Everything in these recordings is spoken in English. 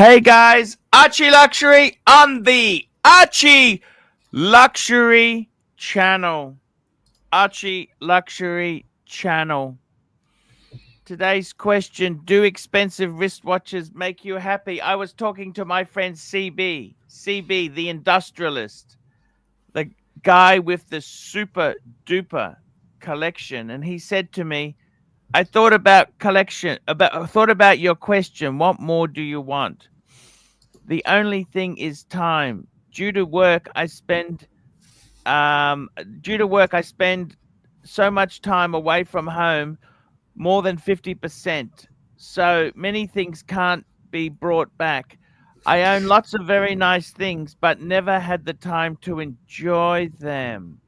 Hey guys, ArchieLuxury on the ArchieLuxury channel. ArchieLuxury channel. Today's question, do expensive wristwatches make you happy? I was talking to my friend CB, the industrialist, the guy with the super duper collection, and he said to me, I thought about your question. What more do you want? The only thing is time. Due to work, I spend so much time away from home, more than 50%. So many things can't be brought back. I own lots of very nice things, but never had the time to enjoy them.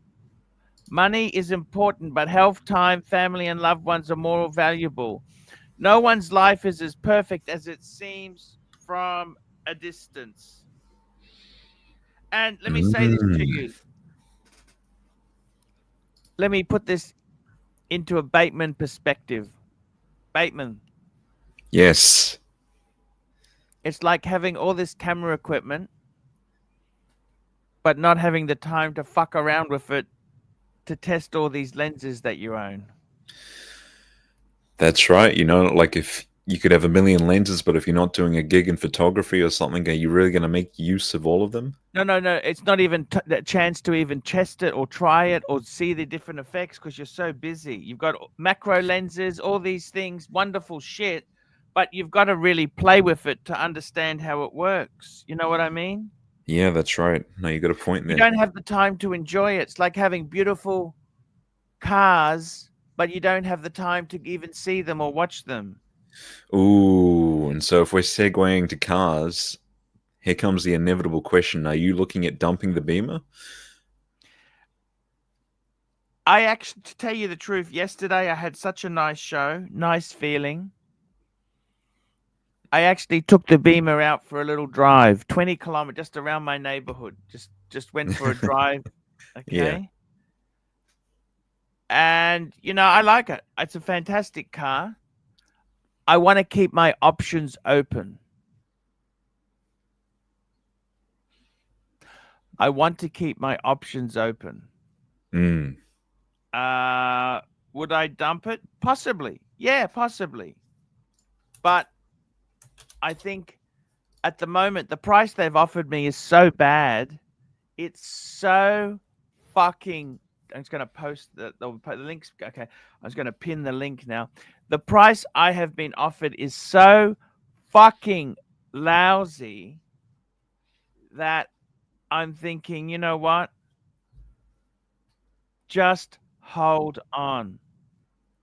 Money is important, but health, time, family, and loved ones are more valuable. No one's life is as perfect as it seems from a distance. And let me say this to you. Let me put this into a Bateman perspective. Bateman. Yes. It's like having all this camera equipment, but not having the time to fuck around with it to test all these lenses that you own. That's right. You know, like if you could have a million lenses, but if you're not doing a gig in photography or something, are you really going to make use of all of them? No. It's not even a chance to even test it or try it or see the different effects because you're so busy. You've got macro lenses, all these things, wonderful shit, but you've got to really play with it to understand how it works. You know what I mean? Yeah, that's right. No, you got a point there. You don't have the time to enjoy it. It's like having beautiful cars, but you don't have the time to even see them or watch them. Ooh, and so if we're segueing to cars, here comes the inevitable question. Are you looking at dumping the Beamer? I actually, to tell you the truth, yesterday I had such a nice show, nice feeling. I actually took the Beamer out for a little drive, 20 kilometers, just around my neighborhood. Just went for a drive. Okay. Yeah. And, you know, I like it. It's a fantastic car. I want to keep my options open. I want to keep my options open. Mm. Would I dump it? Possibly. Yeah, possibly. But I think at the moment, the price they've offered me is so bad. It's so fucking... I'm just going to post the links. Okay. I was going to pin the link now. The price I have been offered is so fucking lousy that I'm thinking, you know what? Just hold on.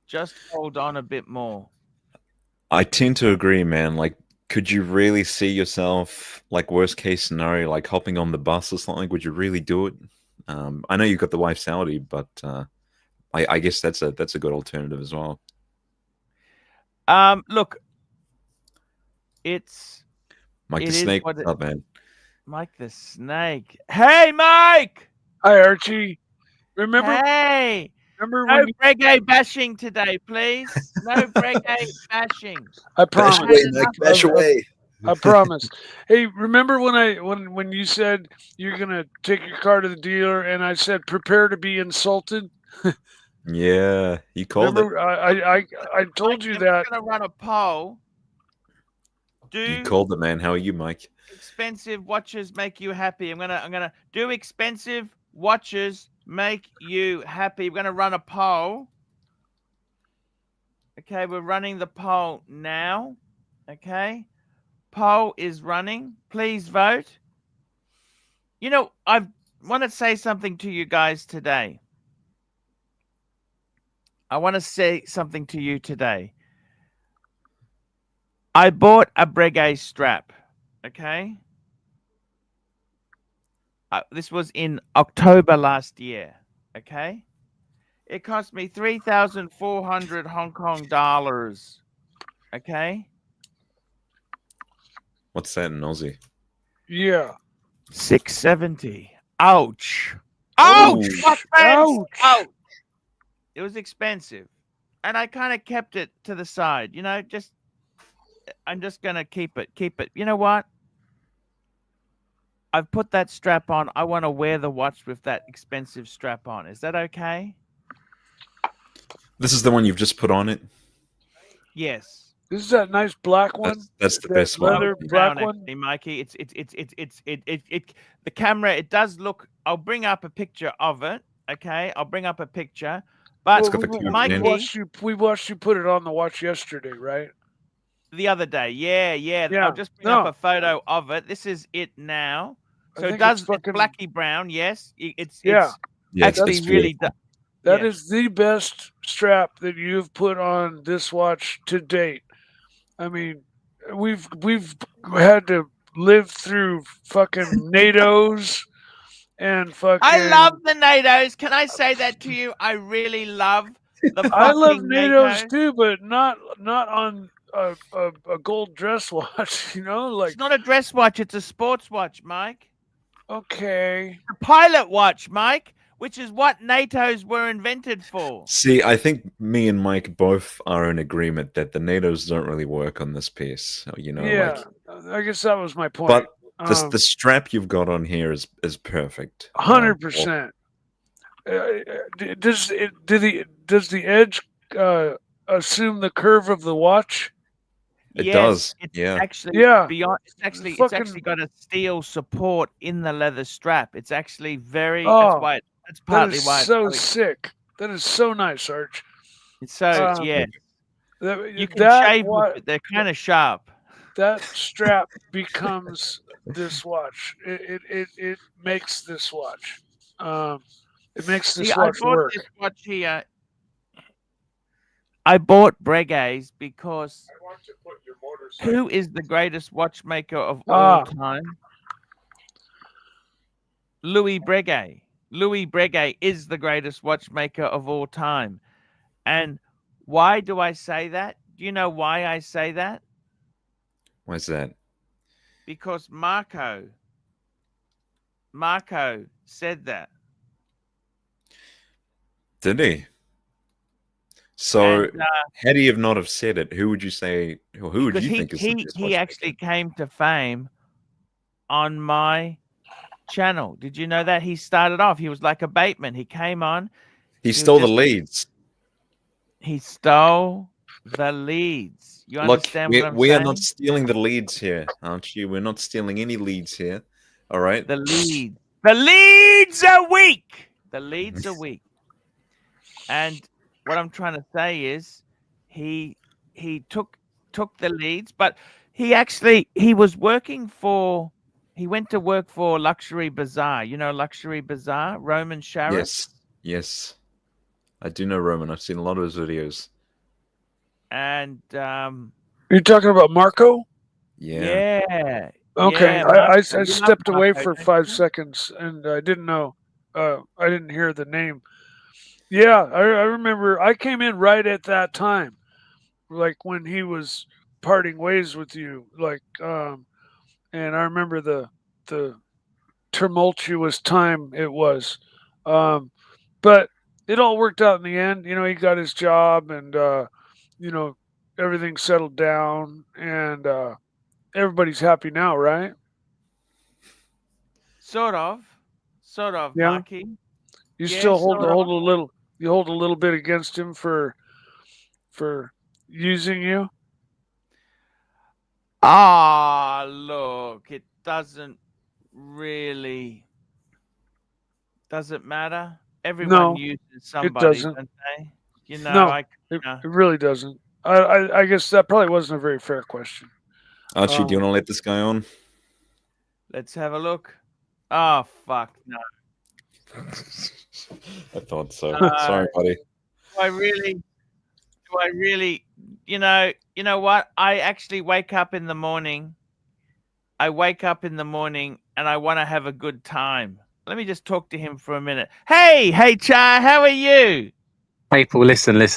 Just hold on a bit more. I tend to agree, man. Like, could you really see yourself, like, worst case scenario, like hopping on the bus or something? Would you really do it? I know you've got the wife Saudi, but I guess that's a good alternative as well. Look, it's Mike the Snake, what's up, man? Mike the Snake. Hey, Mike. Hi, Archie. Remember? Hey. Remember no when Breguet bashing today, please. No Breguet bashing. I promise. Bash away, Mike. Bash away. I promise. Hey, remember when you said you're gonna take your car to the dealer, and I said prepare to be insulted? Yeah, you called remember, it. I told you that. I'm gonna run a poll. You called it, man. How are you, Mike? Expensive watches make you happy. I'm gonna do expensive watches make you happy. We're gonna run a poll. Okay, we're running the poll now. Okay. Poll is running. Please vote. You know, I want to say something to you guys today. I want to say something to you today. I bought a Breguet strap. Okay. This was in October last year. Okay. It cost me 3,400 Hong Kong dollars. Okay. What's that in Aussie? Yeah. 670. Ouch. Ouch. Ouch. Ouch. It was expensive. And I kind of kept it to the side, you know, just I'm just gonna keep it. You know what? I've put that strap on. I want to wear the watch with that expensive strap on. Is that okay? This is the one you've just put on it. Yes. This is that nice black one. That's the That best one. leather Brown, black one. actually, Mikey. The camera. It does look. I'll bring up a picture of it. Okay, I'll bring up a picture. But got the camera Mikey, in. We watched you put it on the watch yesterday, right? the other day, yeah. I'll just bring up a photo of it. This is it now. So it does. It's blacky brown. Yes, it's actually it's really. That is the best strap that you've put on this watch to date. I mean, we've had to live through fucking NATOs and fucking. I love the NATOs. Can I say that to you? I really love the fucking I love NATOs too, but not on a gold dress watch. You know, like it's not a dress watch. It's a sports watch, Mike. Okay. A pilot watch, Mike, which is what NATOs were invented for. See, I think me and Mike both are in agreement that the NATOs don't really work on this piece. You know, Yeah, I guess that was my point. But the strap you've got on here is perfect. 100%. Does the edge assume the curve of the watch? It does. It's yeah. actually beyond. It's actually got a steel support in the leather strap. It's actually very. That's partly why. That is so sick. That is so nice, Arch. So you can shave with it. They're kind of sharp. That strap becomes this watch. It makes this watch. It makes this watch work. This watch here. I bought Breguet's because who is the greatest watchmaker of all time? Louis Breguet. Louis Breguet is the greatest watchmaker of all time. And why do I say that? Do you know why I say that? Why's that? Because Marco said that. Did he? So, had he not have said it, who would you say? Who would you think is the best he actually came to fame on my channel. Did you know that? He started off. He was like a bateman. He came on. He stole the leads. He stole the leads. You understand what I'm saying? We are not stealing the leads here, aren't you? We're not stealing any leads here. All right. The leads. The leads are weak. The leads are weak. And what I'm trying to say is he took the leads, but he was working for, he went to work for Luxury Bazaar. You know Luxury Bazaar, Roman Sharif? Yes. I do know Roman. I've seen a lot of his videos. And you're talking about Marco? Yeah. Okay. Yeah, I stepped away for 5 seconds and I didn't know. I didn't hear the name. Yeah, I remember I came in right at that time, like when he was parting ways with you, like, and I remember the tumultuous time it was, but it all worked out in the end. You know, he got his job, and you know, everything settled down, and everybody's happy now, right? Sort of, Yeah. Marky. You still hold a little. You hold a little bit against him for using you? Look, it doesn't matter. Everyone uses somebody, don't they? You know, it really doesn't. I guess that probably wasn't a very fair question. Archie, do you want to let this guy on? Let's have a look. Oh, fuck, no. I thought so. Sorry, buddy. Do I really, you know what? I actually wake up in the morning. And I want to have a good time. Let me just talk to him for a minute. Hey, Char, how are you? Hey, Paul, listen. No,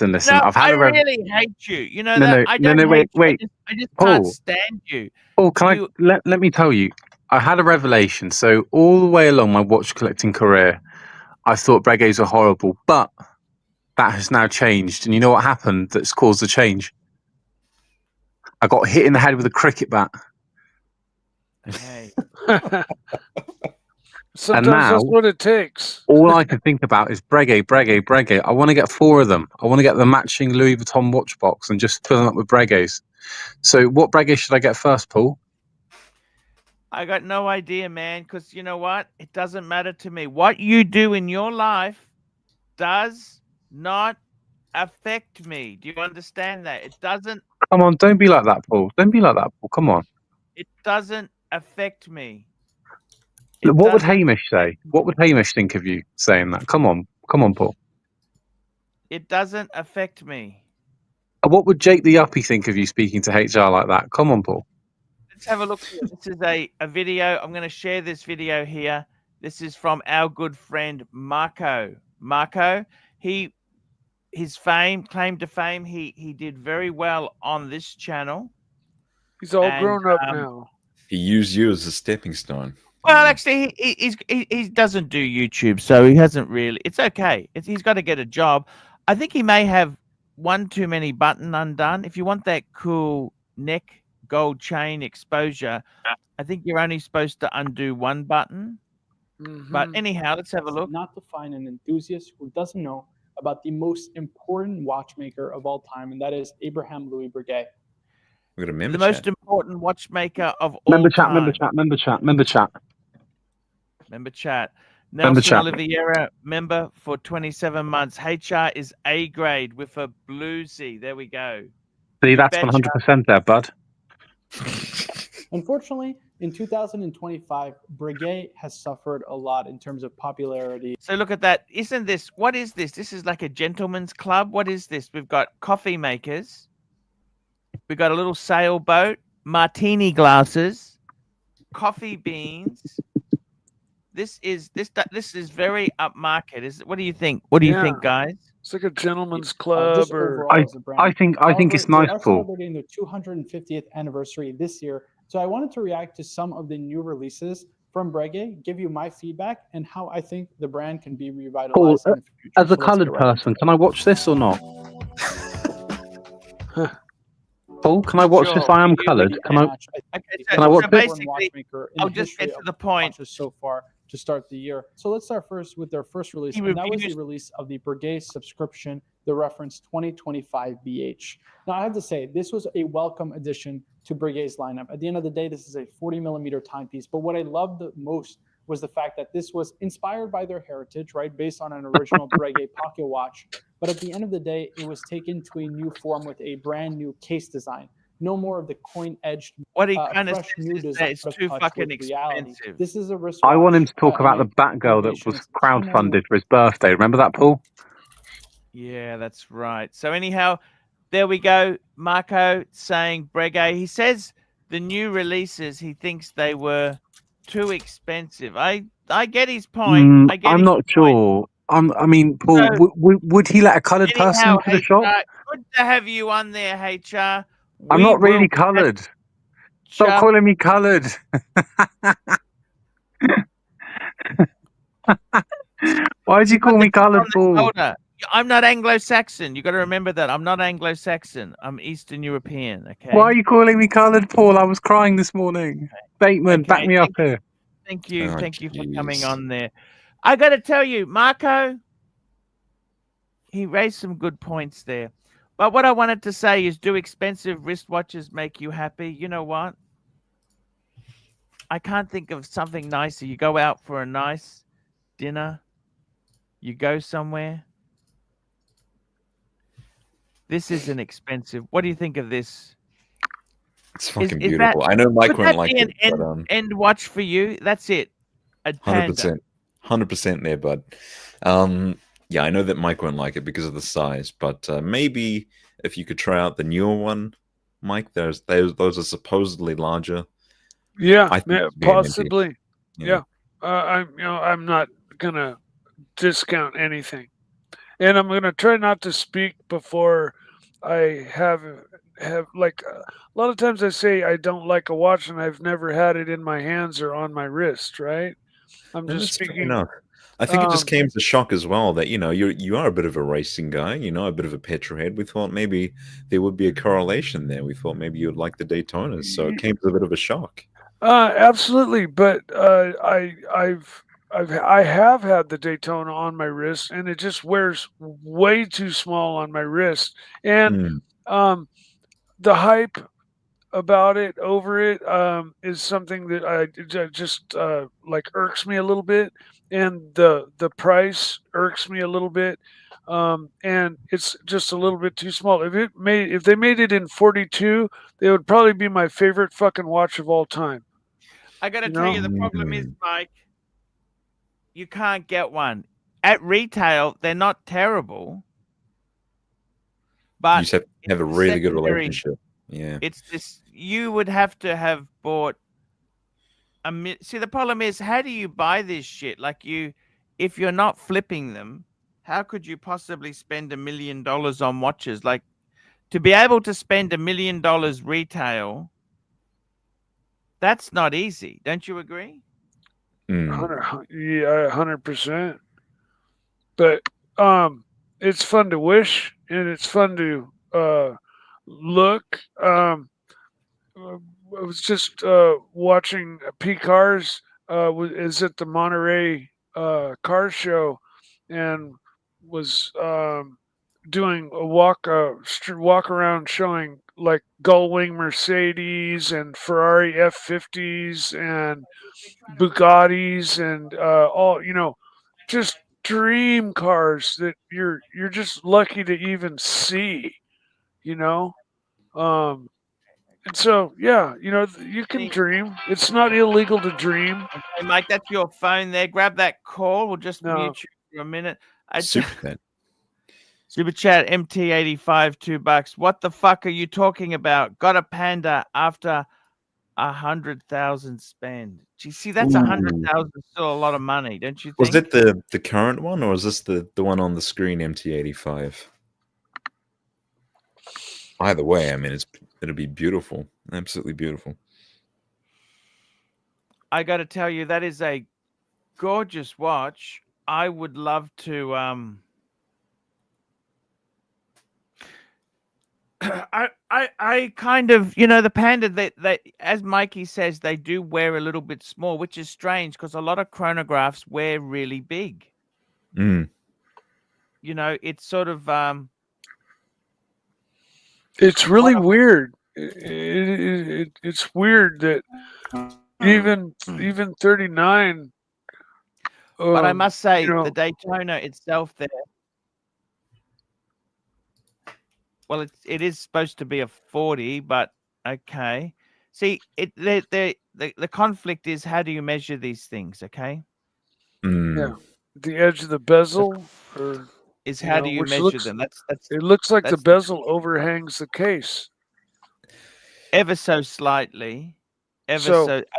I really hate you. You know that? I don't hate you. Wait. I just can't stand you. Paul, let me tell you, I had a revelation. So all the way along my watch collecting career, I thought Breguets were horrible, but that has now changed. And you know what happened that's caused the change? I got hit in the head with a cricket bat. Hey, Sometimes now- that's what it takes. All I can think about is Breguet. I want to get 4 of them. I want to get the matching Louis Vuitton watch box and just fill them up with Breguets. So what Breguet should I get first, Paul? I got no idea, man, because you know what? It doesn't matter to me. What you do in your life does not affect me. Do you understand that? It doesn't. Come on, don't be like that, Paul. Don't be like that, Paul. Come on. It doesn't affect me. It What would doesn't- Hamish say? What would Hamish think of you saying that? Come on, Paul. It doesn't affect me. What would Jake the Uppie think of you speaking to HR like that? Come on, Paul. Let's have a look here. This is a video. I'm going to share this video here. This is from our good friend Marco. Marco, his claim to fame, he did very well on this channel. He's all And, grown up now. He used you as a stepping stone. Well, actually, he doesn't do YouTube, so he hasn't really. It's okay. He's got to get a job. I think he may have one too many button undone. If you want that cool neck gold chain exposure, I think you're only supposed to undo one button. But Mhm. anyhow, let's have a look. Not to find an enthusiast who doesn't know about the most important watchmaker of all time, and that is Abraham Louis Breguet. We've got a The member most chat. important watchmaker of all Member chat. time. Member chat. Member chat. Member Nelson chat. Oliveira, member for 27 months. HR is A grade with a bluesy. There we go. See, that's betcha. 100% there, bud. Unfortunately, in 2025, Breguet has suffered a lot in terms of popularity. So look at that. Isn't this, what is this? This is like a gentleman's club. What is this? We've got coffee makers. We've got a little sailboat, martini glasses, coffee beans. This is very upmarket. What do you think? What do you think, guys? It's like a gentleman's club, Just or overall as a brand. I think it's However, nice, they are Paul. celebrating their 250th anniversary this year, so I wanted to react to some of the new releases from Breguet, give you my feedback, and how I think the brand can be revitalized Paul, in the future. As a So let's coloured get right into person, it. can I watch this or not? Paul, can I watch this? Sure. I am Really coloured. Can I? match, Okay, think, so, Can I watch so this? number one basically, watchmaker in I'll the just history get to of the point. watches so far to start the year. So let's start first with their first release, He and that was reviews- the release of the Breguet subscription, the reference 2025 BH. Now I have to say, this was a welcome addition to Breguet's lineup. At the end of the day, this is a 40mm timepiece, but what I loved the most was the fact that this was inspired by their heritage, right, based on an original Breguet pocket watch. But at the end of the day, it was taken to a new form with a brand new case design. No more of the coin-edged, What he kind of fresh says new is design that it's of too touch fucking with reality. expensive. This is a wristwatch. I want him to talk about the and Batgirl that innovation was is crowdfunded for his birthday. Remember that, Paul? Yeah, that's right. So anyhow, there we go. Marco saying Breguet. He says the new releases, he thinks they were too expensive. I get his point. I get I'm his not point. sure. I mean, Paul, So- would he let a coloured person Anyhow, into the shop? HR, good to have you on there, HR. I'm We not really will coloured. catch Stop up. calling me coloured. Why'd you call me coloured, On the Paul? shoulder. I'm not Anglo-Saxon. You got to remember that. I'm not Anglo-Saxon. I'm Eastern European. Okay. Why are you calling me coloured, Paul? I was crying this morning. Bateman, back Okay, me up here. Thank you. Oh, Thank you for coming jeez. on there. I got to tell you, Marco, he raised some good points there. But what I wanted to say is, do expensive wristwatches make you happy? You know what? I can't think of something nicer. You go out for a nice dinner. You go somewhere. This isn't expensive. What do you think of this? It's fucking is beautiful. I know Mike Could won't that like be an it, but end watch for you? That's it. A panda. 100% there, bud. Yeah, I know that Mike won't like it because of the size, but maybe if you could try out the newer one, Mike. Those are supposedly larger. yeah, I think yeah, it's very possibly. Yeah. I'm not gonna discount anything, and I'm gonna try not to speak before I have like a lot of times I say I don't like a watch and I've never had it in my hands or on my wrist. Right? I'm And just that's fair speaking. enough. I think it just came as a shock as well that you are a bit of a racing guy, a bit of a petrolhead. We thought maybe there would be a correlation there. We thought maybe you would like the Daytonas, so it came as a bit of a shock. Absolutely, but I have had the Daytona on my wrist, and it just wears way too small on my wrist, and the hype about it, over it, is something that just like irks me a little bit, and the price irks me a little bit, and it's just a little bit too small. If they made it in 42, it would probably be my favorite fucking watch of all time. I got to tell you, the problem is, Mike, you can't get one at retail. They're not terrible, but you just have to have a really good relationship. Yeah, it's this. You would have to have bought See, the problem is, how do you buy this shit? Like, if you're not flipping them, how could you possibly spend $1 million on watches? Like, to be able to spend $1 million retail, that's not easy. Don't you agree? 100%. But it's fun to wish, and it's fun to look. I was just watching P-Cars is at the Monterey car show, and was doing a walk around showing like Gullwing Mercedes and Ferrari F50s and Bugattis and all, just dream cars that you're just lucky to even see, and so, yeah, you can dream. It's not illegal to dream. Okay, Mike, that's your phone there. Grab that call. We'll just mute you for a minute. Super chat MT85 $2. What the fuck are you talking about? Got a Panda after 100,000 spend. Do you see that's 100,000 still a lot of money, don't you think? Was it the current one, or is this the one on the screen, MT85? Either way, I mean, it'll be beautiful, absolutely beautiful. I got to tell you, that is a gorgeous watch. I would love to. I kind of, the Panda, they, as Mikey says, they do wear a little bit small, which is strange because a lot of chronographs wear really big. It's sort of it's really weird. It's weird that even 39. But I must say, the Daytona itself there. Well, it is supposed to be a 40, but okay. See, the conflict is, how do you measure these things? Okay. Yeah, the edge of the bezel, or is how do you measure them? That's it looks like the bezel overhangs the case ever so slightly. I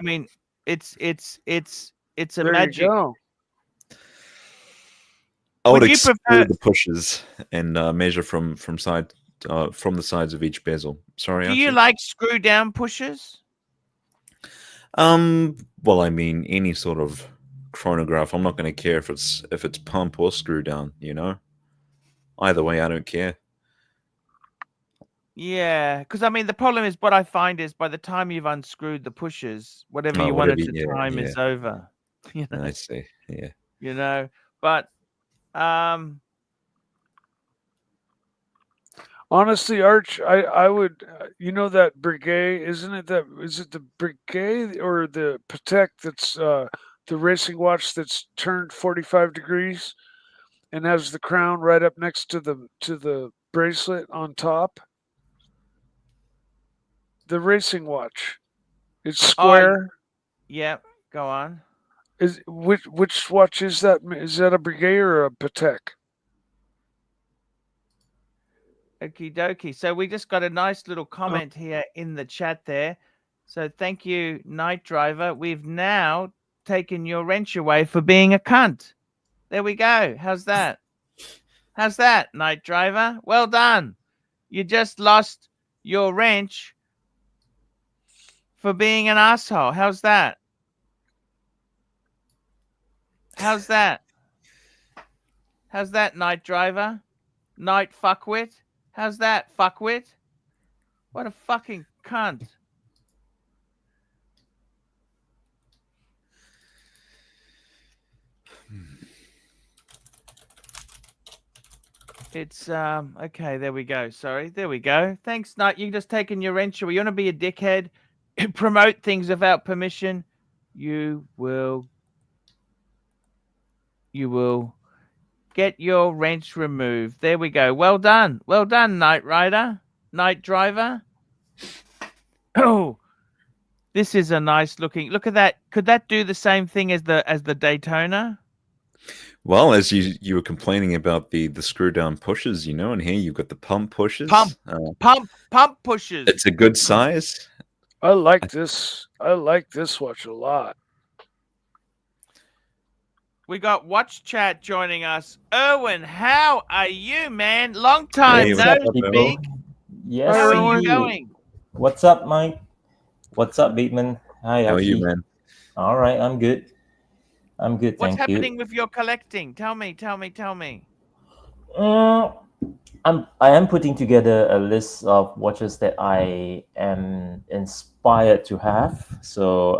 mean, it's a magic. I would exclude the pushes and measure from the sides of each bezel. Sorry, do you like screw down pushes? Well, I mean, any sort of chronograph, I'm not going to care if it's pump or screw down. Either way, I don't care. Yeah, because I mean, the problem is, what I find is, by the time you've unscrewed the pushes, whatever you wanted to time is over. I see. Yeah. But honestly, Arch, I would, that Breguet, is it the Breguet or the Patek that's the racing watch that's turned 45 degrees and has the crown right up next to the bracelet on top? The racing watch. It's square. Yeah, go on. Which watch is that? Is that a Breguet or a Patek? Okie dokie. So we just got a nice little comment here in the chat there. So thank you, Night Driver. We've now taken your wrench away for being a cunt. There we go. How's that? How's that, Night Driver? Well done. You just lost your wrench for being an asshole. How's that? How's that? How's that, night driver? Night fuckwit? How's that, fuckwit? What a fucking cunt. It's okay, there we go. Sorry, there we go. Thanks, Night. You just taking your wrench away. You want to be a dickhead, promote things without permission, you will get your wrench removed. There we go. Well done. Well done, Night Rider. Night Driver. Oh, this is a nice looking. Look at that. Could that do the same thing as the Daytona? Well, as you were complaining about the screw down pushers, and here you've got the pump pushers. Pump pushers. It's a good size. I like this. I like this watch a lot. We got Watch Chat joining us. Erwin, how are you, man? Long time Hey, no what's up, speak. Yes. How are Erwin. you going? What's up, Mike? What's up, Bateman? Hi, How are Archie. you, man? All right, I'm good. I'm good, What's thank you. happening with your collecting? Tell me. I am putting together a list of watches that I am inspired to have. So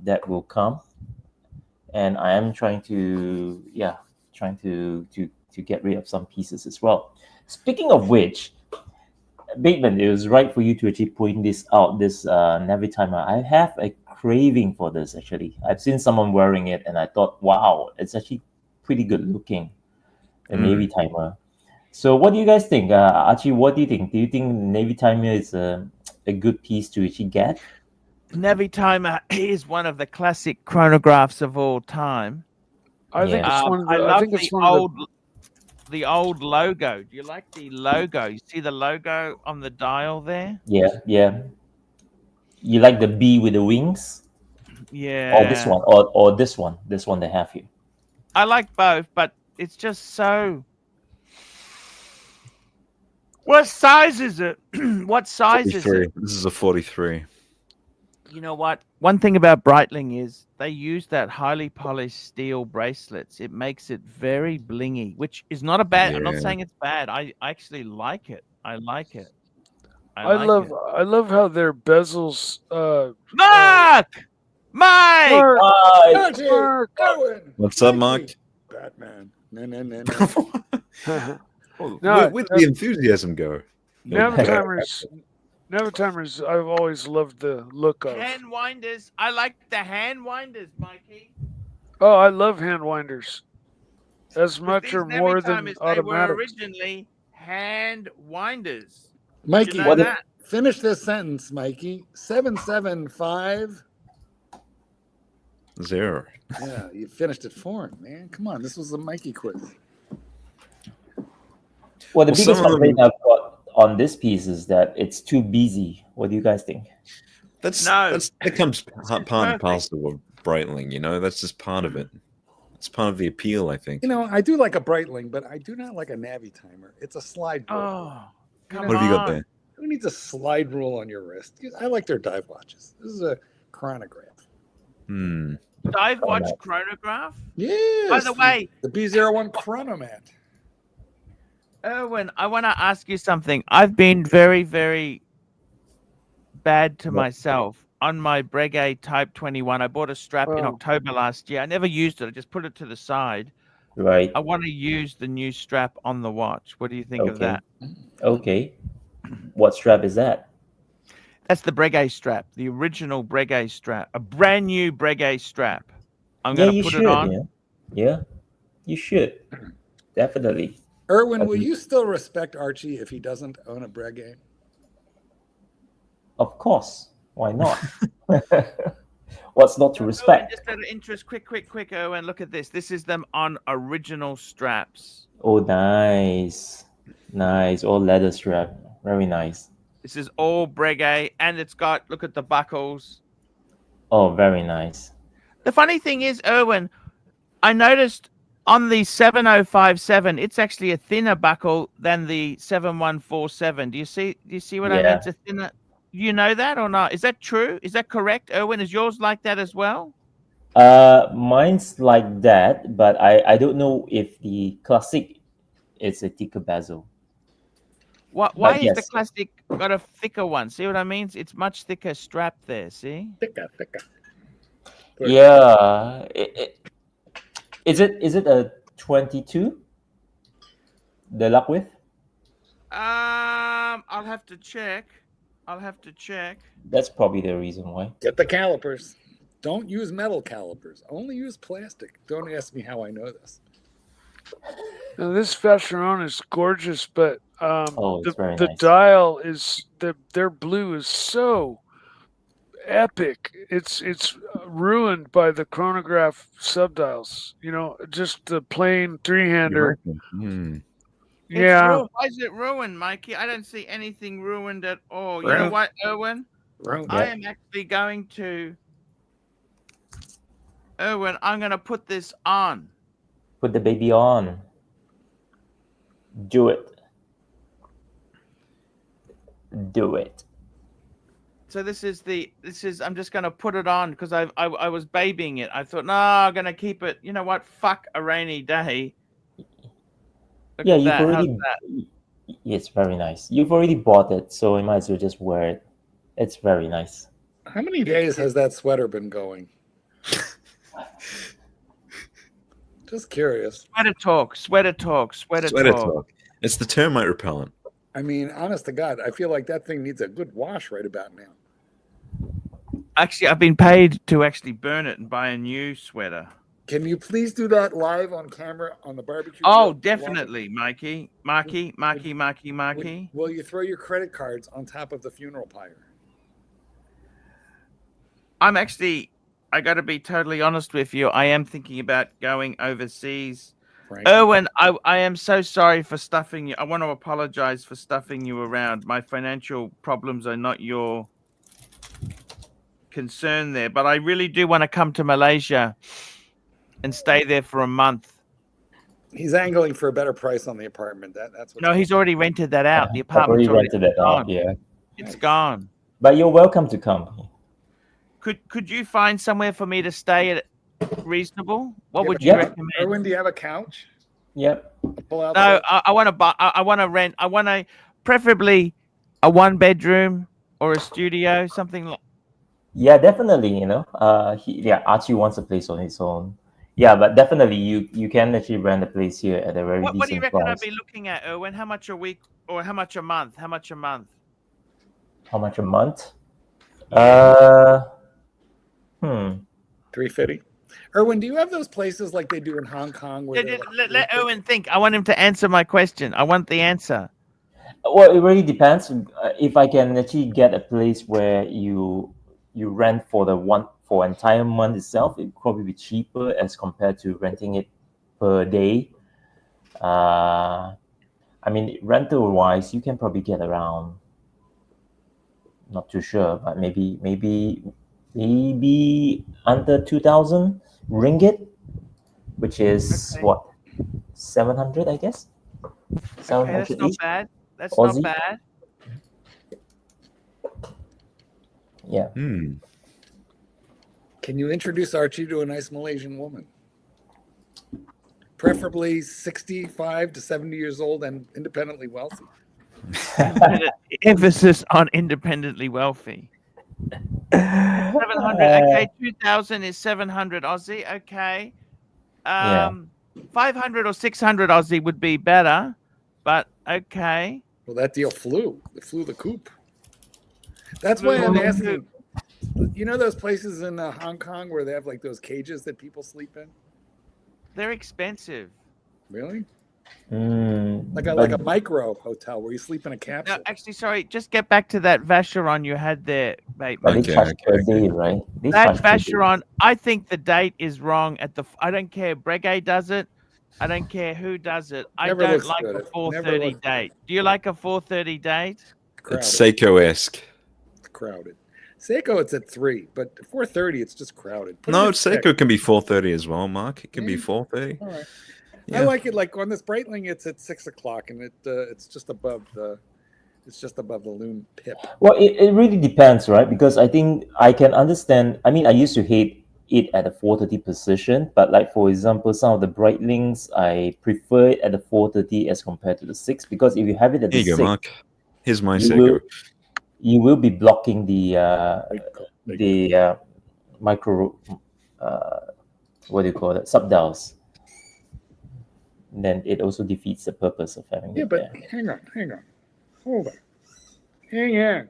that will come, and I am trying to get rid of some pieces as well. Speaking of which, Bateman, it was right for you to actually point this out. This Navy timer. I have a craving for this. Actually, I've seen someone wearing it, and I thought, wow, it's actually pretty good looking. A Navy timer. So, what do you guys think, Archie? What do you think? Do you think Navy timer is a good piece to actually get? Navy timer is one of the classic chronographs of all time. I think Yeah. it's one of the. I I love think it's the one of old logo. Do you like the logo? You see the logo on the dial there? Yeah. You like the bee with the wings, Yeah. or this one, or this one they have here? I like both, but it's just so. What size is it? What size is 43. it? This is a 43. You know what? One thing about Breitling is they use that highly polished steel bracelets. It makes it very blingy, which is not a bad. I'm not Yeah. saying it's bad. I actually like it. I like it. I like love. it. I love how their bezels. Mike! Mark, Right. Mark. What's up, Mark? Batman. No. No, Where'd the enthusiasm go? Navatimers. Navatimers. I've always loved the look of. Hand winders. I like the hand winders, Mikey. Oh, I love hand winders. As much These or more than Navitimers, they were automatic. originally hand winders. Mikey, You know that? finish this sentence, Mikey. 775. 0. Yeah, you finished it for him, man. Come on, this was a Mikey quiz. Well, the Well, biggest some of them- complaint I've got on this piece is that it's too busy. What do you guys think? That comes part and perfect. parcel of Breitling. That's just part of it. It's part of the appeal, I think. I do like a Breitling, but I do not like a Navy timer. It's a slide rule. Oh, come What have you got on. there? Who needs a slide rule on your wrist? I like their dive watches. This is a chronograph. Dive watch chronograph. Yes. By the way, the B01 Chronomat. Erwin, I want to ask you something. I've been very, very bad to myself on my Breguet Type 21. I bought a strap in Oh. October last year. I never used it. I just put it to the side. Right. I want to use the new strap on the watch. What do you think of Okay. that? Okay. What strap is that? That's the Breguet strap, the original Breguet strap, a brand new Breguet strap. I'm Yeah, going you to put should. it on. Yeah, you should. Definitely. Erwin, will you still respect Archie if he doesn't own a Breguet? Of course. Why not? What's not to Erwin, respect? just out of interest, quick, Erwin, look at this. This is them on original straps. Oh, nice. Nice. All leather strap. Very nice. This is all Breguet, and it's got, look at the buckles. Oh, very nice. The funny thing is, Erwin, I noticed on the 7057, it's actually a thinner buckle than the 7147. Do you see what I mean? Yeah. It's a thinner. You know that or not? Is that true? Is that correct, Erwin? Is yours like that as well? Mine's like that, but I don't know if the classic is a thicker bezel. Why But is the yes. classic got a thicker one? See what I mean? It's much thicker strap there. See? Thicker. Yeah. Is it a 22? The lock width? I'll have to check. That's probably the reason why. Get the calipers. Don't use metal calipers. Only use plastic. Don't ask me how I know this. Now, this Vacheron is gorgeous, but it's very the nice. dial is their blue is so epic. It's ruined by the chronograph subdials. You know, just the plain three-hander. Yeah. Why is it ruined, Mikey? I don't see anything ruined at all. You Right. know what, Erwin? Right. I am actually going to. Erwin, I'm going to put this on. Put the baby on. Do it. Do it. So this is I'm just going to put it on because I was babying it. I thought, no, I'm going to keep it. You know what? Fuck a rainy day. Look Yeah, at you've that. already. How's that? It's very nice. You've already bought it, so you might as well just wear it. It's very nice. How many days has that sweater been going? Just curious. Sweater talk. It's the termite repellent. I mean, honest to God, I feel like that thing needs a good wash right about now. Actually, I've been paid to actually burn it and buy a new sweater. Can you please do that live on camera on the barbecue? Oh, grill? definitely, Mikey. Will you throw your credit cards on top of the funeral pyre? I got to be totally honest with you. I am thinking about going overseas. Frank? Erwin, I am so sorry for stuffing you. I want to apologize for stuffing you around. My financial problems are not your concern there, but I really do want to come to Malaysia and stay there for a month. He's angling for a better price on the apartment. That's what. No, he's already rented that out. The I've apartment's already rented it gone. out. Yeah, It's gone. but you're welcome to come. Could you find somewhere for me to stay at reasonable? What would you Yeah. recommend? Erwin, do you have a couch? Yep. Pull out. No, I want to buy. I want to rent. I want to, preferably, a 1-bedroom or a studio, something like. Yeah, definitely. You know, Archie wants a place on his own. Yeah, but definitely you can actually rent a place here at a very What do you decent reckon price. I'd be looking at, Erwin? How much a week or how much a month? How much a month? 350. Erwin, do you have those places like they do in Hong Kong? Where they're like Let Erwin think. I want him to answer my question. I want the answer. Well, it really depends. If I can actually get a place where you rent for entire month itself, it'd probably be cheaper as compared to renting it per day. I mean, rental wise, you can probably get around. Not too sure, but maybe under 2,000 ringgit, which is Okay. what, 700, I guess. Okay, 700 that's not each. bad. That's Aussie? not bad. Yeah. Can you introduce Archie to a nice Malaysian woman? Preferably 65 to 70 years old and independently wealthy. Emphasis on independently wealthy. 700. Okay, 2,000 is 700 Aussie. Okay. 500 or 600 Aussie would be better, but okay. Well, that deal flew. It flew the coop. That's why I'm asking. You know those places in Hong Kong where they have like those cages that people sleep in? They're expensive. Really? Like a micro hotel where you sleep in a No, capsule. actually, sorry. Just get back to that Vacheron you had there, mate. But they Okay, charge per okay. day, right? They That charge per day. Vacheron, I think the date is wrong. I don't care. Breguet does it. I don't care who does it. I Never don't looks like good. a It never 4:30 looks good. date. Do you like a 4:30 date? Crowded. It's Seiko-esque. Crowded. Seiko, it's at 3, but 4:30, it's just crowded. Put it No, at 6. Seiko can be 4:30 as well, Mark. It can be Yeah. 4:30. All right. Yeah. I like it. Like on this Breitling, it's at 6 o'clock, and it's just above the loom pip. Well, it really depends, right? Because I think I can understand. I mean, I used to hate it at the 430 position. But like for example, some of the Breitlings, I prefer it at the 430 as compared to the 6, because if you have it at Here the you go, 6, Mark. Here's my you will, Seiko. you will be blocking the micro what do you call it, subdials. Then it also defeats the purpose of having Yeah, it but there. hang on. Hold on. Hang on.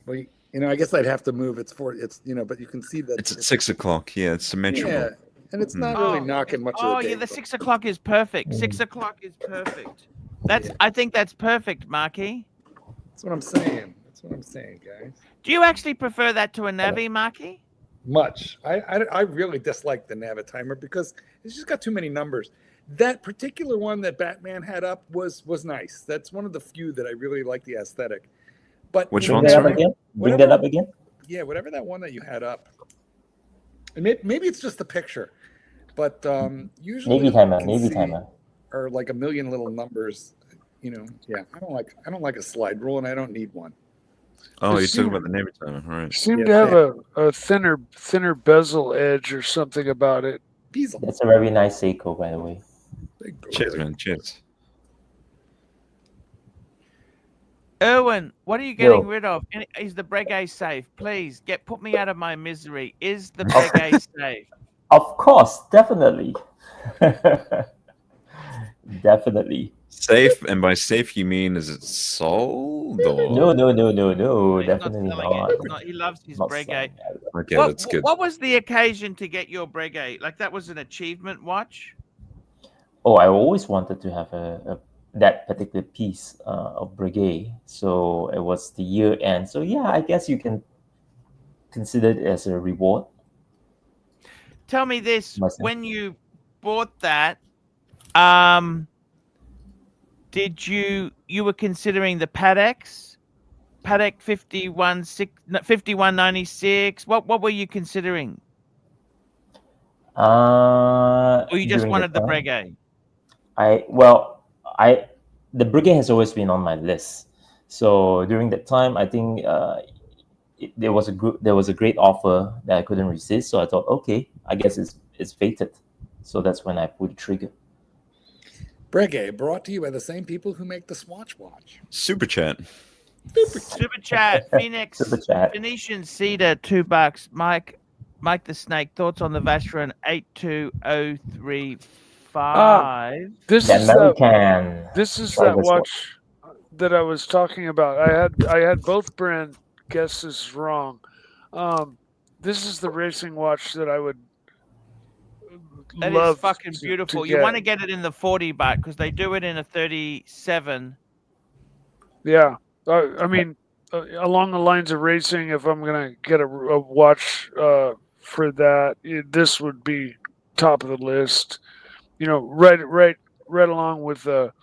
Well, I guess I'd have to move. It's but you can see that It's at 6 o'clock. Yeah, it's symmetrical. Yeah, and it's not really knocking much Oh of the yeah, day. the 6 o'clock is perfect. 6 o'clock is perfect. I think that's perfect, Marky. That's what I'm saying. Guys. Do you actually prefer that to a Navi, Marky? Much. I really dislike the Navitimer because it's just got too many numbers. That particular one that Batman had up was nice. That's one of the few that I really like the aesthetic. But Which Bring one, that up sorry? again. Bring that up again. Yeah, whatever that one that you had up. And maybe it's just the picture, but usually Navy timer. Or like a million little numbers. Yeah, I don't like a slide rule, and I don't need one. Oh, you're talking about the Navitimer, all right? Seem to have a thinner bezel edge or something about it. Bezel. That's a very nice Seiko, by the way. Cheers, man. Cheers. Erwin, what are you getting rid of? Is the Breguet safe? Please put me out of my misery. Is the Breguet safe? Of course, definitely. Definitely. Safe, and by safe you mean is it sold or? No, He's definitely not selling not. it. He loves his Not Breguet. selling it. Okay, that's good. What was the occasion to get your Breguet? Like that was an achievement watch? Oh, I always wanted to have that particular piece of Breguet. So it was the year end. So yeah, I guess you can consider it as a reward. Tell me this: Myself. when you bought that, did you were considering the Patek 5196? What were you considering? Or you just During wanted the time, Breguet? the Breguet has always been on my list. So during that time, I think there was a great offer that I couldn't resist. So I thought, okay, I guess it's fated. So that's when I pulled the trigger. Breguet, brought to you by the same people who make the Swatch watch. Super chat. Super chat, Phoenix, Super chat. Phoenician Cedar, $2. Mike the Snake, thoughts on the Vacheron 82035? This The is that American. watch that I was talking about. I had both brand guesses wrong. This is the racing watch that I would That love is fucking to beautiful. You get. want to get it in the 40 baht because they do it in a 37. Yeah, I mean, along the lines of racing, if I'm gonna get a watch for that, this would be top of the list. Right along with a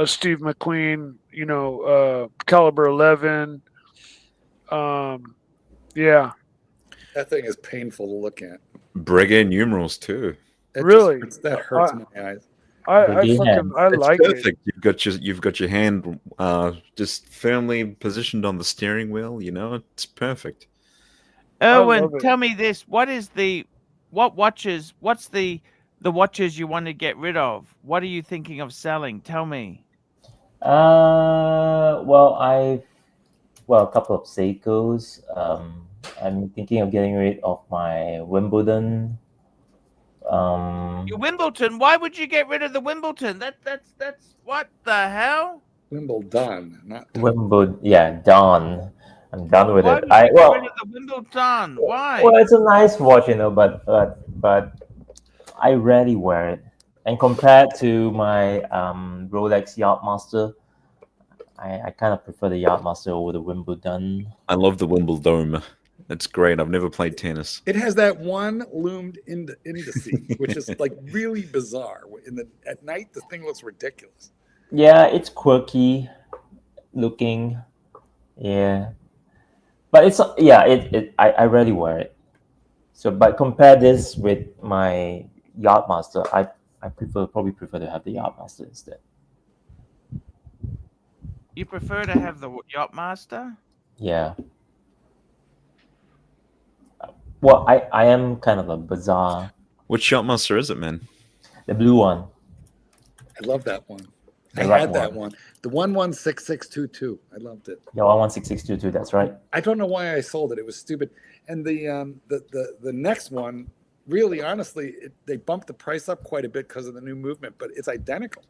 Steve McQueen. Caliber 11. Yeah. That thing is painful to look at. Breguet numerals too. Really? That hurts my eyes. I Breguet like Perfect. it. You've got your hand just firmly positioned on the steering wheel. It's perfect. Erwin, love it. tell me this: what's the watches you want to get rid of? What are you thinking of selling? Tell me. A couple of Seikos. I'm thinking of getting rid of my Wimbledon. Your Wimbledon? Why would you get rid of the Wimbledon? That's what the hell? Wimbledon, not Wimbledon. Yeah, done. I'm done with Why it. would you get rid of the Wimbledon? Why? Well, it's a nice watch, but I rarely wear it. And compared to my Rolex Yardmaster, I kind of prefer the Yardmaster over the Wimbledon. I love the Wimbledon. It's great. I've never played tennis. It has that one loomed indice, which is like really bizarre. At night, the thing looks ridiculous. Yeah, it's quirky looking. Yeah, but I rarely wear it. So, but compare this with my Yardmaster, I probably prefer to have the Yardmaster instead. You prefer to have the Yachtmaster? Yeah. Well, I am kind of a bizarre. Which Shotmaster is it, man? The blue one. I love that one. The I right had that one. one. The 116622. I loved it. Yeah, 116622. That's right. I don't know why I sold it. It was stupid. And the next one, really, honestly, they bumped the price up quite a bit because of the new movement, but it's identical.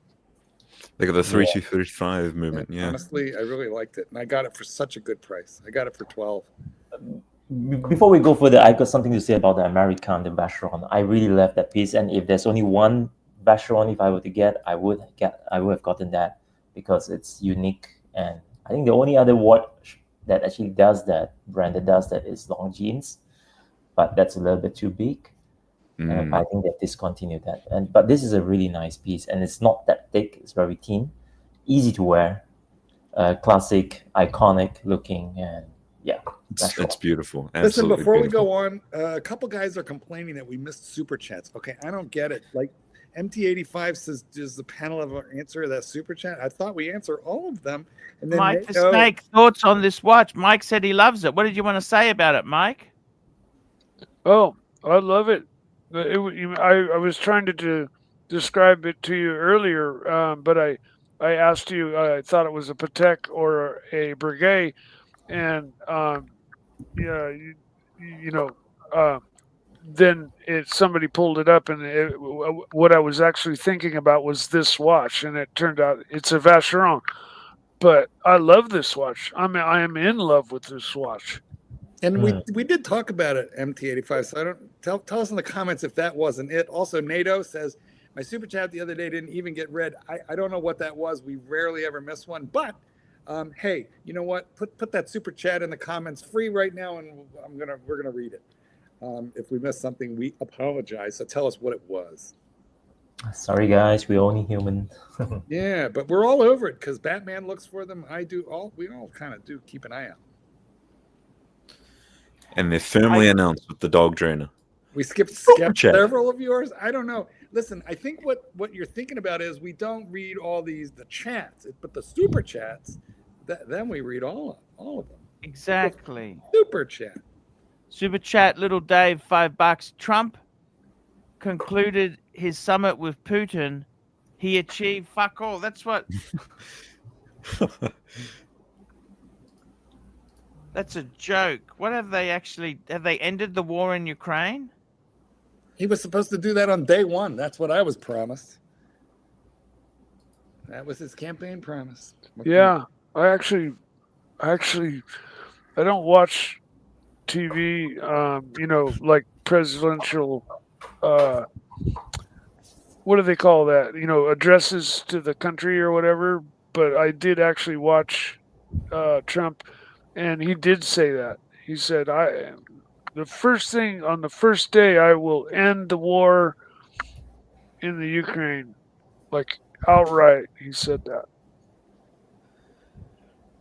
They got the 3235 movement. And yeah. honestly, I really liked it, and I got it for such a good price. I got it for 12. Before we go further, I got something to say about the American, the Vacheron. I really love that piece, and if there's only one Vacheron, if I were to get, I would have gotten that because it's unique. And I think the only other watch that actually does that, brand that does that, is Longines, but that's a little bit too big. I think they've discontinued that. But this is a really nice piece, and it's not that thick. It's very thin, easy to wear, classic, iconic looking, and yeah. It's beautiful. Listen, Absolutely before beautiful. we go on, a couple guys are complaining that we missed super chats. Okay, I don't get it. Like MT85 says, does the panel have an answer to that super chat? I thought we answer all of them. And then Mike the Snake, thoughts on this watch? Mike said he loves it. What did you want to say about it, Mike? Oh, I love it. I was trying to describe it to you earlier, but I asked you. I thought it was a Patek or a Breguet, and yeah, then somebody pulled it up, and what I was actually thinking about was this watch, and it turned out it's a Vacheron. But I love this watch. I am in love with this watch. And we did talk about it, MT85. So I don't tell us in the comments if that wasn't it. Also, NATO says my super chat the other day didn't even get read. I don't know what that was. We rarely ever miss one. But hey, you know what? Put that super chat in the comments, free right now, and we're gonna read it. If we missed something, we apologize. So tell us what it was. Sorry, guys. We're only human. Yeah, but we're all over it because Batman looks for them. We all kind of do keep an eye out. And they're firmly announced with the dog trainer. We skipped several of yours. I don't know. Listen, I think what you're thinking about is we don't read all the chats, but the super chats, then we read all of them. Exactly. Super chat. Super chat, little Dave, $5. Trump concluded his summit with Putin. He achieved fuck all. That's what. That's a joke. What have they ended the war in Ukraine? He was supposed to do that on day one. That's what I was promised. That was his campaign promise. Yeah, I actually, I don't watch TV. Like presidential. What do they call that? Addresses to the country or whatever. But I did actually watch Trump. And he did say that. He said, the first thing on the first day, I will end the war in the Ukraine. Like, outright, he said that.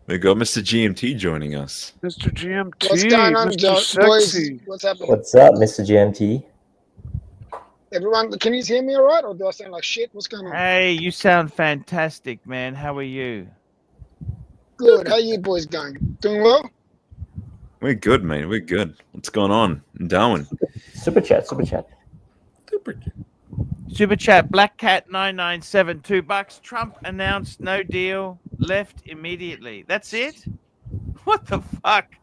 We got Mr. GMT joining us. Mr. GMT. What's going on, Mr. boys? Sexy. What's happening? What's up, Mr. GMT? Everyone, can you hear me all right? Or do I sound like shit? What's going on? Hey, you sound fantastic, man. How are you? Good. How you boys going? Doing well? We're good, mate. We're good. What's going on in Darwin? Super chat. Super chat, Black Cat 997, $2. Trump announced no deal, left immediately. That's it? What the fuck?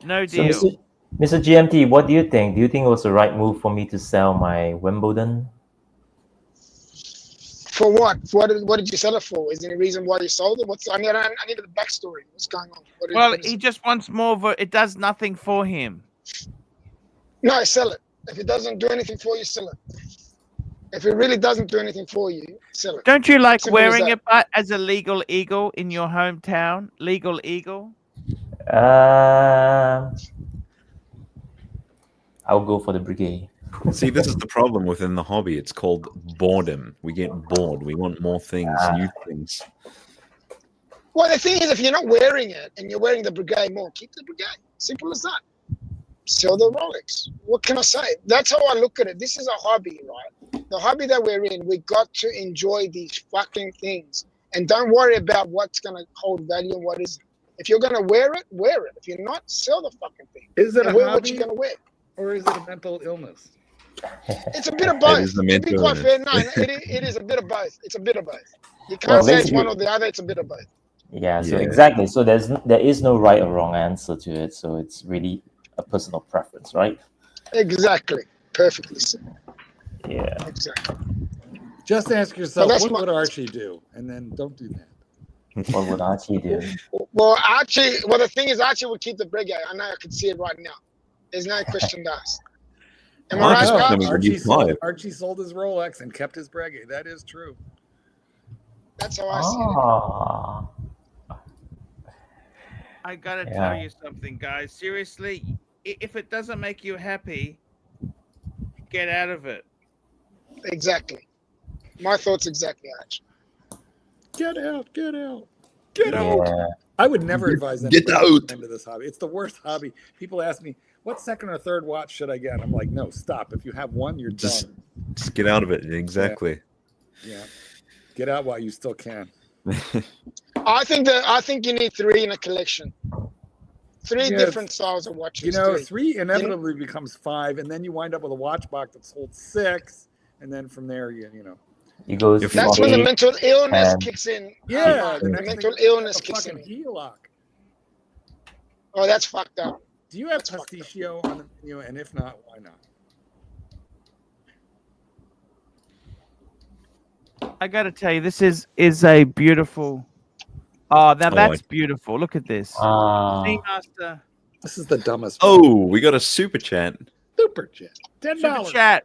No deal. So, Mr. GMT, what do you think? Do you think it was the right move for me to sell my Wimbledon? For what? What did you sell it for? Is there any reason why you sold it? I need the backstory. What's going on? He just wants more of it does nothing for him. No, sell it. If it doesn't do anything for you, sell it. If it really doesn't do anything for you, sell it. Don't you like Simple as wearing that. it as a legal eagle in your hometown? Legal eagle? I'll go for the Breguet. See, this is the problem within the hobby. It's called boredom. We get bored. We want more things, new things. Well, the thing is, if you're not wearing it and you're wearing the Breguet more, keep the Breguet. Simple as that. Sell the Rolex. What can I say? That's how I look at it. This is a hobby, right? The hobby that we're in, we got to enjoy these fucking things. And don't worry about what's going to hold value and what isn't. If you're gonna wear it, wear it. If you're not, sell the fucking thing. Is it And a wear what hobby you're gonna wear. or is it a mental illness? It's a bit of It both. is the To be mental quite fair, illness. no, it is a bit of both. It's a bit of both. You can't Well, say it's basically- one or the other. It's a bit of both. Yeah, so Yeah. exactly. So there is no right or wrong answer to it. So it's really a personal preference, right? Exactly. Perfectly said. Yeah. Exactly. Just ask yourself, that's what my- would Archie do? And then don't do that. What would Archie do? Well, Archie. Well, the thing is, Archie would keep the Breguet. I know. I can see it right now. There's no question to ask. Am I Marcus right, was guys? coming with you five. Archie sold his Rolex and kept his Breguet. That is true. That's how I see it. Ah. I gotta Yeah. tell you something, guys. Seriously, if it doesn't make you happy, get out of it. Exactly. My thoughts exactly, Archie. Get out, get out, get out. Yeah. I would never advise them Get to out. get into this hobby. It's the worst hobby. People ask me, what second or third watch should I get? I'm like, no, stop. If you have one, you're Just- done. Just get out of it. Exactly. Yeah. Get out while you still can. I think you need 3 in a collection. 3 Yeah, different styles of watches. You know, 3. 3 inevitably becomes 5, and then you wind up with a watch box that's holds 6, and then from there, you know. You go. If- That's when the eight, mental illness and- kicks in. Yeah, the the next mental thing, illness a kicks in. fucking heel-lock. Oh, that's fucked up. Do you have That's fucked up. Pasticcio on the menu? And if not, why not? I gotta tell you, this is a beautiful. Oh, now Oh, that's beautiful. Look at this. Ah. Seamaster This is the dumbest. Oh, we got a super chat. Super chat. $10. Super chat.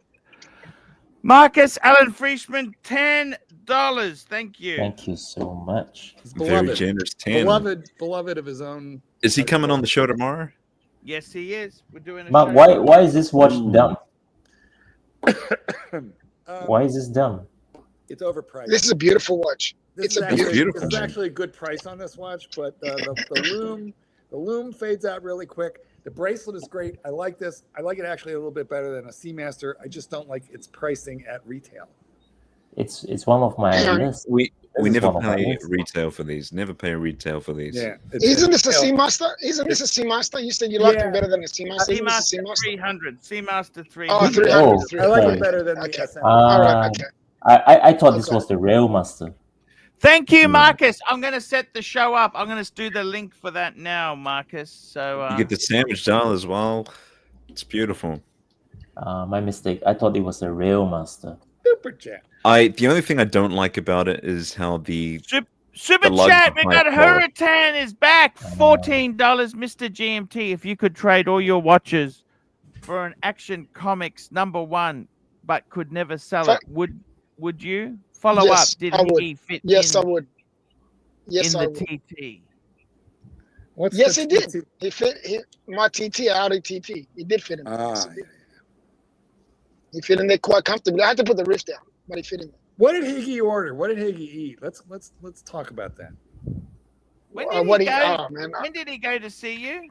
Marcus Allen Frischman, $10. Thank you. Thank you so much. He's Very beloved. generous. 10. Beloved of his own. Is he coming on the show tomorrow? Yes, he is. We're doing a But show. why is this watch dumb? Um, Why is this dumb? It's overpriced. This is a beautiful watch. This It's is a actually, beautiful This is watch. actually a good price on this watch, but the loom fades out really quick. The bracelet is great. I like this. I like it actually a little bit better than a Seamaster. I just don't like its pricing at retail. It's one of my Yeah. lists. We is never one of my pay lists. retail for these. Never pay retail for these. Yeah. Isn't this a retail. Seamaster? Isn't this a Seamaster? You said you liked Yeah. him better than a Seamaster. Isn't this a Seamaster Seamaster? 300. Seamaster 300. Oh, 300. Oh, 300. I like Okay. it better than Okay. the SM. All right. Ah, Okay. I thought this Okay. was the Rail Master. Thank you, Hmm. Marcus. I'm going to set the show up. I'm going to do the link for that now, Marcus. So You get the sandwich dial as well. It's beautiful. My mistake. I thought it was the Rail Master. Super chat. The only thing I don't like about it is how the Super The lugs chat. are We quite got low. Hurricane is back. $14, Mr. GMT. If you could trade all your watches for an Action Comics #1, but could never sell it, would you? Follow Yes, up. Did I would. he fit Yes, in, I would. Yes, in I the would. TT? What's Yes, the he did. TT? He fit my TT, Audi TT. He did fit in there. Ah, Yes, he yeah. did. He fit in there quite comfortably. I had to put the rift down, but he fit in there. What did Higgy order? What did Higgy eat? Let's talk about that. When did, What he he? go? Oh man, When did he go to see you?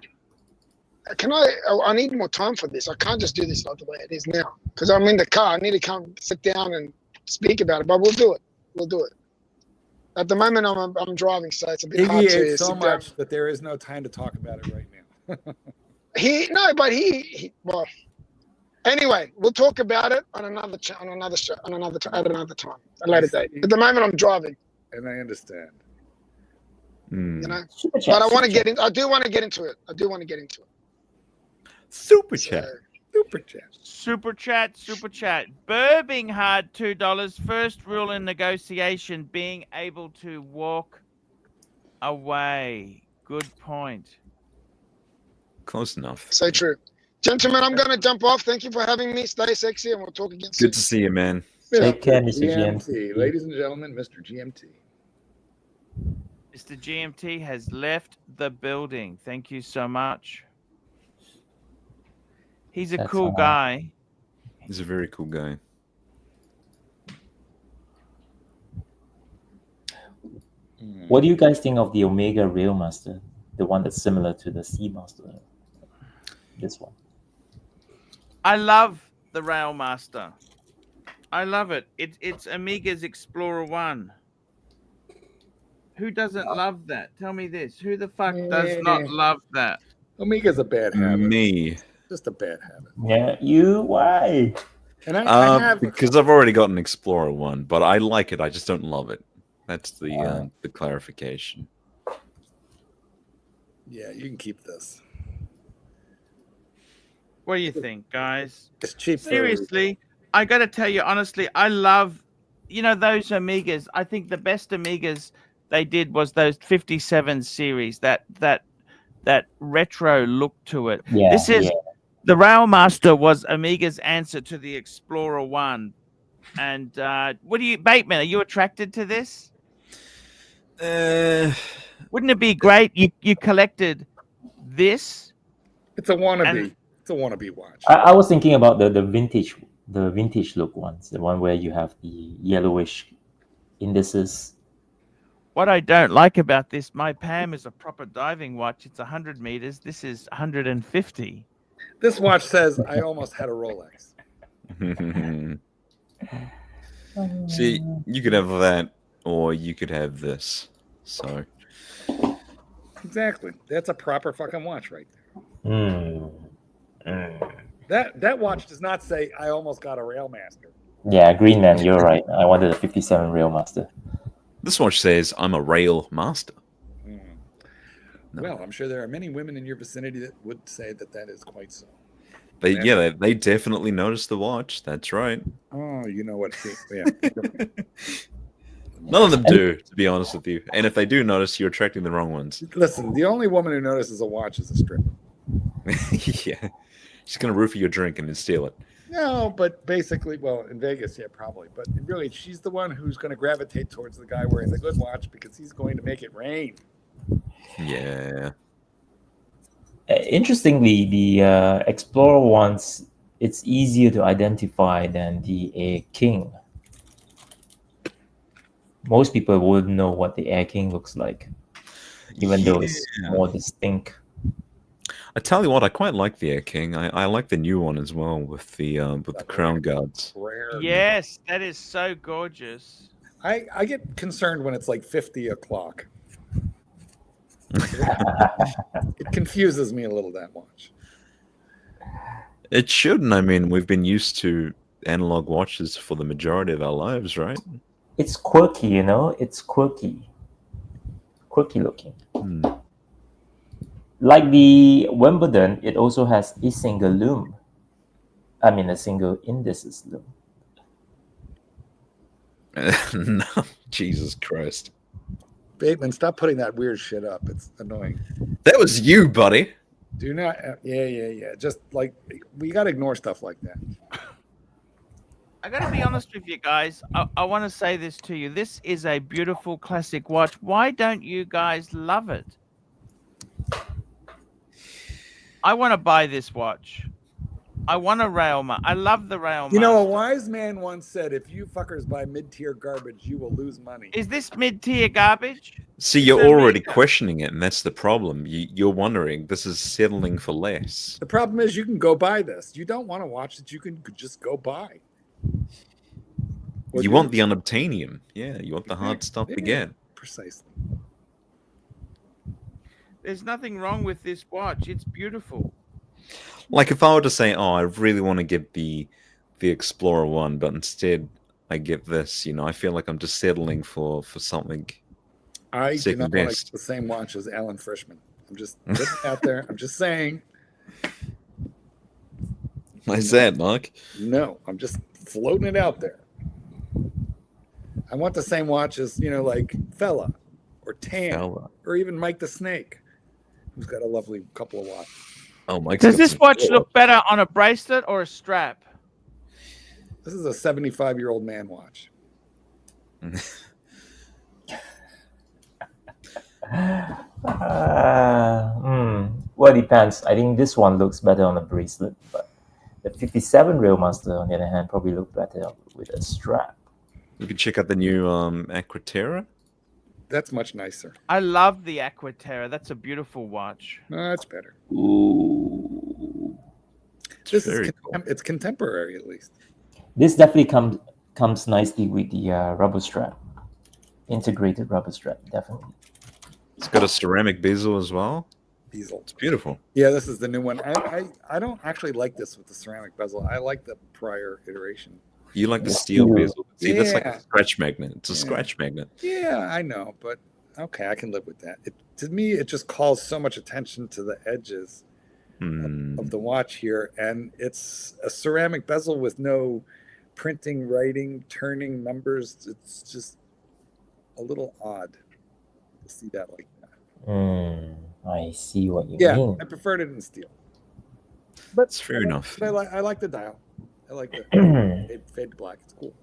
can I? I need more time for this. I can't just do this like the way it is now because I'm in the car. I need to come sit down and speak about it. But we'll do it. We'll do it. At the moment, I'm driving, so it's a bit hard Higgy to ate so sit much that there is no time to talk about it right now. down. But he well. Anyway, we'll talk about it on another at another time, a later date. At the moment, I'm driving. And I understand. Hmm. You know, Super chat. but I want to super get in. I do want to get into it. super So, chat. Super chat. Super chat. Birbinghard, $2. First rule in negotiation: being able to walk away. Good point. Close enough. so true. Gentlemen, I'm going to jump off. Thank you for having me. Stay sexy, and we'll talk again soon. Good to see you, man. Take care, Mr. GMT. Ladies and gentlemen, Mr. GMT. Mr. GMT has left the building. Thank you so much. He's a That's cool all right. guy. He's a very cool guy. What do you guys think of the Omega Rail Master? The one that's similar to the Seamaster. This one. I love the Railmaster. I love it. It's Amiga's Explorer 1. Who doesn't love that? Tell me this. Who the fuck does not love that? Omega's a bad habit. Me. Just a bad habit. Yeah, you why? And I have because I've already got an Explorer one, but I like it. I just don't love it. That's the clarification. Yeah, you can keep this. What do you think, guys? It's cheap. Seriously, I got to tell you honestly, I love, those Omegas. I think the best Omegas they did was those 57 series. That retro look to it. Yeah, this is the Railmaster was Omega's answer to the Explorer One. And Bateman? Are you attracted to this? Wouldn't it be great? You collected this. It's a wannabe. It's a wannabe watch. I was thinking about the vintage look ones, the one where you have the yellowish indices. What I don't like about this, my Pam is a proper diving watch. It's 100 meters. This is 150. This watch says I almost had a Rolex. See, you could have that, or you could have this. So exactly, that's a proper fucking watch right there. That watch does not say I almost got a Railmaster. Yeah, Green Man, you're right. I wanted a 57 Railmaster. This watch says I'm a Rail Master. No. Well, I'm sure there are many women in your vicinity that would say that is quite so. They definitely noticed the watch. That's right. Oh, you know what? Yeah. None of them do, to be honest with you. And if they do notice, you're attracting the wrong ones. Listen, the only woman who notices a watch is a stripper. Yeah. She's going to roofie your drink and then steal it. No, but basically, well, in Vegas, yeah, probably. But really, she's the one who's going to gravitate towards the guy wearing the good watch because he's going to make it rain. Yeah. Interestingly, the Explorer ones, it's easier to identify than the Air King. Most people wouldn't know what the Air King looks like, even though it's more distinct. I tell you what, I quite like the Air King. I like the new one as well with the crown guards. Yes, that is so gorgeous. I get concerned when it's like 50 o'clock. It confuses me a little, that watch. It shouldn't. I mean, we've been used to analog watches for the majority of our lives, right? It's quirky, it's quirky looking. Like the Wimbledon, it also has a single lume. I mean, a single indices lume. No, Jesus Christ. Bateman, stop putting that weird shit up. It's annoying. That was you, buddy. Do not. Yeah. Just like, we got to ignore stuff like that. I got to be honest with you guys. I want to say this to you. This is a beautiful classic watch. Why don't you guys love it? I want to buy this watch. I want a Railmaster. I love the Railmaster. You know, a wise man once said, if you fuckers buy mid-tier garbage, you will lose money. Is this mid-tier garbage? See, you're already questioning it, and that's the problem. You're wondering, this is settling for less. The problem is you can go buy this. You don't want to watch it. You can just go buy. You want the unobtainium. Yeah, you want the hard stuff to get. Precisely. There's nothing wrong with this watch. It's beautiful. Like if I were to say, oh, I really want to get the Explorer one, but instead I get this, I feel like I'm just settling for something. I do not like the same watch as Alan Frischman. I'm just putting it out there. I'm just saying. Why's that, Mark? No, I'm just floating it out there. I want the same watch as, like Fella or Tan or even Mike the Snake, who's got a lovely couple of watches. Oh, Mike. Does this watch look better on a bracelet or a strap? This is a 75-year-old man watch. Well, it depends. I think this one looks better on a bracelet, but the 57 Railmaster, on the other hand, probably look better with a strap. You can check out the new Aquaterra. That's much nicer. I love the Aquaterra. That's a beautiful watch. No, that's better. Ooh. This is cool. It's contemporary, at least. This definitely comes nicely with the rubber strap. Integrated rubber strap, definitely. It's got a ceramic bezel as well. Bezel. It's beautiful. Yeah, this is the new one. I don't actually like this with the ceramic bezel. I like the prior iteration. You like the steel bezel. See, that's like Yeah. a scratch magnet. It's a Yeah. scratch magnet. Yeah, I know, but okay, I can live with that. To me, it just calls so much attention to the edges of the watch here, and it's a ceramic bezel with no printing, writing, turning numbers. It's just a little odd to see that like that. I see what you Yeah, mean. I preferred it in steel. That's fair enough. But I like the dial. I like the fade to black. It's cool.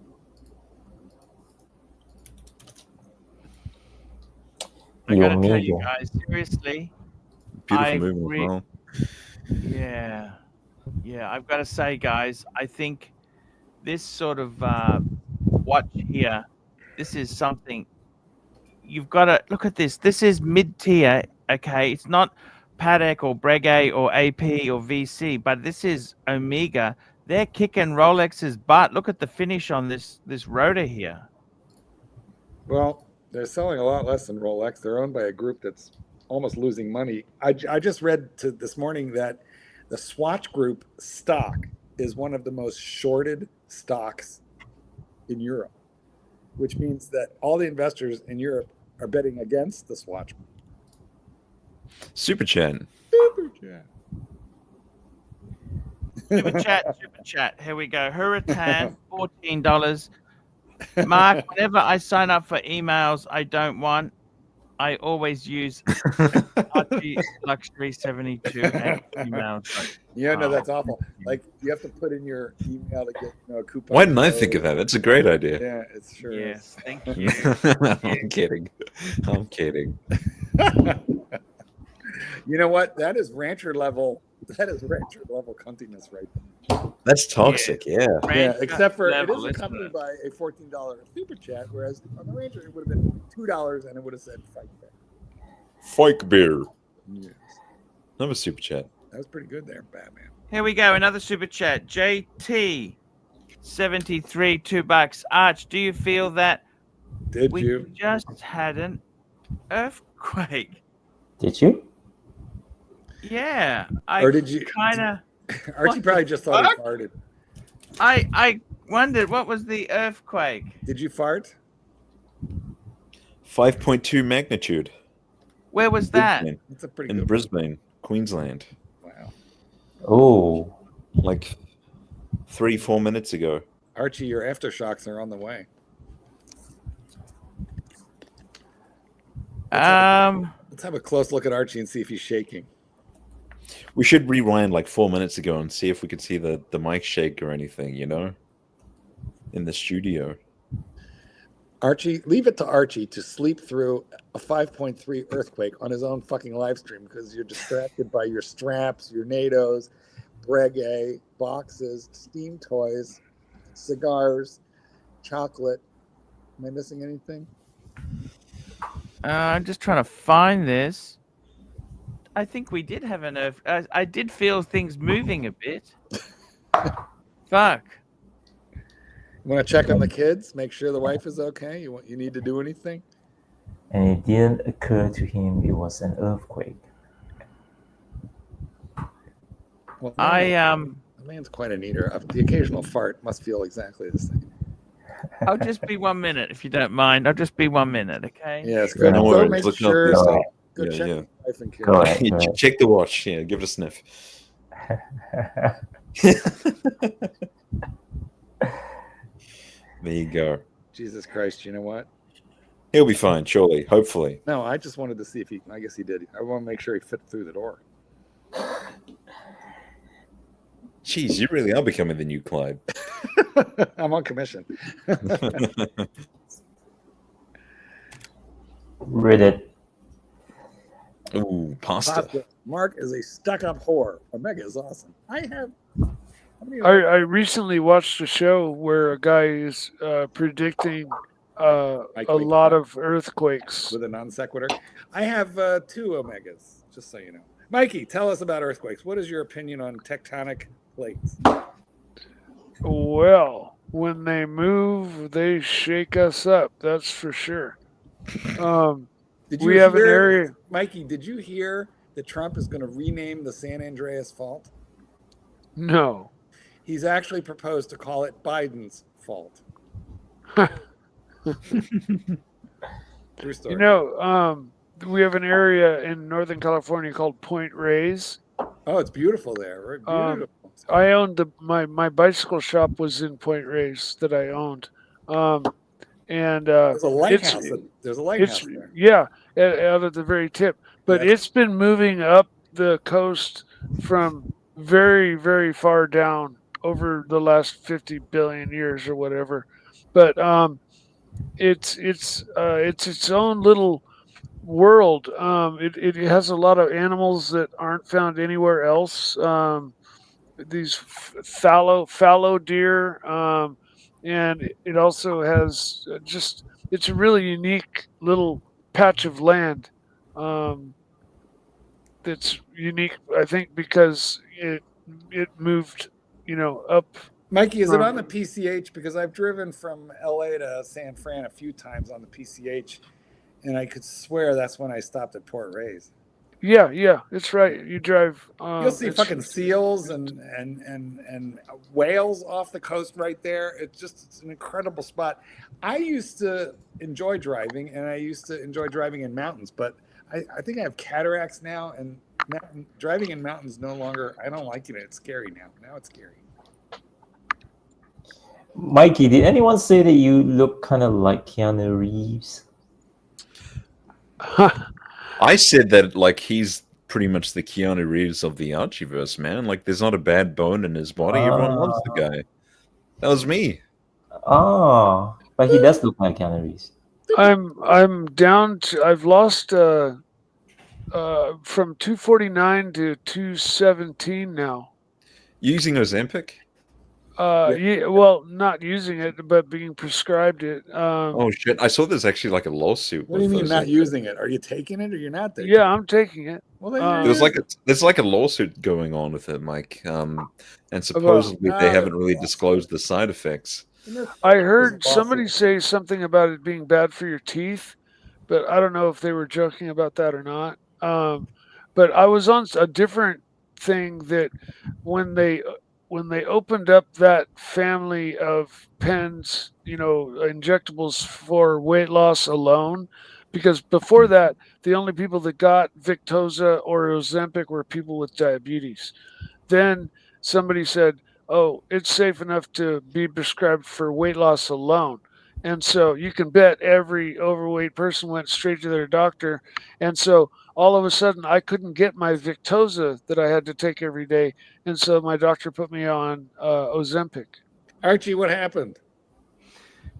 I gotta tell you guys, seriously. Beautiful I movement as well. Yeah. I've got to say, guys, I think this sort of watch here, this is something you've got to look at. This is mid-tier, okay? It's not Patek or Breguet or AP or VC, but this is Omega. They're kicking Rolex's butt. Look at the finish on this rotor here. Well, they're selling a lot less than Rolex. They're owned by a group that's almost losing money. I just read this morning that the Swatch Group stock is one of the most shorted stocks in Europe, which means that all the investors in Europe are betting against the Swatch Group. Super chat. Super chat. Here we go. Hurricane, $14. Mark, whenever I sign up for emails I don't want, I always use ArchieLuxury 72 at email. Yeah, no, that's awful. Like you have to put in your email to get a coupon. Why didn't I think of that? That's a great idea. Yeah, it's sure. Yes, thank I'm you. kidding. I'm kidding. You know what? That is rancher level. That is rancher level cuntiness right there. That's toxic. Yeah. Yeah, except for it level, is isn't accompanied it? by a $14 super chat, whereas on the Ranger it would have been $2 and it would have said fight bear. Fike beer. Yes. Another super chat. That was pretty good there, Batman. Here we go. Another super chat. JT 73, $2. Arch, do you feel that Did we you? just had an earthquake? Did you? Yeah. Or did you kind of Archie probably just thought he farted. I wondered what was the earthquake? Did you fart? 5.2 magnitude. Where was that? Brisbane. That's a pretty In good Brisbane, Queensland. Wow. Oh, Like 3-4 minutes ago. Archie, your aftershocks are on the way. Let's have a close look at Archie and see if he's shaking. We should rewind like 4 minutes ago and see if we could see the mic shake or anything, you know, in the studio. Archie, leave it to Archie to sleep through a 5.3 earthquake on his own fucking live stream because you're distracted by your straps, your NATOs, Breguet, boxes, steam toys, cigars, chocolate. Am I missing anything? I'm just trying to find this. I think we did have an earth. I did feel things moving a bit. Fuck. You want to check on the kids? Make sure the wife is okay? You need to do anything? and it didn't occur to him it was an earthquake. Well, The man's quite an eater. The occasional fart must feel exactly the same. I'll just be 1 minute if you don't mind. I'll just be 1 minute, okay? Yeah, it's good. No Go worries. make Look up sure. this Go thing. ahead. Go Yeah, check yeah. the wife and kids. Go ahead. Go ahead. Check the watch. Yeah, give it a sniff. There you go. Jesus Christ, you know what? He'll be fine, surely. Hopefully. No, I just wanted to see if he. I guess he did. I want to make sure he fit through the door. Jeez, you really are becoming the new Clyde. I'm on commission. Read it. Ooh, pasta. Pasta. Mark is a stuck-up whore. Omega is awesome. I have. How many? I recently watched a show where a guy is predicting a lot of earthquakes. With a non sequitur. I have 2 Omegas, just so you know. Mikey, tell us about earthquakes. What is your opinion on tectonic plates? Well, when they move, they shake us up. That's for sure. Did we you have an hear, area. Mikey? Did you hear that Trump is going to rename the San Andreas Fault? No. He's actually proposed to call it Biden's fault. True story. You know, we have an area in Northern California called Point Reyes. Oh, it's beautiful there. Right? Beautiful. I owned my bicycle shop was in Point Reyes that I owned. And There's a lighthouse. There's a lighthouse there. Yeah, out at the very tip. But Yeah. it's been moving up the coast from very, very far down over the last 50 billion years or whatever. But it's its own little world. It has a lot of animals that aren't found anywhere else. These fallow deer, and it also has it's a really unique little patch of land. That's unique, I think, because it moved, up. Mikey, is it on the PCH? Because I've driven from LA to San Fran a few times on the PCH, and I could swear that's when I stopped at Port Reyes. Yeah, it's right. You drive. You'll see fucking seals and whales off the coast right there. It's an incredible spot. I used to enjoy driving, and I used to enjoy driving in mountains, but I think I have cataracts now, and driving in mountains no longer. I don't like it. It's scary now. Now it's scary. Mikey, did anyone say that you look kind of like Keanu Reeves? I said that like he's pretty much the Keanu Reeves of the Archieverse, man. Like there's not a bad bone in his body. Everyone loves the guy. That was me. Oh, but he does look like Keanu Reeves. I'm down to. I've lost from 249 to 217 now. Using Ozempic? Yeah, well, not using it, but being prescribed it. Oh shit! I saw there's actually like a lawsuit. What do you mean with not Ozempic. using it? Are you taking it or you're not taking it? Yeah, I'm taking it. Well, then There's like a lawsuit going on with it, Mike. And supposedly they haven't really disclosed the side effects. I heard somebody say something about it being bad for your teeth, but I don't know if they were joking about that or not. But I was on a different thing that when they opened up that family of pens, injectables for weight loss alone, because before that, the only people that got Victoza or Ozempic were people with diabetes. Then somebody said, oh, it's safe enough to be prescribed for weight loss alone. And so you can bet every overweight person went straight to their doctor. And so all of a sudden I couldn't get my Victoza that I had to take every day. And so my doctor put me on Ozempic. Archie, what happened?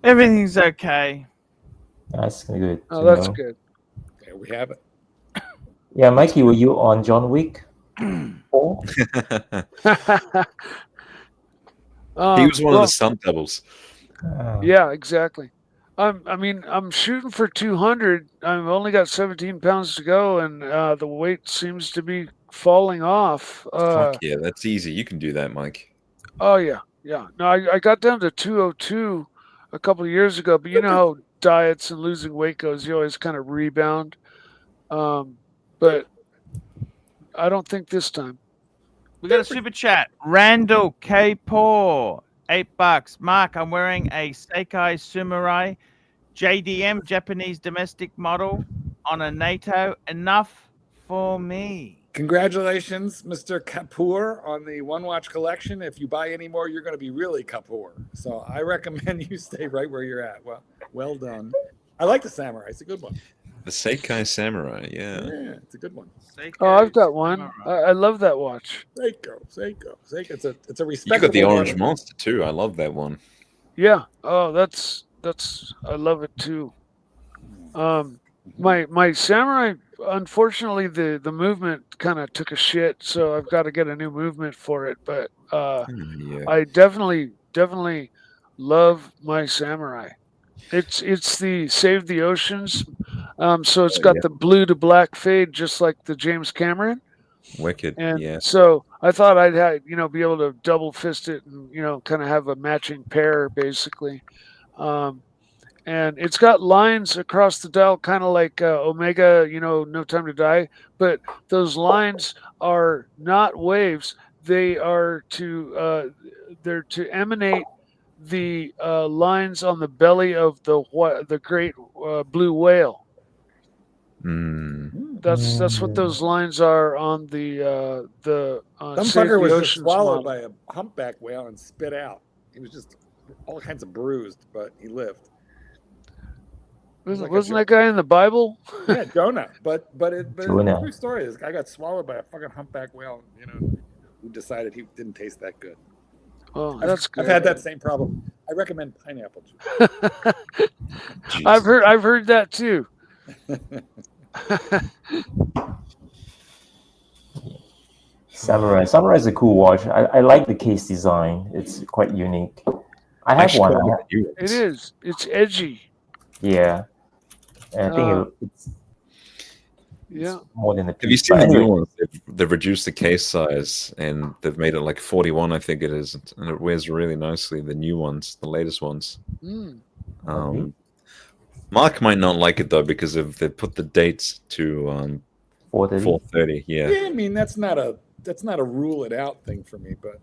Everything's okay. That's good. Oh, to that's know. good. Okay, we have it. Yeah, Mikey, were you on John Wick 4? He was one of the stunt doubles. Yeah, exactly. I'm shooting for 200. I've only got 17 pounds to go, and the weight seems to be falling off. Fuck yeah, that's easy. You can do that, Mike. Oh yeah. No, I got down to 202 a couple of years ago, but you know how diets and losing weight goes. You always kind of rebound. But I don't think this time. We got a super chat. Randall K. Paul, $8. Mark, I'm wearing a Seiko Samurai JDM Japanese domestic model on a NATO. Enough for me. Congratulations, Mr. Kapoor, on the One Watch collection. If you buy any more, you're going to be really Kapoor. So I recommend you stay right where you're at. Well done. I like the Samurai. It's a good one. The Seiko Samurai, yeah. Yeah, it's a good one. Seiko Oh, I've got one. Samurai. I love that watch. Seiko. It's a You respectable got the Orange one. Monster too. I love that one. Yeah. Oh, that's I love it too. My Samurai, unfortunately, the movement kind of took a shit, so I've got to get a new movement for it. But Yeah. I definitely love my Samurai. It's the Save the Oceans, so it's got the blue to black fade, just like the James Cameron. Wicked. And Yeah. so I thought I'd have, be able to double fist it and, kind of have a matching pair basically. and it's got lines across the dial, kind of like Omega, you know, No Time to Die. But those lines are not waves; they are they're to emanate the lines on the belly of the great blue whale. Mm. That's what those lines are on the Some Save fucker the was just Oceans swallowed model. by a humpback whale and spit out. He was just all kinds of bruised, but he lived. Wasn't that guy in the Bible? Yeah, Jonah. But it's a Jonah. true story. This guy got swallowed by a fucking humpback whale, you know, who decided he didn't taste that good. Oh, that's good. I've had that same problem. I recommend pineapple juice. I've heard that too. Samurai. Samurai is a cool watch. I like the case design. It's quite unique. I have Actually, one. It is. It's edgy. Yeah. And I think it's Yeah. more than a Have you piece. seen But the new anyway, ones? They've reduced the case size and they've made it like 41, I think it is, and it wears really nicely. The new ones, the latest ones. Mm. Mark might not like it though because they put the dates to 4:30. Yeah. Yeah, I mean that's not a rule it out thing for me, but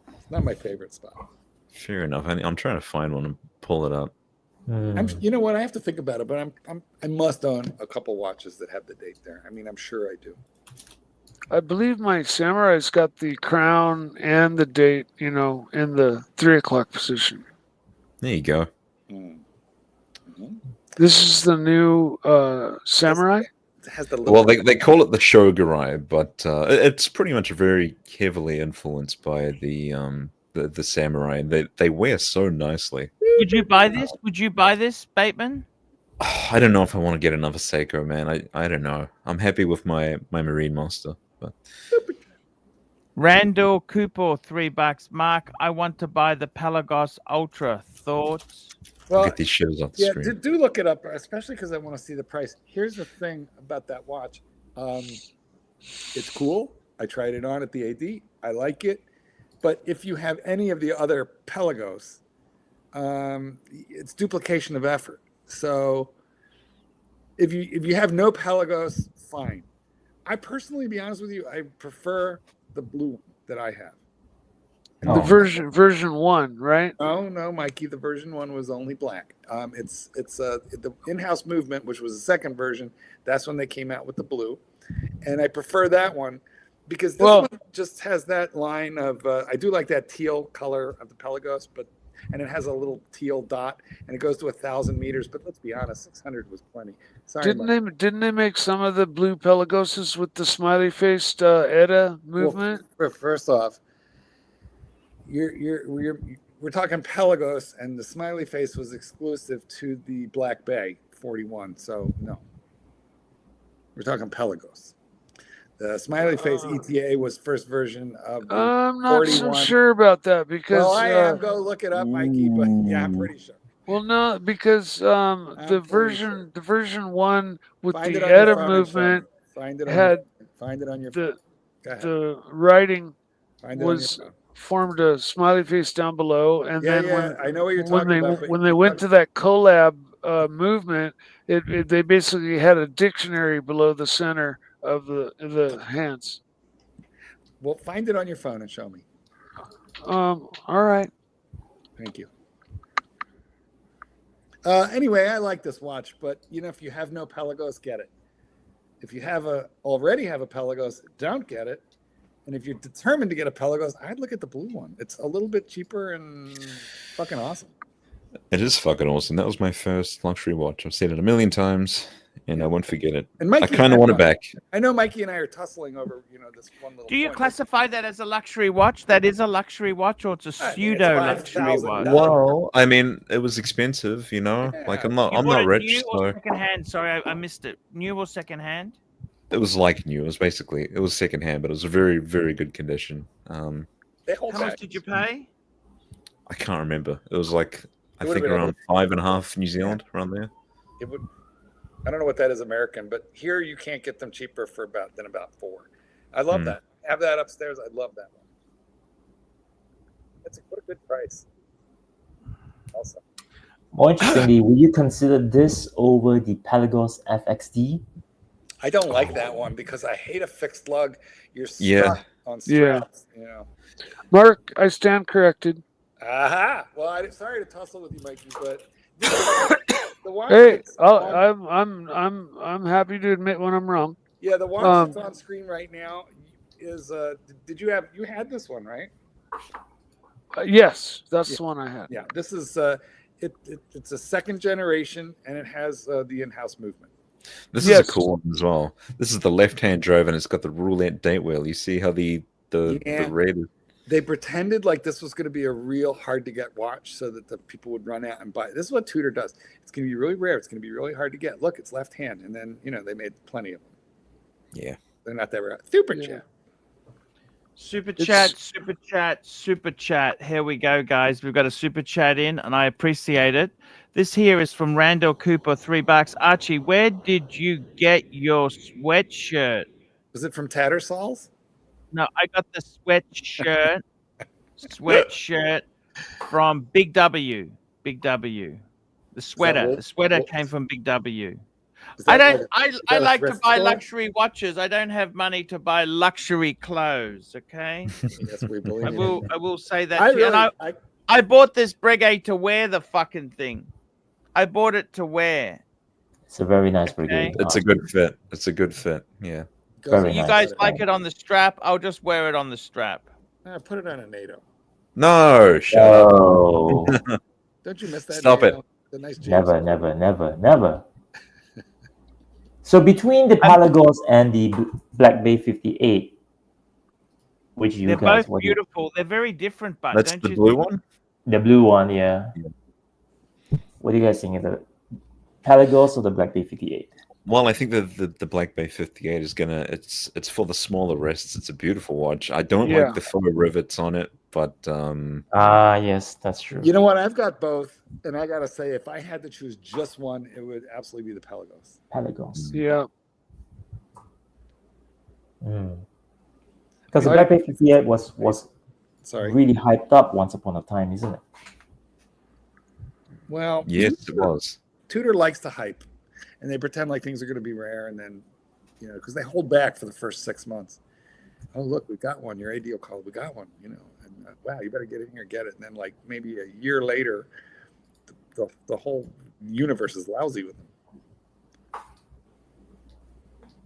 it's not my favorite spot. Fair enough. I'm trying to find one and pull it up. You know what? I have to think about it, but I must own a couple watches that have the date there. I mean, I'm sure I do. I believe my Samurai's got the crown and the date, you know, in the 3 o'clock position. There you go. Mm-hmm. This is the new Samurai. It has the Well, they call it the Shogurai, but it's pretty much very heavily influenced by the samurai. They wear so nicely. Would you buy this? Would you buy this, Bateman? I don't know if I want to get another Seiko, man. I don't know. I'm happy with my Marine Master. But Randall Cooper, $3. Mark, I want to buy the Pelagos Ultra. Thoughts? well, get these shows off the yeah, screen. do look it up, especially because I want to see the price. Here's the thing about that watch. It's cool. I tried it on at the AD. I like it. But if you have any of the other Pelagos, it's duplication of effort. So if you have no Pelagos, fine. I personally, to be honest with you, I prefer the blue one that I have. The version 1, right? Oh no, Mikey, the version 1 was only black. It's the in-house movement, which was the second version. That's when they came out with the blue, and I prefer that one because this one just has that line of. I do like that teal color of the Pelagos, and it has a little teal dot, and it goes to 1,000 meters. But let's be honest, 600 was plenty. Sorry, Didn't they make some of the blue Pelagoses with the smiley faced ETA movement? Well, first off, we're talking Pelagos, and the smiley face was exclusive to the Black Bay 41. So no, we're talking Pelagos. The smiley face ETA was first version of the I'm not 41. so sure about that because Well, I am. Go look it up, Mikey. But yeah, I'm pretty sure. well, no, because the version 1 with Find it the on your ETA phone and show me. movement Find it on had find it on your phone. Go ahead. the writing Find it on your was phone. formed a smiley face down below, and Yeah, then yeah, I know what you're talking about. But when they went to that collab movement, they basically had a dictionary below the center of the hands. well, find it on your phone and show me. All right. Thank you. Anyway, I like this watch, but if you have no Pelagos, get it. If you already have a Pelagos, don't get it. And if you're determined to get a Pelagos, I'd look at the blue one. It's a little bit cheaper and fucking awesome. It is fucking awesome. That was my first luxury watch. I've seen it a million times, and I won't forget it. And Mikey I kind of want it back. I know Mikey and I are tussling over, this one little. Do you point. classify that as a luxury watch? That is a luxury watch, or it's a pseudo luxury $5,000. watch? Well, I mean, it was expensive, Like I'm not rich, New so or secondhand? Sorry, I missed it. New or secondhand? it was like new. It was secondhand, but it was a very, very good condition. They hold How back. much did you pay? I can't remember. It was like I would've think been around 5.5 New Zealand, around there. It would. I don't know what that is American, but here you can't get them cheaper than about 4. I love that. Have that upstairs. I'd love that one. What a good price. Also. More interestingly, will you consider this over the Pelagos FXD? I don't like that one because I hate a fixed lug. You're stuck Yeah. on straps. You know. Mark, I stand corrected. Aha! Well, sorry to tussle with you, Mikey, but the watch. Hey, that's on- I'm happy to admit when I'm wrong. yeah, the watch that's on screen right now is. Did you had this one, right? Yes, that's the one I had. Yeah, this is it's a second generation, and it has the in-house movement. This is a cool one as well. This is the left-hand drove, and it's got the roulette date wheel. You see how the red is. They pretended like this was going to be a real hard-to-get watch so that the people would run out and buy it. This is what Tudor does. It's going to be really rare. It's going to be really hard to get. Look, it's left-hand, and then they made plenty of them. Yeah, they're not that rare. Super chat. Super chat. Here we go, guys. We've got a super chat in, and I appreciate it. This here is from Randall Cooper, $3. Archie, where did you get your sweatshirt? Was it from Tattersalls? No, I got the sweatshirt from Big W. Big W. The sweater came from Big W. I like to buy luxury watches. I don't have money to buy luxury clothes. Okay. Yes, we believe. I will say that. I bought this Breguet to wear the fucking thing. I bought it to wear. It's a very nice Breguet. It's a good fit. It's a good fit. Yeah. So you guys like it on the strap? I'll just wear it on the strap. Put it on a NATO. No, shut up. Don't you miss that? Stop NATO? it. The nice Never. So between the Pelagos and the Black Bay 58, which you they're guys both beautiful. They're very different, but that's the blue one. The blue one, yeah. What do you guys think of the Pelagos or the Black Bay 58? Well, I think the Black Bay 58 is it's for the smaller wrists. It's a beautiful watch. I don't like the faux rivets on it, but yes, that's true. You know what? I've got both, and I gotta say, if I had to choose just one, it would absolutely be the Pelagos. Yeah. Because the Black Bay 58 was really hyped up once upon a time, isn't it? Well, yes, it was. Tudor likes to hype, and they pretend like things are going to be rare, and then, because they hold back for the first 6 months. Oh, look, we got one. Your ADO called. We got one. And wow, you better get in here, get it. And then, like maybe a year later, the whole universe is lousy with them.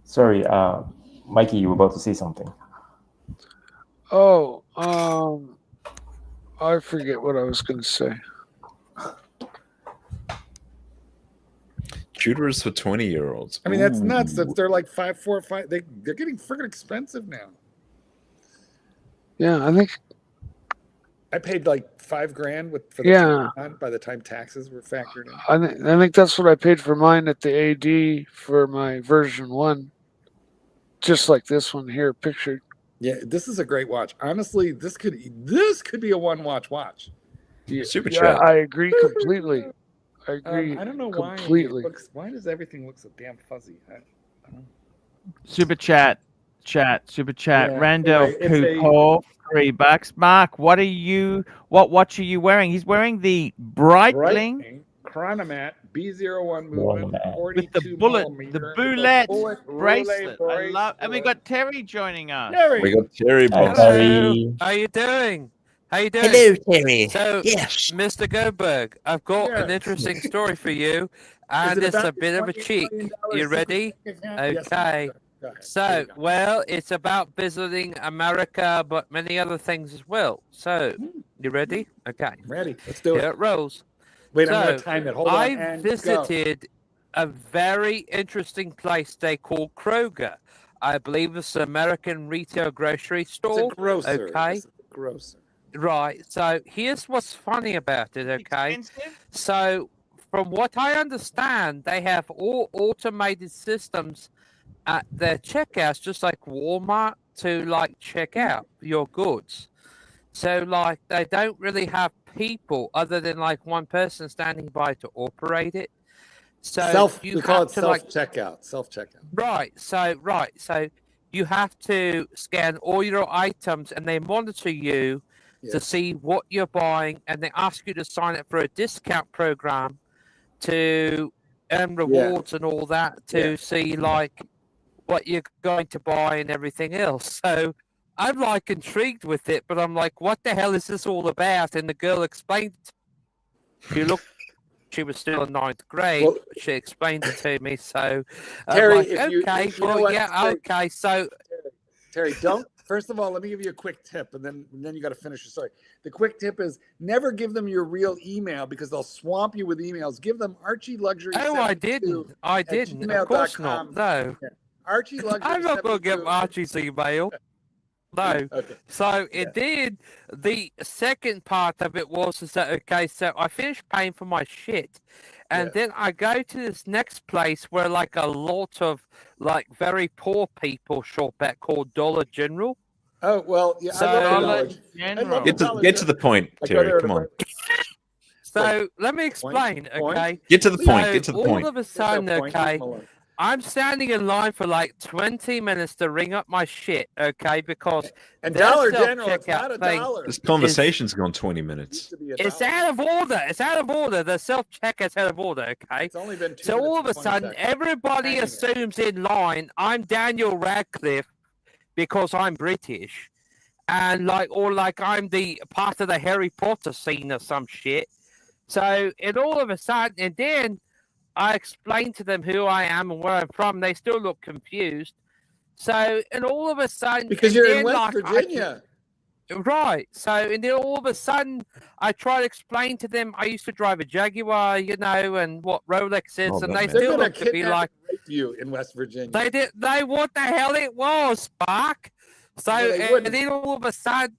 Sorry, Mikey, you were about to say something. Oh, I forget what I was going to say. Tudors for 20-year-olds. I mean, that's nuts. They're like 5, 4, 5. They're getting freaking expensive now. Yeah, I think I paid like $5,000 for the by the time taxes were factored in. I think that's what I paid for mine at the AD for my version 1. Just like this one here pictured. Yeah, this is a great watch. Honestly, this could be a one-watch watch. Yeah, Super chat. I agree completely. I agree. I don't know completely. Why does everything look so damn fuzzy? I don't know. Super chat. Yeah, Randall Cooper, $3. Mark, what watch are you wearing? He's wearing the Breitling Chronomat B01 movement, with the bullet bracelet. I love, and we got Terry joining us. We got Terry. Terry. How you doing? Hello, Terry. So, yes, Mr. Goldberg, I've got an interesting story for you, and it's a bit of a cheek. You ready? Okay. So, well, it's about visiting America, but many other things as well. So, you ready? Okay. Ready. Let's do it. Here it rolls. Wait, I'm going to time it. Hold on. I visited a very interesting place they call Kroger. I believe it's an American retail grocery store. It's a grocer. Okay. It's a grocer. Right. So here's what's funny about it. Okay. Expensive? So from what I understand, they have all automated systems at their checkouts, just like Walmart, to like check out your goods. So like they don't really have people other than like one person standing by to operate it. So we call it self-checkout. Self-checkout. Right. So you have to scan all your items, and they monitor you to see what you're buying, and they ask you to sign up for a discount program to earn rewards and all that to see like what you're going to buy and everything else. So I'm like intrigued with it, but I'm like, what the hell is this all about? And the girl explained. She was still in 9th grade. Well, she explained it to me. So Terry, I'm like, if you know well, what, yeah, Terry, okay. So Terry, don't. First of all, let me give you a quick tip, and then you got to finish your story. The quick tip is never give them your real email because they'll swamp you with emails. Give them ArchieLuxury. Oh, I didn't. Of course not. No. Yeah. ArchieLuxury. I'm not going to give Archie's email. No. Okay. So indeed, the second part of it was is that okay? So I finished paying for my shit, and then I go to this next place where like a lot of like very poor people shop at called Dollar General. Oh well, yeah. So, Get to the point, Terry. Come on. So let me explain, okay? Get to the point. So Get to the point. All of a sudden, okay, I'm standing in line for like 20 minutes to ring up my shit, okay? Because and their Dollar General, it's self-checkout not a thing dollar. This conversation's gone 20 minutes. It's out of order. It's out of order. The self-checkout's out of order, okay? It's only been 2 So all of a minutes and 20 sudden, seconds. everybody assumes in line I'm Daniel Radcliffe because I'm British. And like I'm the part of the Harry Potter scene or some shit. So and all of a sudden, and then I explain to them who I am and where I'm from. They still look confused. So and all of a sudden, Because you're in then, West Virginia. Right. So and then all of a sudden, I try to explain to them I used to drive a Jaguar, you know, and what Rolex is, and they still look at me like you in West Virginia. They what the hell it was, Spark. So and then all of a sudden,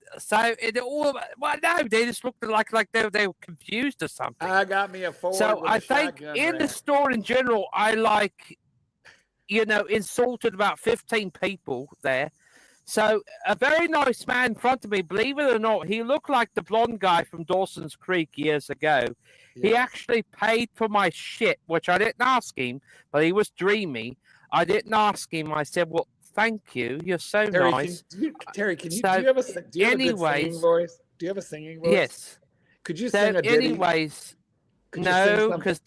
they just looked like they were confused or something. I got me a Ford. So with I a think shotgun in the rack. store in general, I insulted about 15 people there. So a very nice man in front of me, believe it or not, he looked like the blonde guy from Dawson's Creek years ago. Yeah. He actually paid for my shit, which I didn't ask him, but he was dreamy. I didn't ask him. I said, well, thank you. You're so Terry, nice. Terry, do you have a good singing voice? Do you have a singing voice? Yes. Could you sing a ditty? Anyways, no, because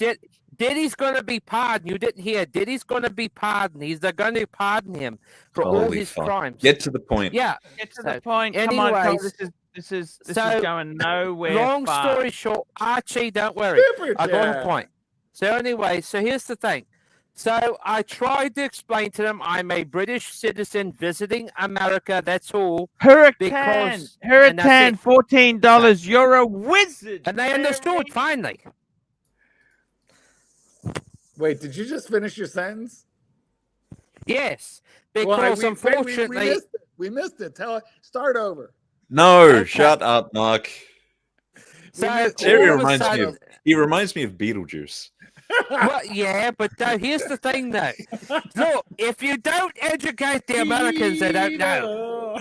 Diddy's going to be pardoned. You didn't hear. Diddy's going to be pardoned. They're going to pardon him for all his crimes. Get to the point. Yeah. Get to the point. Anyways, come on, this is going nowhere. Long story short, Archie, don't worry. I got a point. So anyway, so here's the thing. So I tried to explain to them I'm a British citizen visiting America. That's all. Hurricane, $14. You're a wizard. And they understood finally. Wait, did you just finish your sentence? Yes, because unfortunately we missed it. Start over. No, okay. Shut up, Mark. So Terry reminds me of Beetlejuice. Well, yeah, but here's the thing, though. Look, if you don't educate the Americans, they don't know.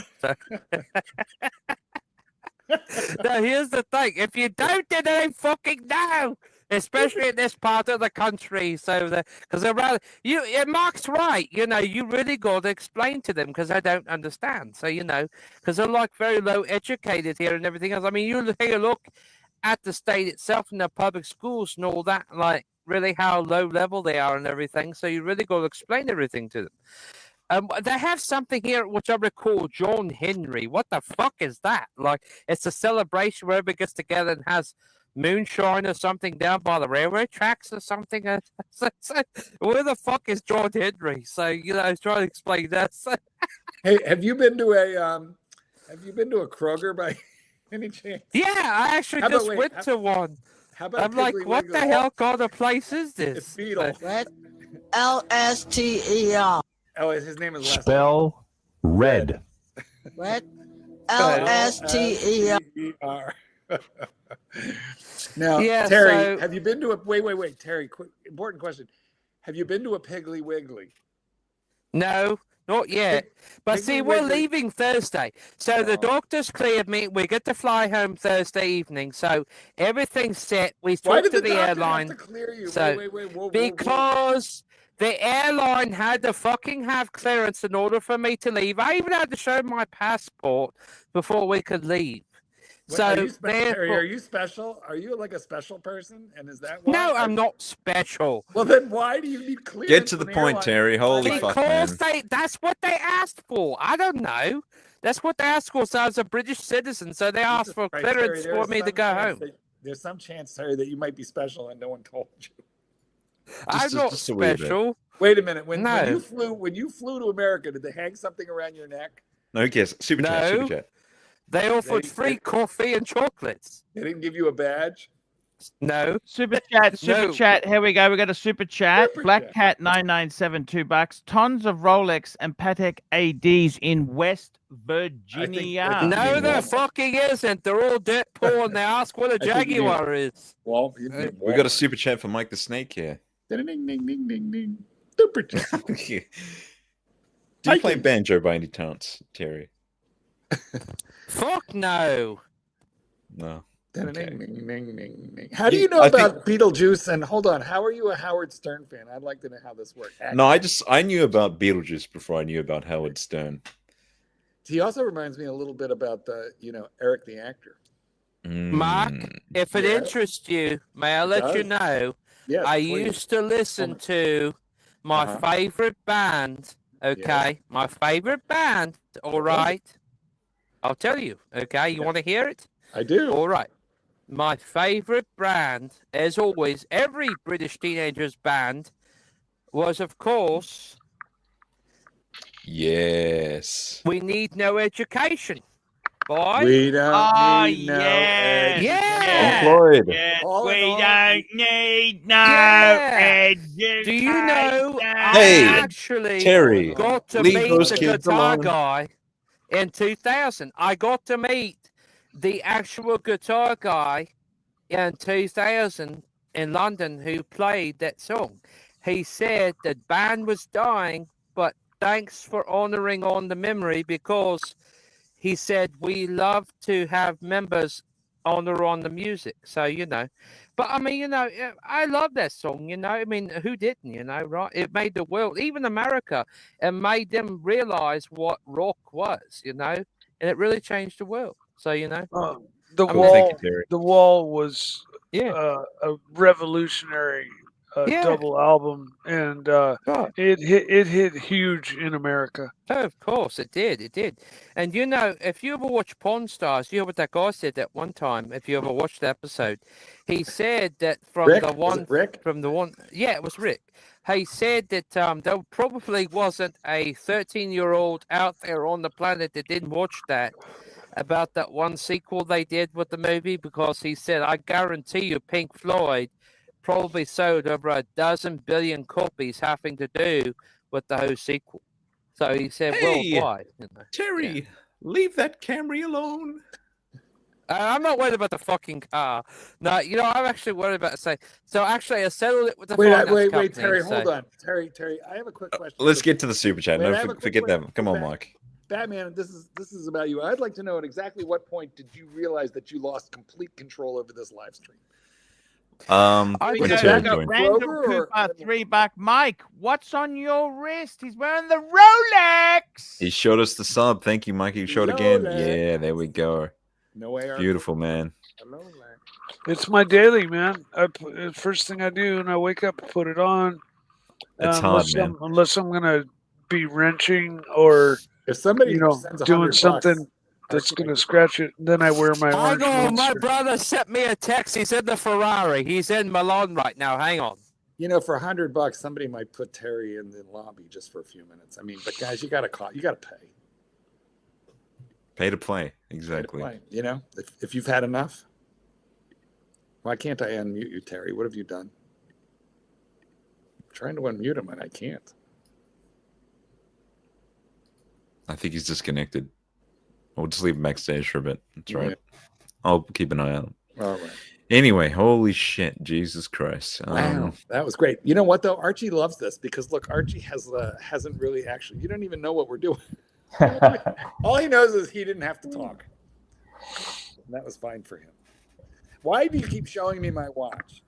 No, here's the thing. If you don't, they don't fucking know. Especially in this part of the country. So, because they're rather, Mark's right. You know, you really got to explain to them because they don't understand. So, because they're like very low educated here and everything else. I mean, you take a look at the state itself and the public schools and all that, like, really how low level they are and everything. So you really got to explain everything to them. They have something here which I recall, John Henry. What the fuck is that? Like, it's a celebration where everybody gets together and has moonshine or something down by the railroad tracks or something. Where the fuck is John Henry? So I was trying to explain that. Hey, have you been to a Kroger by any chance? Yeah, I actually went to one. I'm like, what the hell kind of place is this? It's Beetle. Red. L-S-T-E-R. Oh, his name is Leslie. Spell red. Red. L-S-T-E-R. Now, yeah, Terry, have you been to a... Wait, Terry, quick, important question. Have you been to a Piggly Wiggly? No. Not yet. But see, we're leaving Thursday. So the doctor's cleared me. We get to fly home Thursday evening. So everything's set. We talked to the airline. Have to clear you? So, because the airline had to fucking have clearance in order for me to leave. I even had to show my passport before we could leave. So are you Terry, therefore, are you special? Are you like a special person? And is that why? no, I'm not special. Well, then why do you need clearance? Get to the from point, airline? Terry. Holy fuck, man. Because that's what they asked for. I don't know. That's what they asked for. So I was a British citizen, so they asked for Right, clearance Terry, for me to go home. There's some chance, Terry, that you might be special and no one told you. I'm not just a wee bit. special. Wait a minute. When No. you flew to America, did they hang something around your neck? No, guess. Super chat, super No. chat. They offered They- free coffee and chocolates. They didn't give you a badge. No. Super chat, super No. chat. Here we go. We got a super chat. Super Black chat. Cat 997, $2. Tons of Rolex and Patek ADs in West Virginia. No, there Walmart. fucking isn't. They're all dirt poor and they ask what a think you Jaguar is. Well, We got a super chat for Mike the Snake here. ding, ding, ding, ding, ding, ding. Super chat. Do you play banjo by any chance, Terry? Fuck no. No. Ding, Okay. ding, ding, ding, ding, ding. How do you know I about Beetlejuice? And hold on, how are you a Howard Stern fan? I'd like to know how this works. No, I knew about Beetlejuice before I knew about Howard Stern. He also reminds me a little bit about Eric the actor. Mark, if it Yeah. interests you, may I let you does. know, Yes, I please. used to listen to my Uh-huh. favorite band. Okay, my favorite band. All right, I'll tell you. Okay, you want to hear it? I do. All right. My favorite band, as always, every British teenager's band was, of course, Yes. We Need No Education. Boy. We don't Oh, need no yeah. Yeah. Floyd. Yes, All in we all- don't need no Yeah. education. Do you know, Hey, I actually Terry, got to leave meet those the kids guitar alone. guy in 2000. I got to meet the actual guitar guy in 2000 in London who played that song. He said the band was dying, but thanks for honoring on the memory, because he said we love to have members honor on the music. So, but I mean, I love that song, I mean, who didn't, right? It made the world, even America, and made them realize what rock was, and it really changed the world. So, The I mean, wall, thank you, Terry. the wall was yeah. a revolutionary Yeah. double album, and Right. it hit huge in America. Oh, of course, it did. It did. And if you ever watch Pawn Stars, you know what that guy said that one time. If you ever watched the episode, he said that Rick? Was it Rick? Yeah, it was Rick. He said that there probably wasn't a 13-year-old out there on the planet that didn't watch that about that one sequel they did with the movie, because he said, I guarantee you, Pink Floyd probably sold over 12 billion copies, having to do with the whole sequel. So he said Hey, worldwide. Terry, leave that Camry alone. I'm not worried about the fucking car. No, I'm actually worried about so actually I settled it with the Wait, finance company. Terry, so- hold on. Terry, I have a quick question. Let's get to the super chat. Wait, I No, have a quick forget question. that. Come on, Mike. Batman, this is about you. I'd like to know at exactly what point did you realize that you lost complete control over this live stream? I when don't Terry know. joined. Random Kroger or- Cooper, $3. Mike, what's on your wrist? He's wearing the Rolex. He showed us the sub. Thank you, Mike. He showed again. Rolex. Yeah, there we go. No AR. Beautiful, man. Hello, man. It's my daily, man. First thing I do when I wake up, I put it on. It's hard, man. Unless I'm gonna be wrenching or If somebody sends doing $100, something that's gonna scratch it, then I wear my Hang orange on, my monster. brother sent me a text. He's in the Ferrari. He's in Milan right now. Hang on. for $100, somebody might put Terry in the lobby just for a few minutes. I mean, but guys, you gotta pay. Pay to play. Pay to Exactly. play. If you've had enough. Why can't I unmute you, Terry? What have you done? I'm trying to unmute him and I can't. I think he's disconnected. We'll just leave him backstage for a bit. That's right. Yeah. I'll keep an eye out. All right. Anyway, holy shit, Jesus Christ! Wow, that was great. You know what though? Archie loves this because look, Archie hasn't really actually. You don't even know what we're doing. All he knows is he didn't have to talk. And that was fine for him. Why do you keep showing me my watch?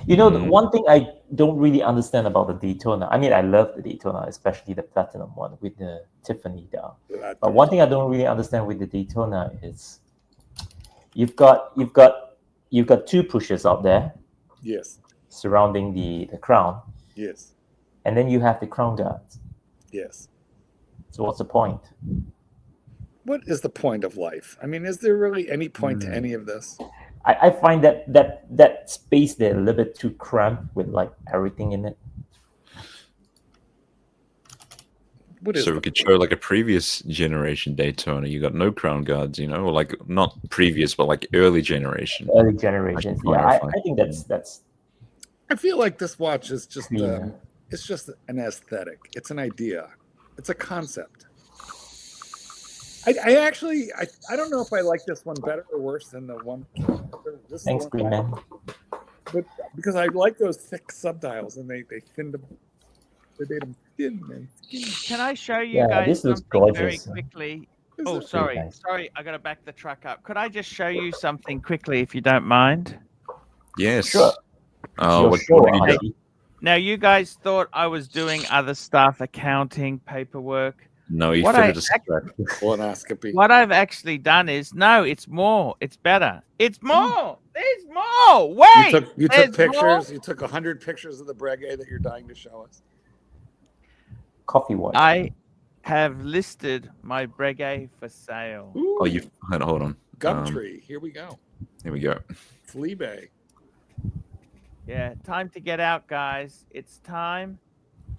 You know, the one thing I don't really understand about the Daytona, I mean, I love the Daytona, especially the platinum one with the Tiffany dial. But one thing I don't really understand with the Daytona is you've got two pushers out there. Yes. Surrounding the crown. Yes. And then you have the crown guards. Yes. So what's the point? What is the point of life? I mean, is there really any point to any of this? I find that space there a little bit too cramped with like everything in it. So we could show like a previous generation Daytona. You got no crown guards, you know, or like not previous, but like early generation. Early generations. Yeah, I think that's. I feel like this watch is just it's just an aesthetic. It's an idea. It's a concept. I actually don't know if I like this one better or worse than the one. Thanks, Green Man. But because I like those thick subdials and they thinned them. They made them thin and skinny. Can I show you guys something very quickly? Oh, sorry. Sorry, I got to back the truck up. Could I just show you something quickly, if you don't mind? Yes. Sure. Oh, now, you guys thought I was doing other stuff, accounting, paperwork. No, you finished colonoscopy. What I've actually done is, no, it's more. It's better. It's more. There's more. Wait. You took pictures. More? You took 100 pictures of the Breguet that you're dying to show us. Coffee watch. I have listed my Breguet for sale. Ooh. Oh, you hold on. Gumtree. Here we go. Here we go. Fleabag. Yeah, time to get out, guys. It's time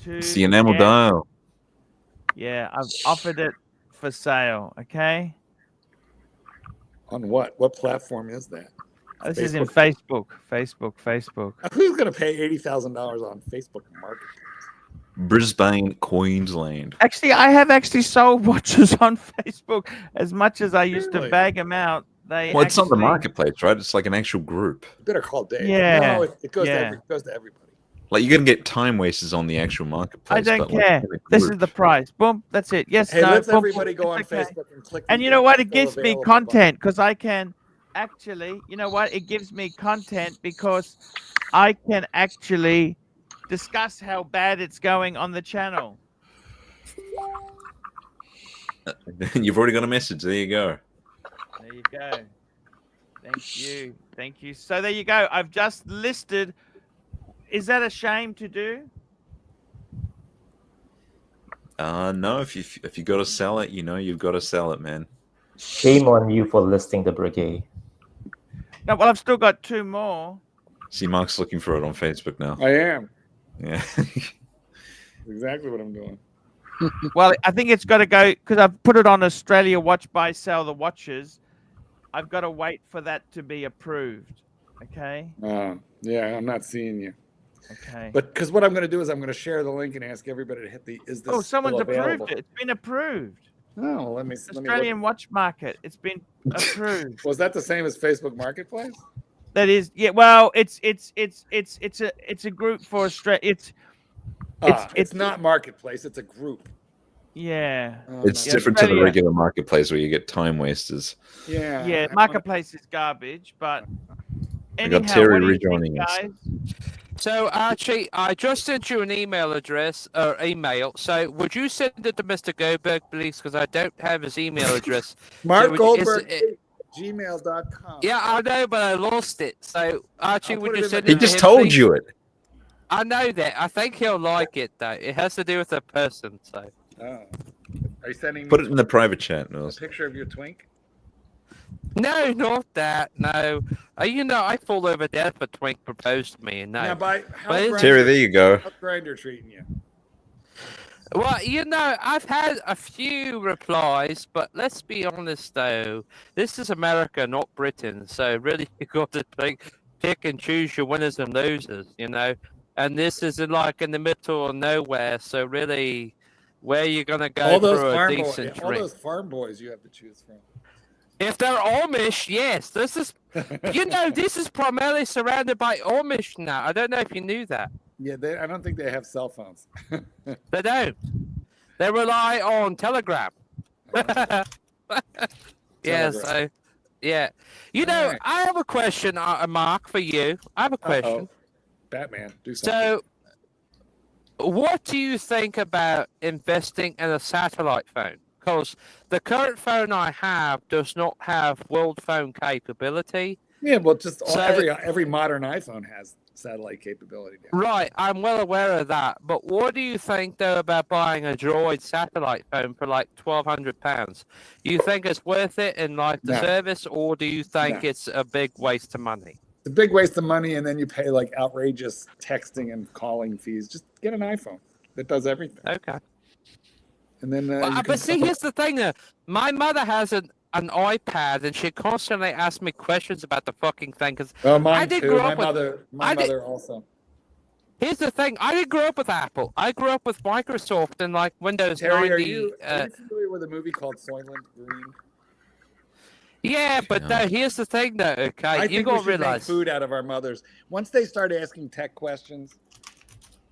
to. It's the enamel dial. Yeah, I've offered it for sale. Okay. On what? What platform is that? This is in Facebook. Facebook. Who's going to pay $80,000 on Facebook Marketplace? Brisbane, Queensland. Actually, I have actually sold watches on Facebook as much as I used to bag them out. It's not the marketplace, right? It's like an actual group. You better call Dave. Yeah. No, it goes to everybody. Like you're gonna get time wasters on the actual marketplace. I don't care. This is the price. Boom. That's it. Yes. Hey, no. let's boom, everybody go on Facebook and click. And you know what? It gives me content because I can actually. You know what? It gives me content because I can actually discuss how bad it's going on the channel. You've already got a message. There you go. There you go. Thank you. So there you go. I've just listed. Is that a shame to do? No. If you got to sell it, you know you've got to sell it, man. Shame on you for listing the Breguet. No, well, I've still got two more. See, Mark's looking for it on Facebook now. I am. Yeah. Exactly what I'm doing. Well, I think it's got to go because I've put it on Australia Watch Buy Sell the Watches. I've got to wait for that to be approved. Okay. Yeah, I'm not seeing you. Okay. But because what I'm going to do is I'm going to share the link and ask everybody to hit the. Is this? Oh, someone's still available? approved it. It's been approved. Oh, let me. Australian Watch Market. It's been approved. Was that the same as Facebook Marketplace? That is, yeah. Well, it's a group for Australia. It's not Marketplace. It's a group. Yeah. It's different to the regular marketplace where you get time wasters. Yeah. Yeah. Marketplace is garbage, but anyhow, I got Terry rejoining us. So Archie, I just sent you an email address or email. So would you send it to Mr. Goldberg, please? Because I don't have his email address. Mark Goldberg. gmail.com. Yeah, I know, but I lost it. So Archie, would you send it? He just told you it. I know that. I think he'll like it though. It has to do with a person. So. Oh. Are you sending? Put it in the private chat. A picture of your twink? No, not that. No. You know, I fall over dead if a twink proposed to me. And no. Now, Terry, there you go. How's Grindr treating you? Well, you know, I've had a few replies, but let's be honest, though. This is America, not Britain. So really, you got to pick and choose your winners and losers, you know. And this is like in the middle of nowhere. So really, where are you going to go for a decent drink? All those farm boys you have to choose from. If they're Amish, yes. This is, you know, this is primarily surrounded by Amish now. I don't know if you knew that. Yeah, I don't think they have cell phones. They don't. They rely on Telegram. Yeah, so, yeah. You know, I have a question, Mark, for you. I have a question. Batman, do something. So, what do you think about investing in a satellite phone? Because the current phone I have does not have world phone capability. Yeah, well, just So- every modern iPhone has satellite capability now. Right, I'm well aware of that. But what do you think, though, about buying a Droid satellite phone for like £1,200? Do you think it's worth it in like the No. service, or do you think No. it's a big waste of money? It's a big waste of money, and then you pay like outrageous texting and calling fees. Just get an iPhone that does everything. Okay. And then, you But can see, here's the thing, though. My mother has an iPad, and she constantly asks me questions about the fucking thing. Because well, mine I did too. grow My up with- mother, I did- also. here's the thing. I didn't grow up with Apple. I grew up with Microsoft and like Windows Terry, 90. are you familiar with a movie called Soylent Green? Yeah, but No. Here's the thing, though. Okay, I you think we got to should make realize. food out of our mothers. Once they start asking tech questions,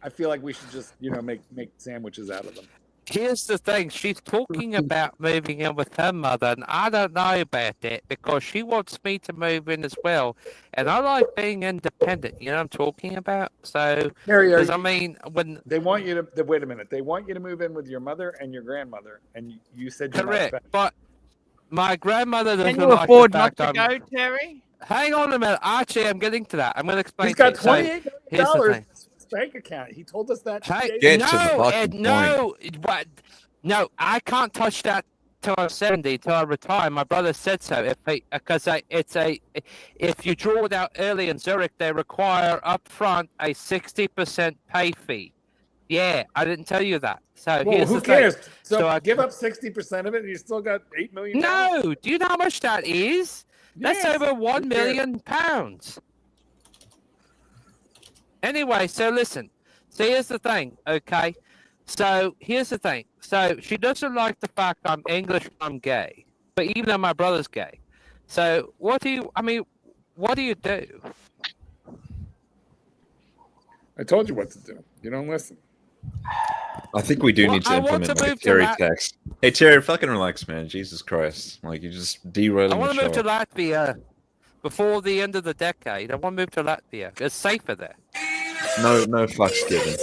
I feel like we should just, make sandwiches out of them. Here's the thing. She's talking about moving in with her mother, and I don't know about that because she wants me to move in as well. And I like being independent. You know what I'm talking about? So, Terry, because I mean, when they want you to wait a minute. They want you to move in with your mother and your grandmother, and you said you're correct, not but my grandmother doesn't Can you like the afford not fact to I'm. go, Terry? Hang on a minute, Archie. I'm getting to that. I'm going to explain. He's got to you. So, $28 here's the million thing. bank account. He told us that. Hey, 2 days Get ago. to the no, fucking Ed, no, what? No, I can't touch that till I'm 70, till I retire. My brother said so. If you draw it out early in Zurich, they require upfront a 60% pay fee. Yeah, I didn't tell you that. So Well, here's who the thing. cares? So, So I- give up 60% of it, and you still got $8 million. No, do you know how much that is? That's Yes, over who £1 million. Anyway, so listen. So here's the thing, okay? So here's the thing. So she doesn't like the fact I'm English, I'm gay. But even though my brother's gay. So what do you do? I told you what to do. You don't listen. I think we do Well, need to I want implement to like a move to Terry Lat- text. Hey Terry, fucking relax, man. Jesus Christ. Like you just derailing I want the to move show. to Latvia before the end of the decade. I want to move to Latvia. It's safer there. No fucks given.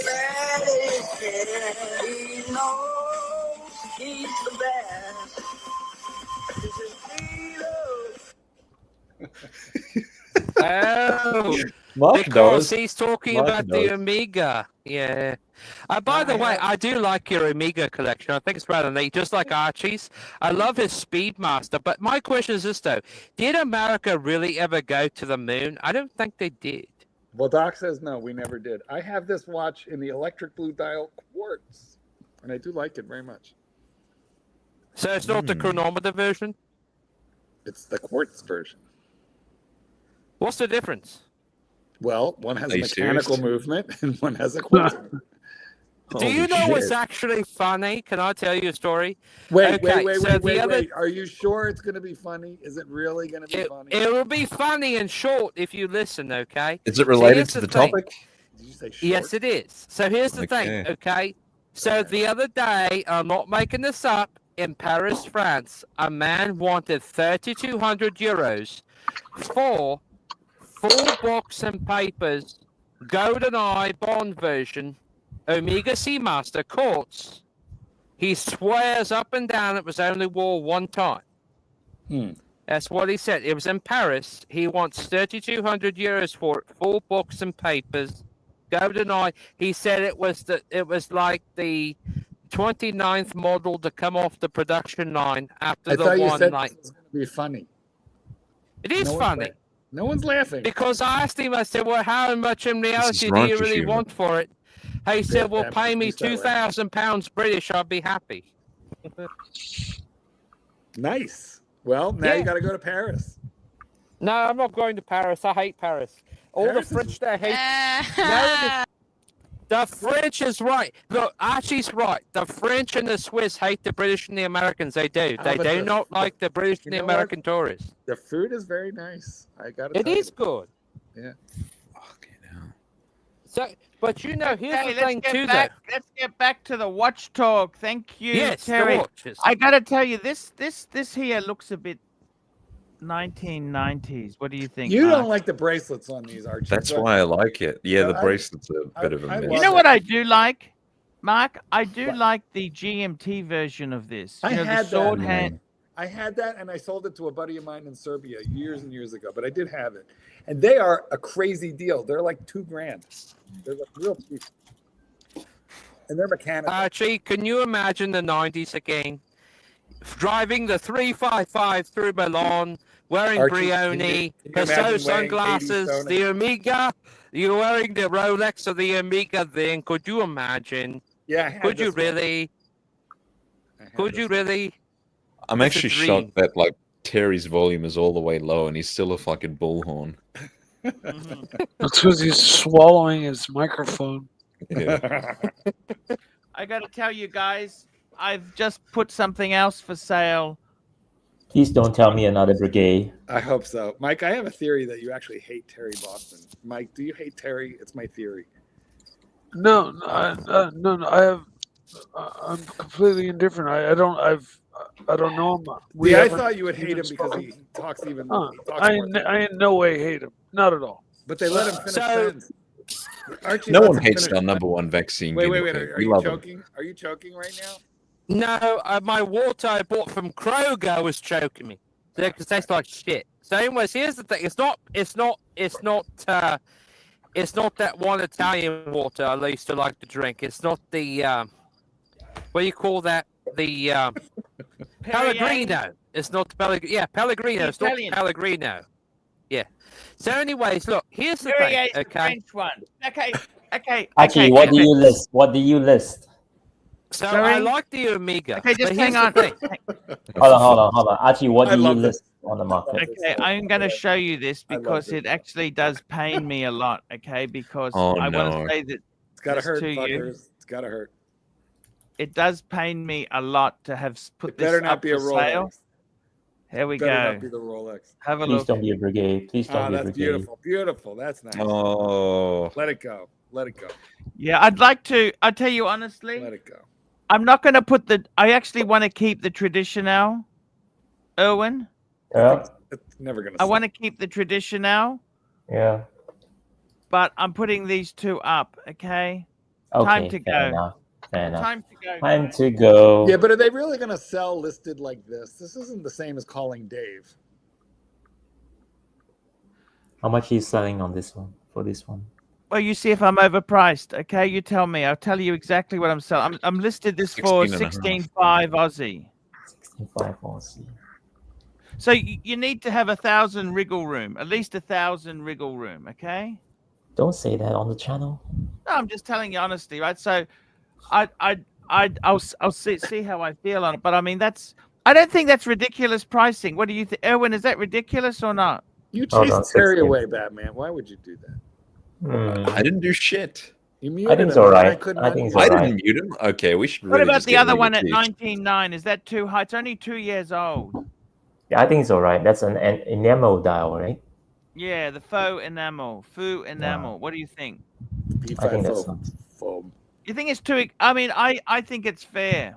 Oh, Mark because knows. he's talking Mark about knows. the Omega. Yeah. By the way, I do like your Omega collection. I think it's rather neat, just like Archie's. I love his Speedmaster. But my question is this, though. Did America really ever go to the moon? I don't think they did. Well, Doc says no, we never did. I have this watch in the electric blue dial quartz, and I do like it very much. So it's not the chronometer version? It's the quartz version. What's the difference? Well, one has Are a you mechanical serious? movement, and one has a quartz movement. Do you know what's actually funny? Can I tell you a story? Wait, Okay, wait, so wait, the wait, other- wait. Are you sure it's going to be funny? Is it really going to be funny? It will be funny and short if you listen, okay? Is it So related here's to the thing. topic? Did you say short? Yes, it is. So here's the thing, Okay. okay? So the other day, I'm not making this up, in Paris, France, a man wanted 3,200 euros for full box and papers, GoldenEye Bond version, Omega Seamaster quartz. He swears up and down it was only wore one time. That's what he said. It was in Paris. He wants 3,200 euros for it, full books and papers. GoldenEye. He said it was like the 29th model to come off the production line after I the thought you one said like. this was going to be funny. It is No one's funny. No one's laughing. Because I asked him, I said, well, how much in reality do raunchy you really humor. want for it? He said, well, that pay me makes me £2,000 British, I'll be happy. Nice. Well, now Yeah. you got to go to Paris. No, I'm not going to Paris. I hate Paris. All Paris the French there hate. The French is right. Look, Archie's right. The French and the Swiss hate the British and the Americans. They do. Ah, They but do the- not like the British and the know what? American tourists. The food is very nice. I got to It is good. Yeah. Fucking hell. So, but you know, here's Okay, the thing too, let's get back to the watch talk. Thank you, Yes, the Terry. watches. I gotta tell you, this here looks a bit 1990s. What do you think? You Mark? don't like the bracelets on these, Archie. That's but- why I like it. Yeah, the I- bracelet's a bit of a I mess. You love know it. what I do like, Mark? I do like the GMT version of this. I You know, had the sword that. hand. I had that, and I sold it to a buddy of mine in Serbia years and years ago. But I did have it, and they are a crazy deal. They're like $2,000. They're like real cheap, and they're mechanical. Archie, can you imagine the 90s again? Driving the 355 through Milan, wearing Archie, can you- Brioni, can you Peugeot imagine weighing 80 sunglasses, stone? the Omega. You're wearing the Rolex or the Omega thing. Could you imagine? Yeah, I had Could you this one. really? I had Could you this one. really? I'm It's a actually dream. shocked that like Terry's volume is all the way low and he's still a fucking bullhorn. Mhm. That's because he's swallowing his microphone. Yeah. I got to tell you guys, I've just put something else for sale. Please don't tell me another Breguet. I hope so, Mike. I have a theory that you actually hate Terry Boston. Mike, do you hate Terry? It's my theory. No, no. I have. I'm completely indifferent. I don't know him. I haven't thought you would hate him even because spoken. he talks even. Huh. He talks I more than- in no way hate him. Not at all. But they let him finish So- sentence. Archie No lets one him hates finish- our number one vaccine. Wait, guinea wait. pig. Are We you love him. choking? Are you choking right now? No, my water I bought from Kroger was choking me. It tastes like shit. So, anyways, here's the thing. It's not that one Italian water I used to like to drink. It's not the what do you call that? The Pellegrino. It's not the Pellegrino. Yeah, Pellegrino. It's not the Italian. Pellegrino. Yeah. So, anyways, look. Here's the Perrier thing. is the Okay. French one. Okay. Archie, what do you list? What do you list? So Sorry? I like the Omega. Okay, just but hang here's on. the thing. Hold on. Archie, what I do you love this. list on the market? Okay, I'm going to show you this I love because this. it actually does pain me a lot. Okay, because Oh, I want no. to say that It's gotta This hurt, to you. fuckers. It's gotta hurt. it does pain me a lot to have put It this better up not be a for sale. Rolex. Here we Better go. not be the Rolex. Have a Please look. don't be a Breguet. Please don't Oh, be a that's Breguet. beautiful. Beautiful. That's nice. Oh, Let it go. Let it go. Yeah, I'd like to. I tell you honestly, Let it go. I'm not going to put the. I actually want to keep the traditional, Erwin. Yeah, It's never gonna. I sell. want to keep the traditional, yeah. but I'm putting these two up. Okay, Okay, Time to fair go. enough. Fair enough. time to go. Time guys. to go. Yeah, but are they really gonna sell listed like this? This isn't the same as calling Dave. How much are you selling on this one? For this one? Well, you see if I'm overpriced. Okay, you tell me. I'll tell you exactly what I'm selling. I'm listed this for 16.5. 16.5 Aussie. 65 Aussie. So you need to have 1,000 wriggle room, at least 1,000 wriggle room. Okay. Don't say that on the channel. No, I'm just telling you honestly, right? So, I'll see how I feel on it. But I mean, I don't think that's ridiculous pricing. What do you think, Erwin? Is that ridiculous or not? You Hold chased on, Terry 16. away, Batman. Why would you do that? I didn't do shit. You muted I think it's him, and alright. couldn't I think it's unmute I him. alright. didn't mute him. Okay, we should What really about just the get other rid of one at these. 19.9? Is that too high? It's only 2 years old. Yeah, I think it's alright. That's an enamel dial, right? Yeah, the faux enamel. What do you think? I think that's. Foam. You think it's too? I mean, I think it's fair.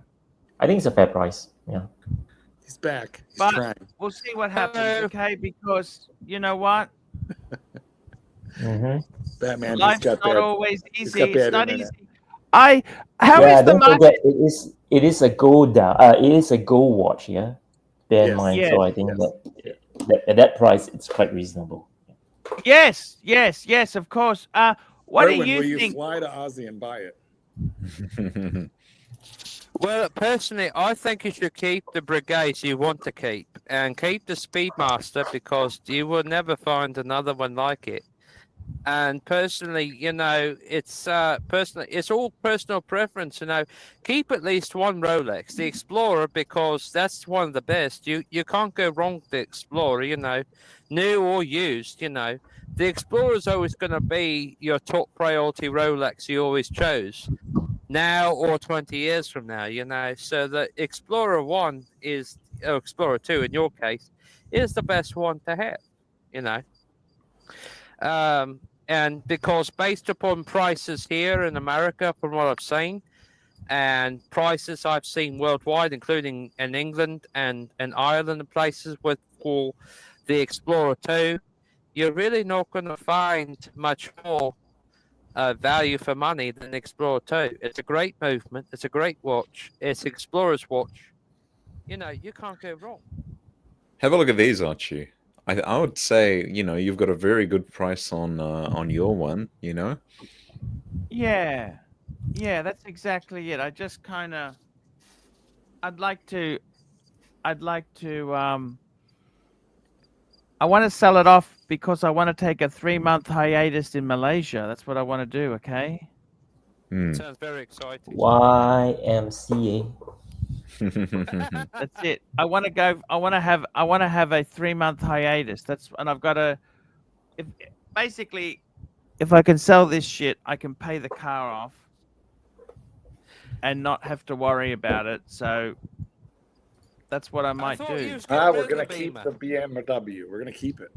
I think it's a fair price. Yeah. He's back. He's But- trying. We'll see what happens. Hello. Okay, because you know what? Mm-hmm. Batman. He's Life's got not bad. always he's easy. got It's bad not internet. easy. How is Yeah, the don't market? forget it is a gold dial. It is a gold watch. Yeah. Bear in Yes. mind. Yes. So I think Yes. that at that price, it's quite reasonable. Yes, of course. What Erwin, do you will you think? fly to Aussie and buy it? Well, personally, I think you should keep the Brigades you want to keep and keep the Speedmaster because you will never find another one like it. And personally, you know, it's all personal preference. You know, keep at least one Rolex, the Explorer, because that's one of the best. You can't go wrong with the Explorer. You know, new or used. You know, the Explorer is always going to be your top priority Rolex you always chose. Now or 20 years from now, you know. So the Explorer 1 is, or Explorer 2 in your case, is the best one to have, you know. And because based upon prices here in America, from what I've seen, and prices I've seen worldwide, including in England and Ireland and places with for the Explorer 2, you're really not going to find much more value for money than Explorer 2. It's a great movement. It's a great watch. It's Explorer's watch. You know, you can't go wrong. Have a look at these, Archie. I would say, you know, you've got a very good price on your one, you know? Yeah. Yeah, that's exactly it. I just kind of, I'd like to, I want to sell it off because I want to take a 3-month hiatus in Malaysia. That's what I want to do, okay? Sounds very exciting. YMCA. That's it. I want to go. I want to have a 3-month hiatus. And I've got to. Basically, if I can sell this shit, I can pay the car off, and not have to worry about it. So that's what I might do. We're gonna keep the BMW. We're gonna keep it.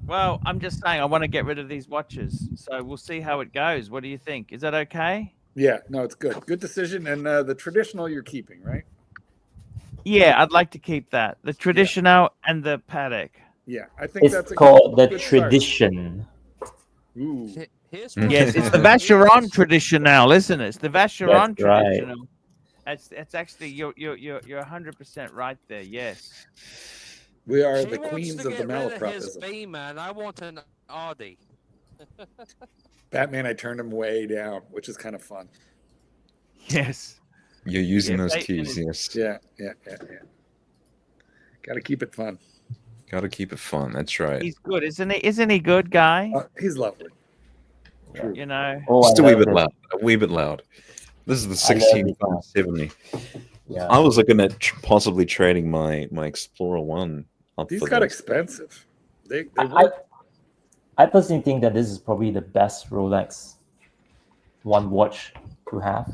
Well, I'm just saying I want to get rid of these watches. So we'll see how it goes. What do you think? Is that okay? Yeah, no, it's good. Good decision. And the traditional you're keeping, right? Yeah, I'd like to keep that. The traditional and the Patek. Yeah, I think It's that's called the good start. tradition. Ooh. Yes, it's the Vacheron traditional, isn't it? It's the Vacheron That's right. traditional. It's actually you're 100% right there. Yes. We are He the wants queens to of the get rid of his malapropism. Beamer, and I want an Audi. Batman, I turned him way down, which is kind of fun. Yes. You're using those Bateman keys, is- yes. Yeah. Got to keep it fun. Got to keep it fun. That's right. He's good, isn't he? Isn't he good, guy? He's lovely. True. You know. Oh, Just a I wee love bit this. loud. A wee bit loud. This is the I love this 16570. Yeah. I was looking at possibly trading my Explorer 1 up These for got this. expensive. They I, work. I personally think that this is probably the best Rolex one watch to have.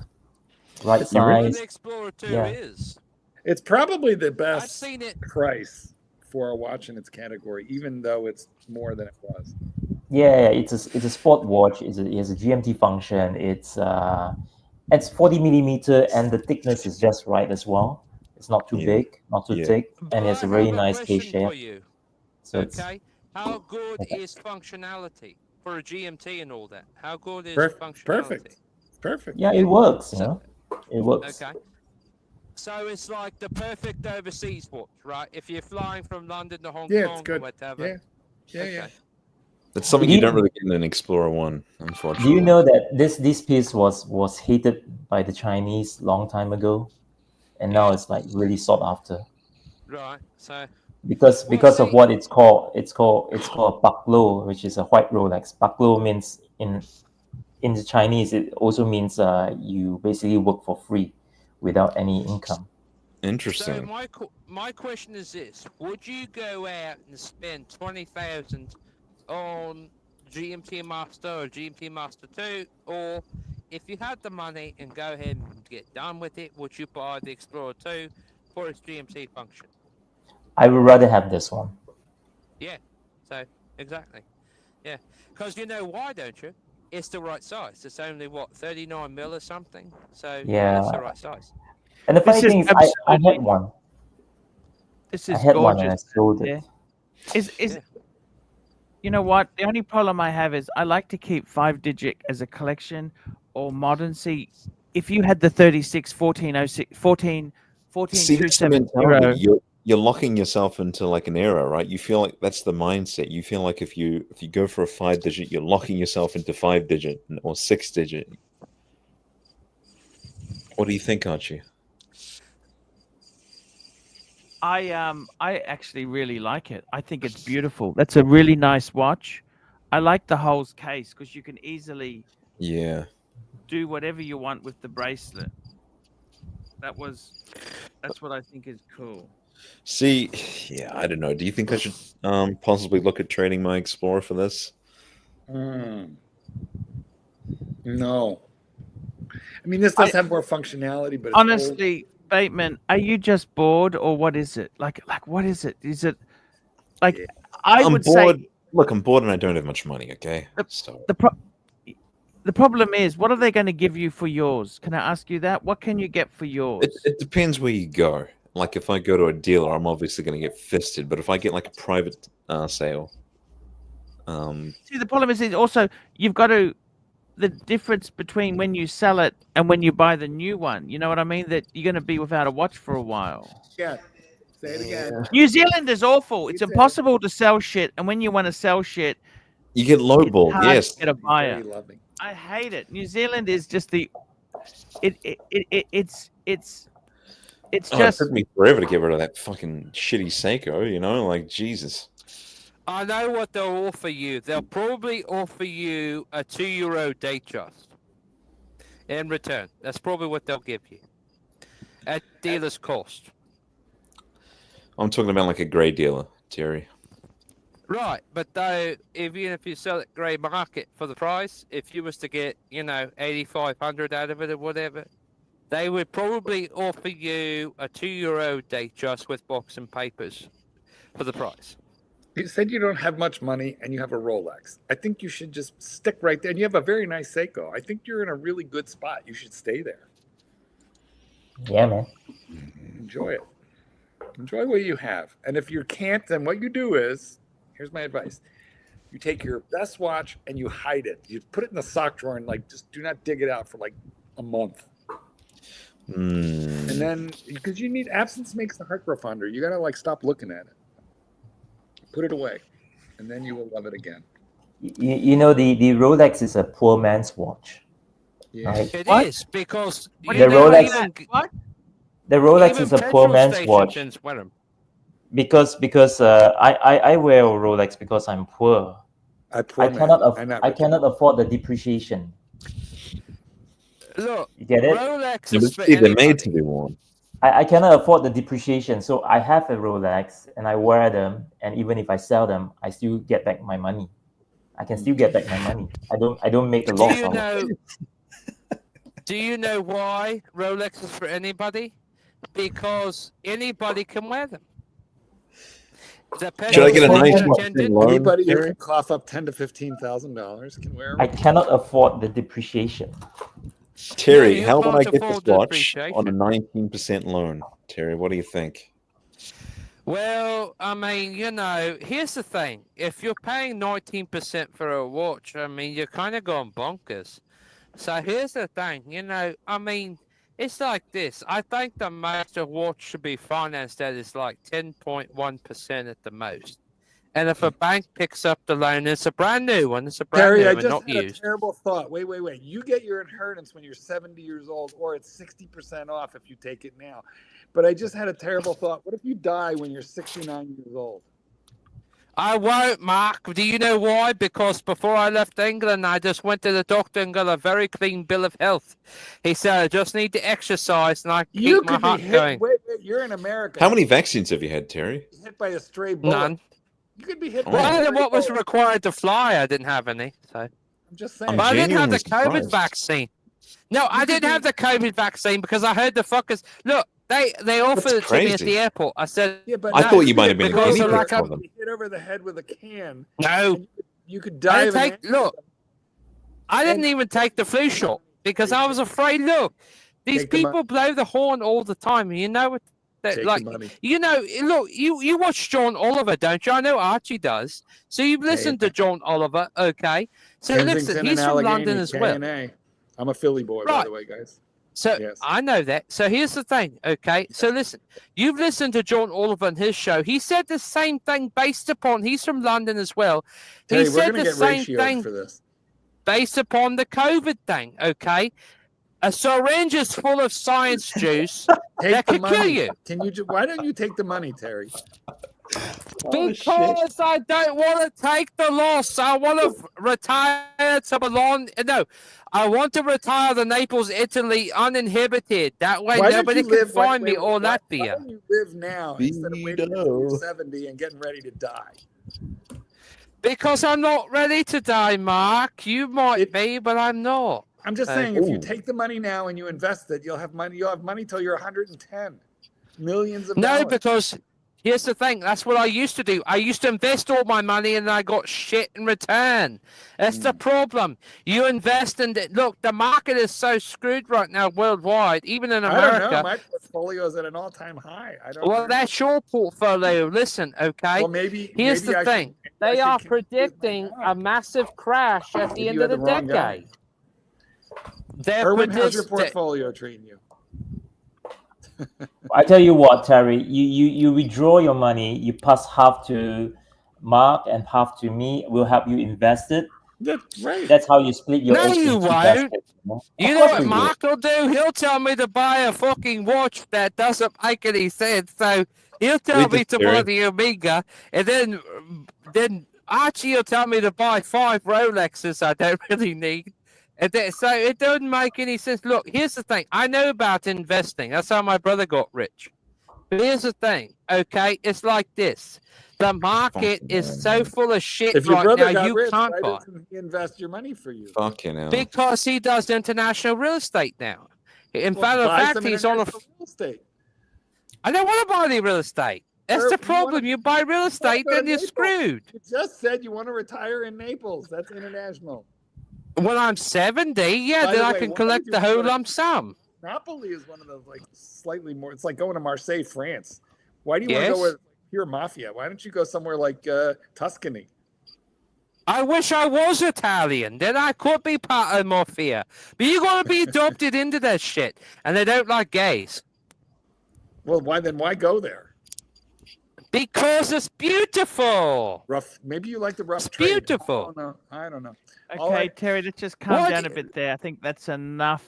Right That's what size. the Explorer 2 Yeah. is. It's probably the I've best seen it. price for a watch in its category, even though it's more than it was. Yeah, it's a sport watch. It has a GMT function. It's 40 millimeter, and the thickness is just right as well. It's not too Yeah. big, not too Yeah. thick, But and it's I a very have nice question case for shape. you. So it's Okay, how good is functionality for a GMT and all that? How good is functionality? Perfect. Perfect. yeah, it works. You know, it works. Okay. So it's like the perfect overseas watch, right? If you're flying from London to Hong Yeah, it's Kong or good. whatever. Yeah. Okay. That's something Do you you- don't really get in an Explorer 1, Do unfortunately. you know that this piece was hated by the Chinese long time ago, and now it's like really sought after Right. So because of see- what it's called. It's called a baklo, which is a white Rolex. Baklo means in the Chinese, it also means you basically work for free without any income. So Interesting. my question is this: would you go out and spend 20,000 on GMT Master or GMT Master 2, or if you had the money and go ahead and get done with it, would you buy the Explorer 2 for its GMT function? I would rather have this one. Yeah. So exactly. Yeah. Because you know why, don't you? It's the right size. It's only what 39 mil or something. So Yeah. it's the right size. And the funny This is thing is, I absolutely- had one. This I is had one and I gorgeous. sold it. Yeah. Is Yeah. You know what? The only problem I have is I like to keep 5-digit as a collection or modern. See, if you had the 36 1406 14 See, that's the mentality. 14270, You're locking yourself into like an era, right? You feel like that's the mindset. You feel like if you go for a 5-digit, you're locking yourself into 5-digit or 6-digit. What do you think, Archie? I actually really like it. I think it's beautiful. That's a really nice watch. I like the whole case because you can easily Yeah. do whatever you want with the bracelet. That's what I think is cool. See, yeah, I don't know. Do you think I should possibly look at trading my Explorer for this? No. I mean, this does have more functionality, but it's Honestly, Bateman, are you just bored or what is it? Like what is it? Is it like I I'm would bored. say Look, I'm bored and I don't have much money. Okay, so the problem is, what are they going to give you for yours? Can I ask you that? What can you get for yours? it depends where you go. like if I go to a dealer, I'm obviously going to get fisted. But if I get like a private sale, See, the problem is also you've got to the difference between when you sell it and when you buy the new one. You know what I mean? That you're going to be without a watch for a while. Yeah. Say it again. New Zealand is awful. It's impossible to sell shit, and when you want to sell shit, you get lowballed. hard Yes, to get a buyer. Very loving. I hate it. New Zealand is just it's Oh, it just took me forever to get rid of that fucking shitty Seiko. You know, like Jesus. I know what they'll offer you. They'll probably offer you a €2 Datejust in return. That's probably what they'll give you at dealer's cost. I'm talking about like a grey dealer, Terry. Right, but though, even if you sell it grey market for the price, if you was to get, 8,500 out of it or whatever, they would probably offer you a €2 Datejust with box and papers for the price. You said you don't have much money and you have a Rolex. I think you should just stick right there. And you have a very nice Seiko. I think you're in a really good spot. You should stay there. Yeah, man. Enjoy it. Enjoy what you have. And if you can't, then what you do is, here's my advice. You take your best watch and you hide it. You put it in the sock drawer and just do not dig it out for like a month. And then, because you need, absence makes the heart grow fonder. You got to stop looking at it. Put it away, and then you will love it again. The Rolex is a poor man's watch. Yeah. Right? It What? is, because The Rolex, what? the Rolex even is a poor petrol man's stations watch wear 'em. because I wear a Rolex because I'm poor. I cannot afford the depreciation. Look, You get it? Rolex Yeah, is but for see, they're made anybody. to be worn. I cannot afford the depreciation, so I have a Rolex and I wear them, and even if I sell them, I still get back my money. I can still get back my money. I don't make a loss on it. Do you know why Rolex is for anybody? Because anybody can wear them. Should I get a nice attendant, loan? Anybody who Terry? can cough up $10,000 to $15,000 can wear I them. cannot afford the depreciation. Terry, you how about I can't get this afford the watch depreciation. on a 19% loan? Terry, what do you think? Well, I mean, here's the thing. If you're paying 19% for a watch, I mean, you're kind of going bonkers. So here's the thing, I mean, it's like this. I think the most a watch should be financed at is like 10.1% at the most. And if a bank picks up the loan, it's a brand new one. It's a brand Terry, new I one, just not had a used. terrible thought. Wait. You get your inheritance when you're 70 years old, or it's 60% off if you take it now. But I just had a terrible thought. What if you die when you're 69 years old? I won't, Mark. Do you know why? Because before I left England, I just went to the doctor and got a very clean bill of health. He said I just need to exercise and I You keep my could be heart hit. going. Wait, you're in America. How many vaccines have you had, Terry? Hit by a stray bullet. None. You could be hit by Well, a other than stray what was bullet. required to fly, I didn't have any. So, I'm just saying. I'm but I didn't have the genuinely COVID surprised. vaccine. No, I didn't have the COVID vaccine because I heard the fuckers. Look, they offered it to me at crazy. the airport. I said, Yeah, but I no, thought you might have been a because guinea they're pig like, for them. hit over the head with a can. no. And you could I die didn't of an take. Look, I didn't And- even take the flu shot because I was afraid. Look, these Take the mon- people blow the horn all the time. You know what? Take the Like, money. look, you watch John Oliver, don't you? I know Archie does. So you've listened to John Oliver, okay? So listen, Kensington he's and from Allegheny, London as well. K&A. I'm a Philly boy, by Right. the way, guys. So Yes. I know that. So here's the thing, okay? So listen, you've listened to John Oliver and his show. He said the same thing based upon he's from London as well. He Terry, we're said going to the get same ratioed thing for this. based upon the COVID thing, okay? A syringe is full of science juice Take that the could money. kill you. Can you? Why don't you take the money, Terry? Because I don't want to take the loss. I want to retire to Milan. No, I want to retire to Naples, Italy, uninhibited. That way Why don't nobody you can live- wait, find me wait, or why Latvia. don't you live now instead of waiting until you're Vito. 70 and getting ready to die? Because I'm not ready to die, Mark. You might be, but I'm not. I'm just saying, if you take the money now and you invest it, you'll have money. You'll have money till you're 110. Millions of No, dollars. because Here's the thing. That's what I used to do. I used to invest all my money and I got shit in return. That's the problem. You invest in it. Look, the market is so screwed right now worldwide, even in America. I don't know. My portfolio is at an all-time high. I don't Well, know. that's your portfolio. Listen, okay? Well, maybe. Here's maybe the I thing. should- They I are should predicting a massive crash at the Maybe end you of had the the wrong guy. decade. They're Erwin, how's your predicting. portfolio treating you? I tell you what, Terry, you withdraw your money, you pass half to Mark and half to me. We'll help you invest it. That's right. That's how you split your No, eggs you into won't. baskets. You Of know course what we will. Mark will do? He'll tell me to buy a fucking watch that doesn't make any sense. So he'll tell me to buy the Omega, and then Archie will tell me to buy 5 Rolexes I don't really need. And then, so it doesn't make any sense. Look, here's the thing. I know about investing. That's how my brother got rich. But here's the thing, okay? It's like this. The market is so full of shit If your right brother now, got you rich, can't why buy. doesn't he invest your money for you? Fucking hell. Because he does international real estate now. In Well, buy fact, some he's on a. international real estate. I don't want to buy any real estate. That's Or the if you wanna- problem. You buy real estate, go to then you're Naples. screwed. You just said you want to retire in Naples. That's international. When I'm 70, yeah, By then the I way, can why collect would the you whole go to- lump sum. Napoli is one of those like slightly more. It's like going to Marseille, France. Why do you want to Yes. go with pure mafia? Why don't you go somewhere like Tuscany? I wish I was Italian. Then I could be part of mafia. But you're going to be adopted into that shit. And they don't like gays. Well, why then? Why go there? Because it's beautiful. Rough. Maybe you like the rough It's trade. beautiful. I don't know. Okay, Terry, let's just calm What? down a bit there. I think that's enough.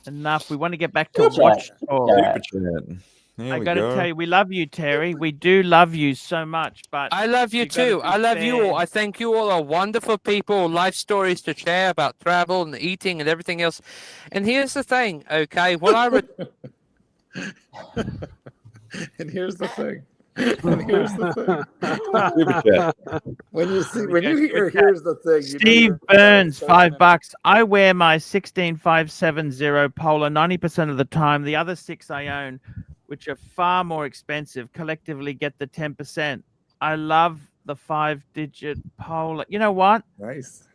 Enough. We want to get back to Good watch chat. talk. Yeah. Super chat. There I we got to go. tell you, we love you, Terry. We do love you so much, but I love you gotta too. be I love you fair. all. I think you all are wonderful people, life stories to share about travel and eating and everything else. And here's the thing, okay? When I And here's the thing. And here's the thing. Super chat. When you see, when go, you hear, super chat. here's the thing. you know Steve you're- Burns, so $5. I wear my 16570 Polar 90% of the time. The other 6 I own, which are far more expensive, collectively get the 10%. I love the 5-digit Polar. You know what? Nice.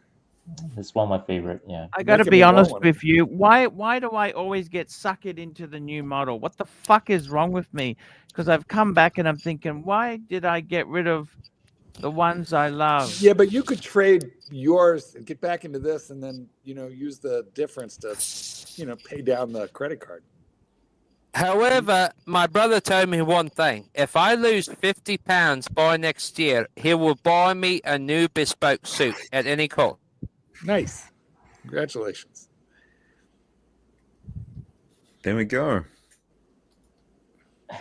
It's one of my favorite. Yeah. I got to Making be me want honest one. with you. Why do I always get suckered into the new model? What the fuck is wrong with me? Because I've come back and I'm thinking, why did I get rid of the ones I love? Yeah, but you could trade yours and get back into this, and then use the difference to pay down the credit card. However, my brother told me one thing. If I lose £50 by next year, he will buy me a new bespoke suit at any cost. Nice. Congratulations. There we go.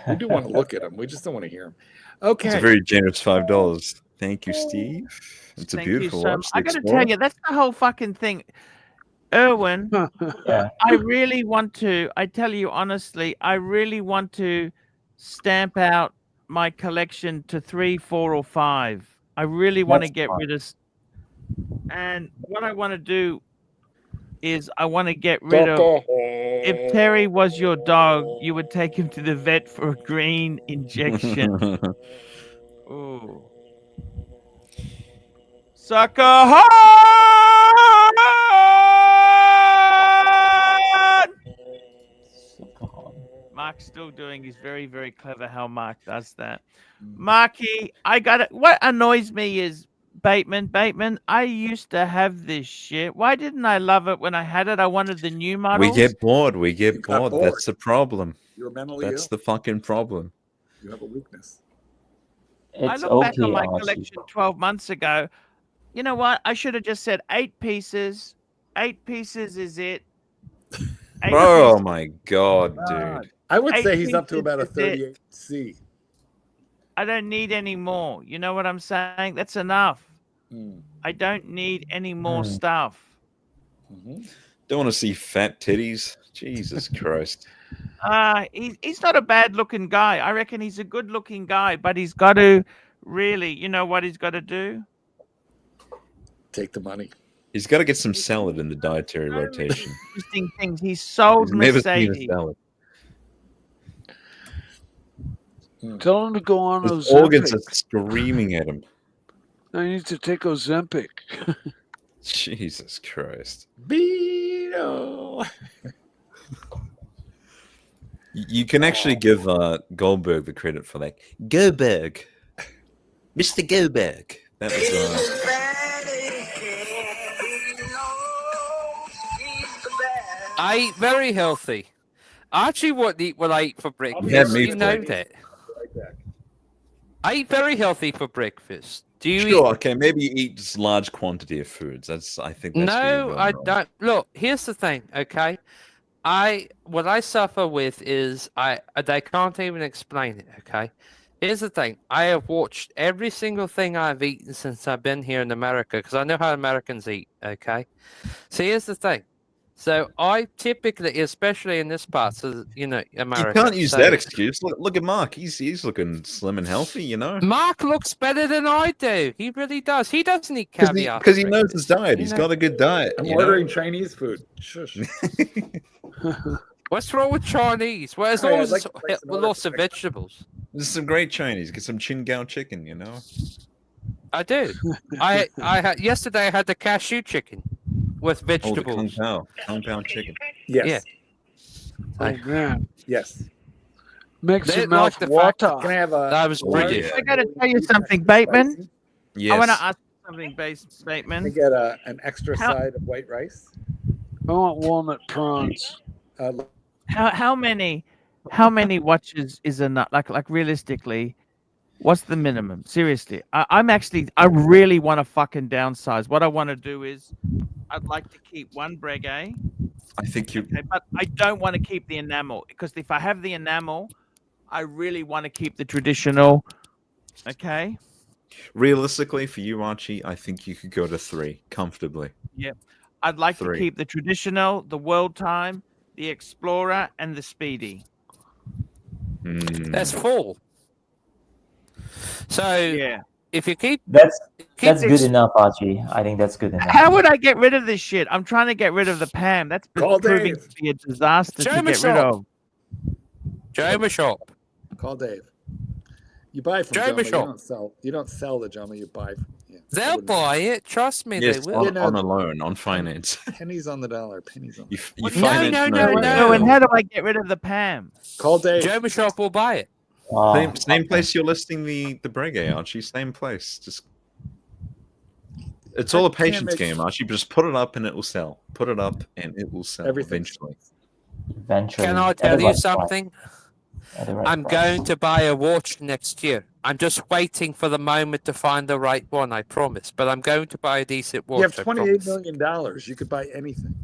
We do want to look at them. We just don't want to hear them. Okay. It's a very generous $5. Thank you, Steve. It's a Thank you beautiful so watch. much. I got to tell you, that's the whole fucking thing. Erwin, Yeah. I really want to, I tell you honestly, I really want to stamp out my collection to 3, 4, or 5. I really want to That's get fine. rid of, and what I want to do is I want to get rid of, if Terry was your dog, you would take him to the vet for a green injection. Ooh. Sucker hard! Mark's still doing his very, very clever how Mark does that. Marky, I got it. What annoys me is Bateman, I used to have this shit. Why didn't I love it when I had it? I wanted the new models. We get bored. We You get got bored. bored. That's the problem. You're mentally That's ill. the fucking problem. You have a weakness. It's I look back okay, on my Archie. collection 12 months ago. You know what? I should have just said 8 pieces. 8 pieces is it. 8 Oh pieces. my god, dude. I would 8 say he's up to pieces about a is it. 38C. I don't need any more. You know what I'm saying? That's enough. I don't need any more stuff. Don't want to see fat titties. Jesus Christ. He's not a bad looking guy. I reckon he's a good looking guy, but he's got to really, you know what he's got to do? Take the money. He's got to get some salad in the dietary rotation. Interesting things. He's sold He's never seen a Mercedes. salad. Tell him to go on His organs are Ozempic. screaming at him. I need to take Ozempic. Jesus Christ. Beano. You can actually give Goldberg the credit for that. Goldberg. Mr. Goldberg. That was I eat very healthy. Archie won't eat what I eat for breakfast. Yeah, me You know too. that. I eat very healthy for breakfast. Do you sure, eat? okay, maybe you eat just large quantity of foods. I think that's where you're No, going I wrong. don't. Look, here's the thing, okay? What I suffer with is they can't even explain it, okay? Here's the thing. I have watched every single thing I've eaten since I've been here in America because I know how Americans eat, okay? So here's the thing. So I typically, especially in this part, so America. You can't use so that excuse. Look at Mark. He's looking slim and healthy, you know. Mark looks better than I do. He really does. He doesn't eat caviar. Because he knows his diet. He's got a good diet. I'm you know? ordering Chinese food. Shush. What's wrong with Chinese? Well, as Hey, long I'd as like it's to place an order lots for of next vegetables. There's some great Chinese. Get some Chin Gao chicken, you know. I do. I had yesterday. I had the cashew chicken with Oh, the Kung vegetables. Pao. Kung Pao chicken. Yes. Yeah. Oh man, Yes. makes They your like mouth the fact water. Can I have a? That was Oh, British. yeah. I got to tell you something, Bateman. Yes. I want to ask you something, Can I Bateman. get an extra How- side of white rice? I want walnut prawns. How many watches is enough? Like realistically, what's the minimum? Seriously, I really want to fucking downsize. What I want to do is, I'd like to keep one Breguet, I think you. okay, but I don't want to keep the enamel because if I have the enamel, I really want to keep the traditional. Okay. Realistically, for you, Archie, I think you could go to 3 comfortably. I'd like 3. to keep the traditional, the World Time, the Explorer, and the Speedy. Hmm. That's full. So Yeah. if you keep That's this- good enough, Archie. I think that's good enough. How would I get rid of this shit? I'm trying to get rid of the Pam. That's Call proving Dave. to be a disaster Show to me get rid shop. of. Joe shop. Call Dave. You buy from Joe Joma. You Bishop. don't sell. You don't sell the Joma. You buy. Yeah, I They'll wouldn't- buy it. Trust me, Yes, they will. on a loan, on finance. Pennies on the dollar. Pennies on. You, The you No, finance no, no no, way. no. And how do I get rid of the Pam? Call Dave. Joe shop will buy it. Oh, Same okay. place you're listing the Breguet, Archie. Same place. Just it's all a can't patience make- game, Archie. Just put it up and it will sell. Put it up and it will sell Everything. eventually. Eventually. Can I at tell the you right price, something? at the right I'm price. going to buy a watch next year. I'm just waiting for the moment to find the right one, I promise. But I'm going to buy a decent watch. You have I $28 promise. million. You could buy anything.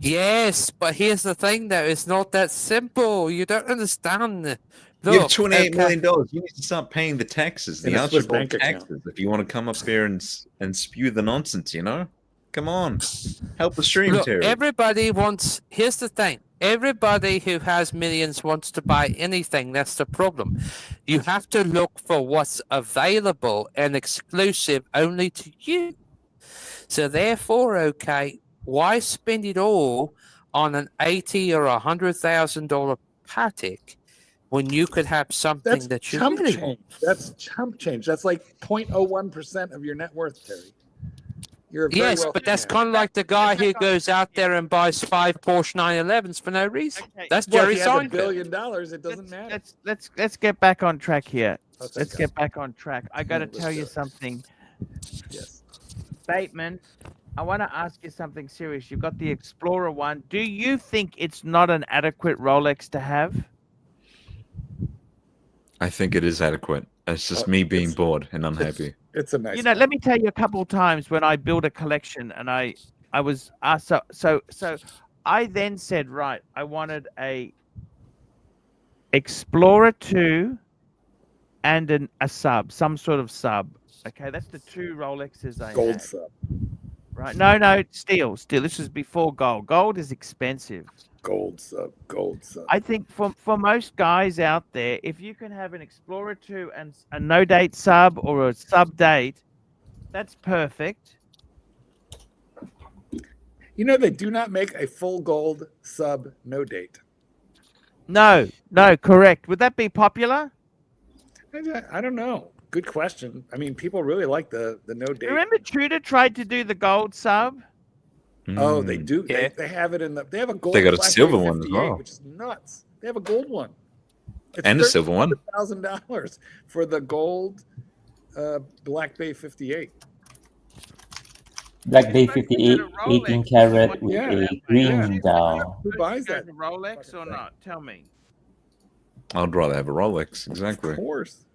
Yes, but here's the thing though, it's not that simple. You don't understand. You have Look, $28 okay. million. You need to start paying the taxes, the In a Swiss Archibald bank account. taxes, if you want to come up here and spew the nonsense. You know, come on, help the stream, Look, Terry. everybody wants. Here's the thing. Everybody who has millions wants to buy anything. That's the problem. You have to look for what's available and exclusive only to you. So therefore, okay, why spend it all on an $80,000 or $100,000 Patek when you could have something That's that you chump really change. want? That's chump change. That's like 0.01% of your net worth, Terry. You're a very Yes, wealthy but that's man. kind of like the guy who goes out there and buys 5 Porsche 911s for no reason. Okay. That's Well, Jerry if he has $1 Seinfeld. billion, it doesn't matter. Let's get back on track here. Oh, thank Let's God. get back on track. I got to Let's tell you go. something, Yes. Bateman. I want to ask you something serious. You've got the Explorer one. Do you think it's not an adequate Rolex to have? I think it is adequate. It's just me being bored and unhappy. It's a nice. You know, let me tell you a couple of times when I built a collection and I was asked, so I then said, right, I wanted a Explorer 2 and a sub, some sort of sub. Okay, that's the 2 Rolexes I gold had. sub. Right? No, steel. This was before gold. Gold is expensive. Gold sub. Gold sub. I think for most guys out there, if you can have an Explorer 2 and a no date sub or a sub date, that's perfect. You know they do not make a full gold sub no date. No, correct. Would that be popular? I don't know. Good question. I mean, people really like the no date. Remember Tudor tried to do the gold sub? Oh, they do. Yeah. They have it in the. They have a gold. They got a Black silver Bay one as 58, well. which is nuts. They have a gold one. It's And a silver one. $1,000 for the gold Black Bay 58. Black Bay Let's go to 58, Rolex. 18 karat with Yeah. a green dial. Who buys Go that? to Rolex fucking or thing? not? Tell me. I'd rather have a Rolex. Exactly. Of course.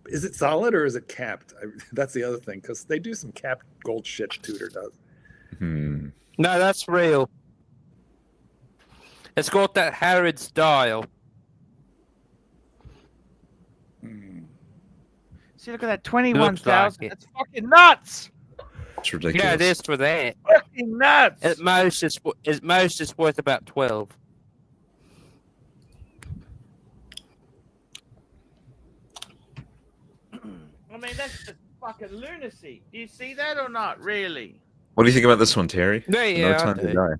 Is it solid or is it capped? That's the other thing, because they do some capped gold shit. Tudor does. Hmm. No, that's real. It's got that Harrods dial. See, look at that, 21,000. it. That's fucking nuts. It's ridiculous. Yeah, it is for that. Fucking nuts. At most, it's worth about 12. I mean, that's just fucking lunacy. Do you see that or not? Really? What do you think about this one, Terry? Yeah, No I time to do. die.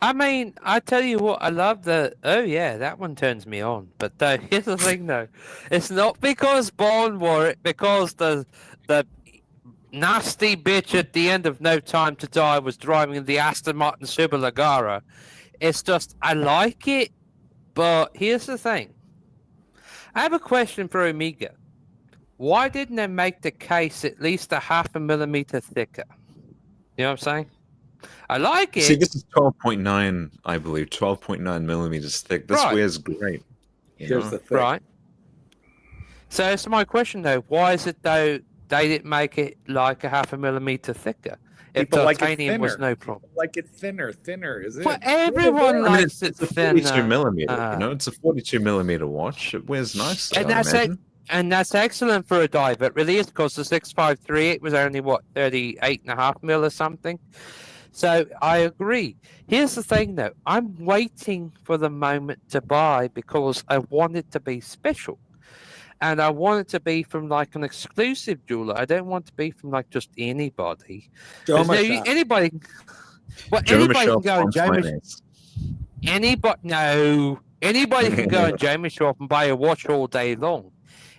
I mean, I tell you what, I love the. Oh yeah, that one turns me on. But here's the thing, though, it's not because Bond wore it, because the nasty bitch at the end of No Time to Die was driving the Aston Martin Superleggera. It's just I like it, but here's the thing. I have a question for Omega. Why didn't they make the case at least a 0.5 millimeter thicker? You know what I'm saying? I like it. See, this is 12.9, I believe, 12.9 millimeters thick. This Right. wears great. Here's the thing. Right. So it's my question though. Why is it though they didn't make it like a 0.5 millimeter thicker? If People like it titanium was thinner. no problem. Like it thinner, is it? Well, everyone I mean, likes it's it a 42 thinner. millimeter. You know, it's a 42 millimeter watch. It wears nice. And I that's imagine. And that's excellent for a diver. It really is, because the 6538 was only, what, 38.5 mil or something? So I agree. Here's the thing, though. I'm waiting for the moment to buy because I want it to be special. And I want it to be from, like, an exclusive jeweler. I don't want it to be from, like, just anybody. 'Cause, Joma you know, shop. anybody... Well, Joma anybody can shop go and on Joma... finance. Anybody can go and Joma shop and buy a watch all day long.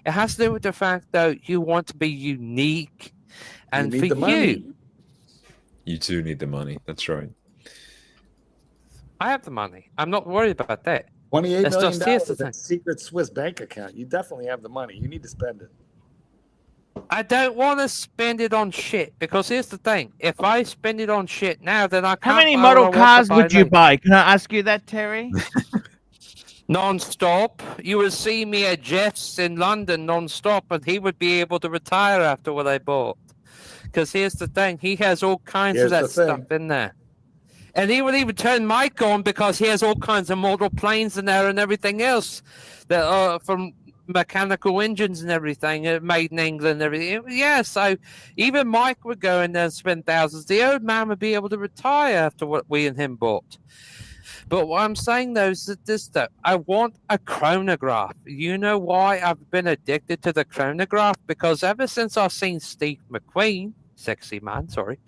It has to do with the fact, though, you want to be unique. And need for the money. You do need the money. That's right. I have the money. I'm not worried about that. $28 That's million just- here's the in a secret Swiss bank account. You definitely have the money. You need to spend it. I don't want to spend it on shit, because here's the thing. If I spend it on shit now, then I can't How many buy what I model want to cars buy would you later. buy? Can I ask you that, Terry? Non-stop. You would see me at Jeff's in London non-stop, and he would be able to retire after what I bought. Because here's the thing. He has all kinds Here's of that the thing. stuff in there. And he would even turn Mike on because he has all kinds of model planes in there and everything else that are from mechanical engines and everything, made in England and everything. Yeah, so even Mike would go in there and spend thousands. The old man would be able to retire after what we and him bought. But what I'm saying, though, is that this, though, I want a chronograph. You know why I've been addicted to the chronograph? Because ever since I've seen Steve McQueen, sexy man, sorry,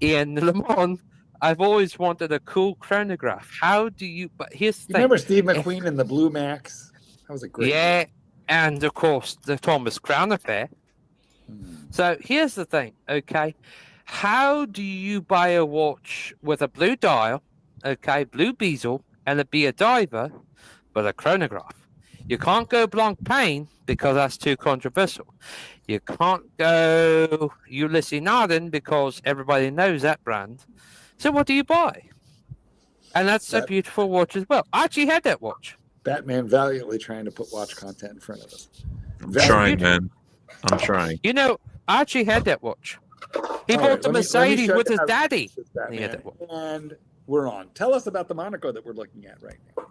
in Le Mans, I've always wanted a cool chronograph. How do you... But here's the You thing. remember Steve McQueen in the Blue Max? That was a great Yeah, and of course the Thomas Crown affair. So here's the thing, okay? How do you buy a watch with a blue dial, okay, blue bezel, and be a diver, but a chronograph? You can't go Blanc Pain because that's too controversial. You can't go Ulysses Nardin because everybody knows that brand. So what do you buy? And that's a That- beautiful watch as well. I actually had that watch. Batman valiantly trying to put watch content in front of us. I'm Very trying, good. man. I'm trying. You know, Archie had that watch. He All bought right, the let me Mercedes show with you his how daddy. this is Batman. He had that watch. And we're on. Tell us about the Monaco that we're looking at right now.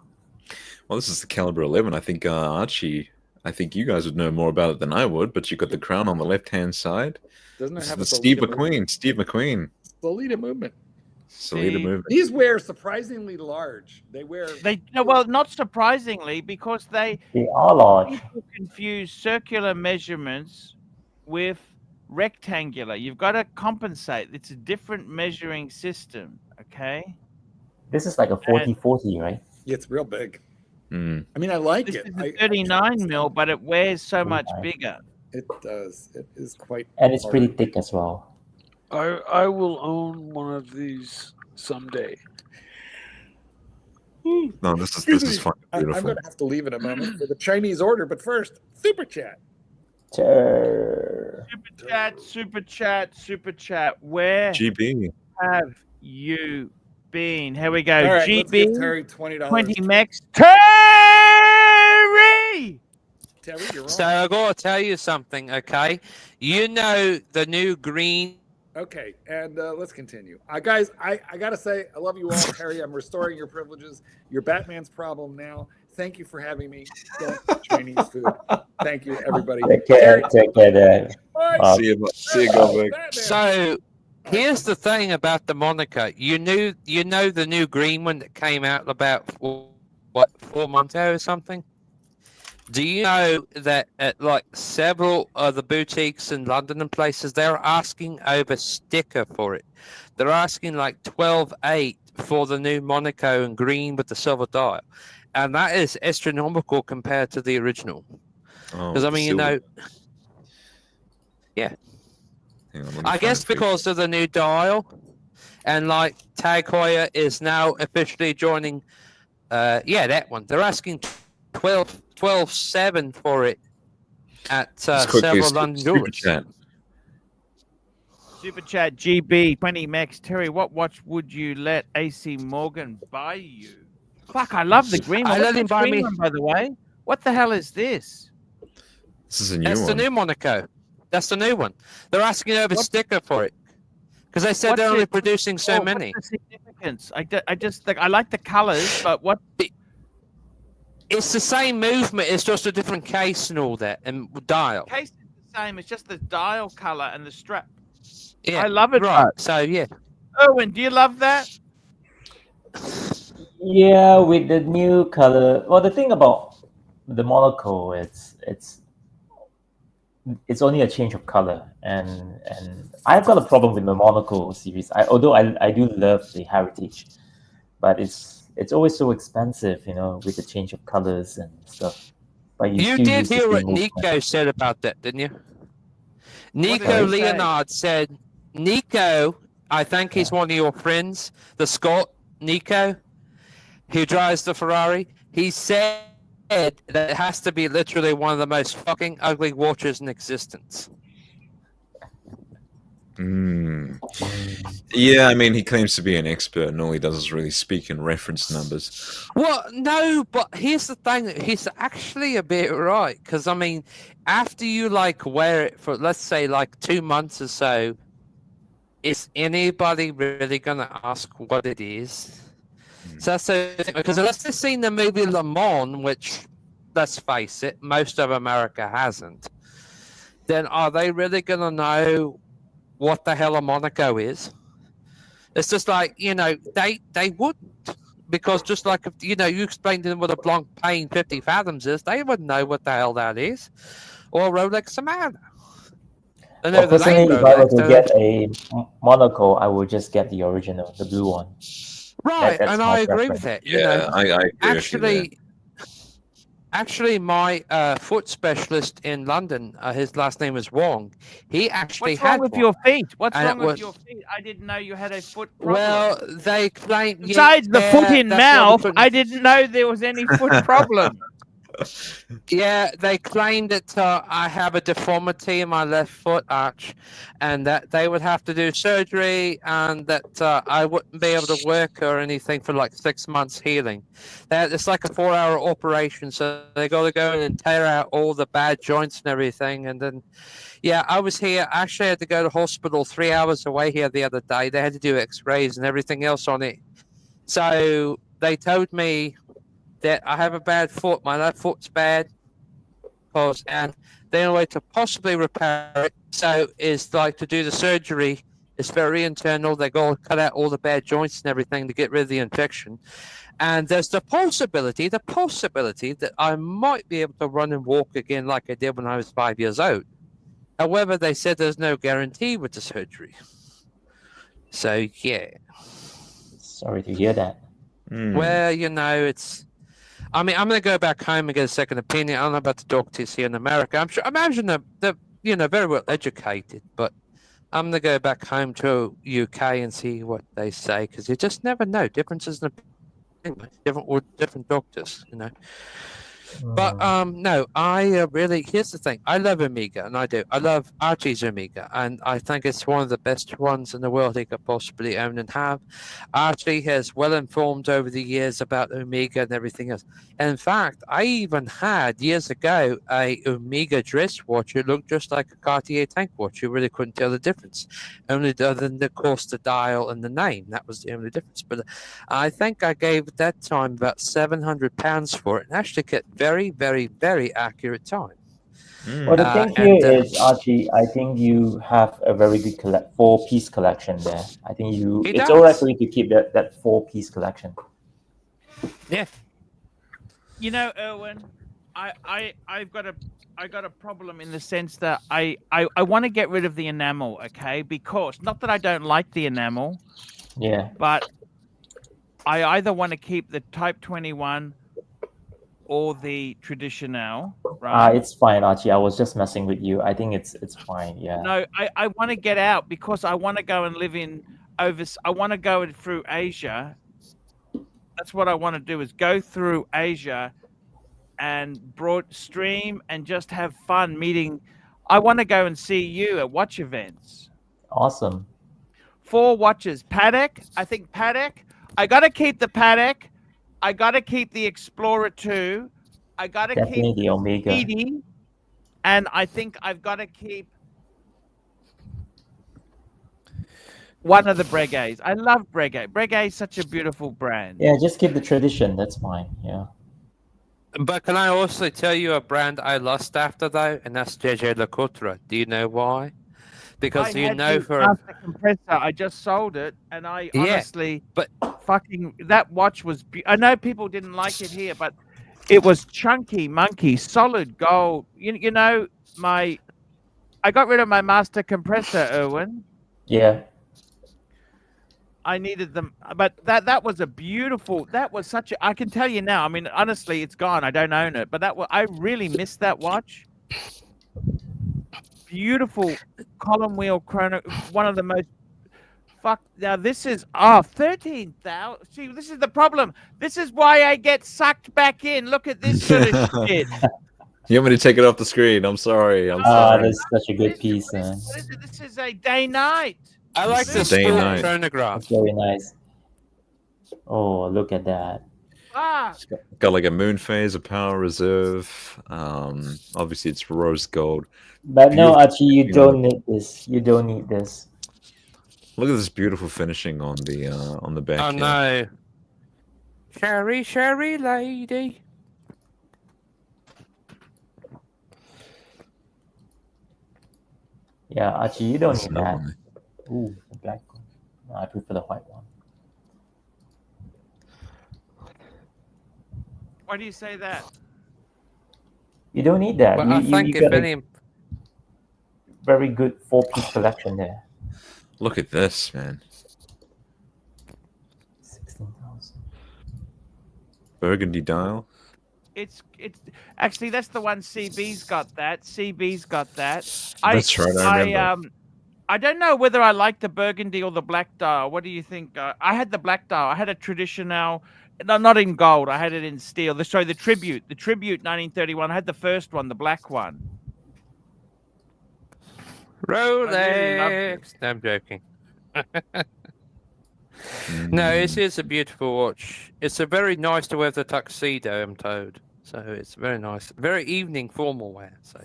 Well, this is the caliber 11. I think Archie. I think you guys would know more about it than I would. But you got the crown on the left-hand side. Doesn't it This is have the a Steve Solita movement? McQueen. Steve McQueen. Solita movement. Salida See, movement. These wear surprisingly large. They wear. They no, well, not surprisingly, because They are large. people confuse circular measurements with rectangular. You've got to compensate. It's a different measuring system. Okay. This is like a 40-40, right? Yeah, it's real big. Mm. I mean, I like This it. is a 39 mil, but it wears so much bigger. It does. It is quite. And it's pretty hard. thick as well. I will own one of these someday. No, this Excuse is me. fun. I'm Beautiful. going to have to leave in a moment for the Chinese order, but first, super chat. Sure. Super chat. Where GB. have you been? Here we go. All right, let's give GB Terry $20. 20 mex. Terry! Terry, you're wrong. So I gotta tell you something, okay? You know the new green. Okay, and let's continue. Guys, I got to say, I love you all. Terry, I'm restoring your privileges. You're Batman's problem now. Thank you for having me. Don't eat Chinese food. Thank you, everybody. Take care. Take care there. Bye. See you, Goldberg. Batman. So here's the thing about the Monaco. You know the new green one that came out about 4 months ago or something. Do you know that at like several of the boutiques in London and places, they're asking over sticker for it? They're asking like 12.8 for the new Monaco in green with the silver dial, and that is astronomical compared to the original. Because I mean, you know, yeah. I guess because of the new dial, and like Tag Heuer is now officially joining. That one. They're asking 12.7 for it at several London jewelers. Super chat GB 20 mex. Terry, what watch would you let AC Morgan buy you? Fuck, I love the green one. I let him What's the buy green me. one, by the way. What the hell is this? This is a new That's one. the new Monaco. That's the new one. They're asking over sticker for it because they said What's they're only it- producing so Oh, many. What's the significance? I just think I like the colors, but what? It's the same movement. It's just a different case and all that and dial. Case is the same. It's just the dial color and the strap. Yeah, I love it. right. Right. So yeah. Owen, do you love that? Yeah, with the new color. Well, the thing about the Monaco, it's only a change of color, and I've got a problem with the Monaco series. Although I do love the heritage, but it's always so expensive, you know, with the change of colors and stuff. But You still did use the hear same what movement. Nico said about that, didn't you? did Nico he say? Leonard said, Nico, I think he's one of your friends, the Scot, Nico, who drives the Ferrari. He said that it has to be literally one of the most fucking ugly watches in existence. Yeah, I mean, he claims to be an expert, and all he does is really speak in reference numbers. Well, no, but here's the thing. He's actually a bit right. Because, I mean, after you, like, wear it for, let's say, like 2 months or so, is anybody really going to ask what it is? So that's the thing. Because unless they've seen the movie Le Mans, which, let's face it, most of America hasn't, then are they really going to know what the hell a Monaco is? It's just like, you know, they wouldn't. Because just like, if, you know, you explained to them what a Blanc Pain 50 Fathoms is, they wouldn't know what the hell that is. Or Rolex Amana. I know Well, the name personally, if I were Rolex, to get a Monaco, I would just get the original, the blue one. right, that's and my I agree with preference. that. You know, I agree with you there. Actually, my foot specialist in London, his last name is Wong. He actually What's wrong had with one. your feet? What's And wrong it with was- your feet? I didn't know you had a foot problem. Well, they claim Besides the foot in that's why we mouth, couldn't- I didn't know there was any foot problem. Yeah, they claimed that I have a deformity in my left foot arch, and that they would have to do surgery, and that I wouldn't be able to work or anything for like 6 months healing. That it's like a 4-hour operation, so they got to go in and tear out all the bad joints and everything, and then. Yeah, I was here. I actually had to go to hospital 3 hours away here the other day. They had to do x-rays and everything else on it. So they told me that I have a bad foot. My left foot's bad. And the only way to possibly repair it is like to do the surgery. It's very internal. They go cut out all the bad joints and everything to get rid of the infection. And there's the possibility that I might be able to run and walk again like I did when I was 5 years old. However, they said there's no guarantee with the surgery. So, yeah. Sorry to hear that. Well, you know, it's... I mean, I'm going to go back home and get a second opinion. I don't know about the doctors here in America. I imagine they're very well educated, but I'm going to go back home to UK and see what they say, because you just never know. Differences in opinion, different doctors, But no, I really, here's the thing. I love Omega, and I do. I love Archie's Omega, and I think it's one of the best ones in the world he could possibly own and have. Archie has well informed over the years about Omega and everything else. And in fact, I even had years ago a Omega dress watch. It looked just like a Cartier tank watch. You really couldn't tell the difference, only other than of course the dial and the name. That was the only difference. But I think I gave at that time about £700 for it, and actually get very, very, very accurate time. Well, the thing here is, Archie, I think you have a very good 4-piece collection there. I think it's all right for you to keep that 4-piece collection. Yeah. Erwin, I've got a problem in the sense that I want to get rid of the enamel, okay? Because not that I don't like the enamel, but I either want to keep the Type 21 or the Traditional, right? It's fine, Archie. I was just messing with you. I think it's fine. Yeah. No, I want to get out because I want to go and live I want to go through Asia. That's what I want to do, is go through Asia and stream and just have fun meeting. I want to go and see you at watch events. Awesome. 4 watches. Patek. I think Patek. I got to keep the Patek. I got to keep the Explorer 2. I got to keep the Omega. Edie, and I think I've got to keep one of the Breguets. I love Breguet. Breguet is such a beautiful brand. Yeah, just keep the tradition. That's fine. Yeah. But can I also tell you a brand I lost after, though, and that's JJ LeCoultre. Do you know why? Because for master compressor, I just sold it, and I honestly, fucking that watch was. I know people didn't like it here, but it was chunky, monkey, solid gold. I got rid of my master compressor, Erwin. Yeah. I needed them, but that was a beautiful. That was such a. I can tell you now. I mean, honestly, it's gone. I don't own it, but I really missed that watch. Beautiful column wheel chrono, one of the most now this is 13,000. See, this is the problem. This is why I get sucked back in. Look at this sort of shit. You want me to take it off the screen? I'm sorry. I'm sorry. That's such a good piece, man. What is it? This is a day-night. I like the sport chronograph. That's very nice. Oh, look at that. It's got like a moon phase, a power reserve. Obviously it's rose gold. But no, Archie, you don't need this. You don't need this. Look at this beautiful finishing on the back. Oh no. Sherry lady. Yeah, Archie, you don't need that. Ooh, the black one. No, I prefer the white one. Why do you say that? You don't need that. Well, I think if any very good 4-piece collection there. Look at this, man. 16,000. Burgundy dial. It's actually that's the one CB's got that. CB's got that. That's right. I remember. I don't know whether I like the burgundy or the black dial. What do you think? I had the black dial. I had a Traditional. No, not in gold. I had it in steel. The Tribute 1931. I had the first one, the black one. Rolex. No, I'm joking. No, it's a beautiful watch. It's a very nice to wear the tuxedo, I'm told. So it's very nice. Very evening formal wear. So,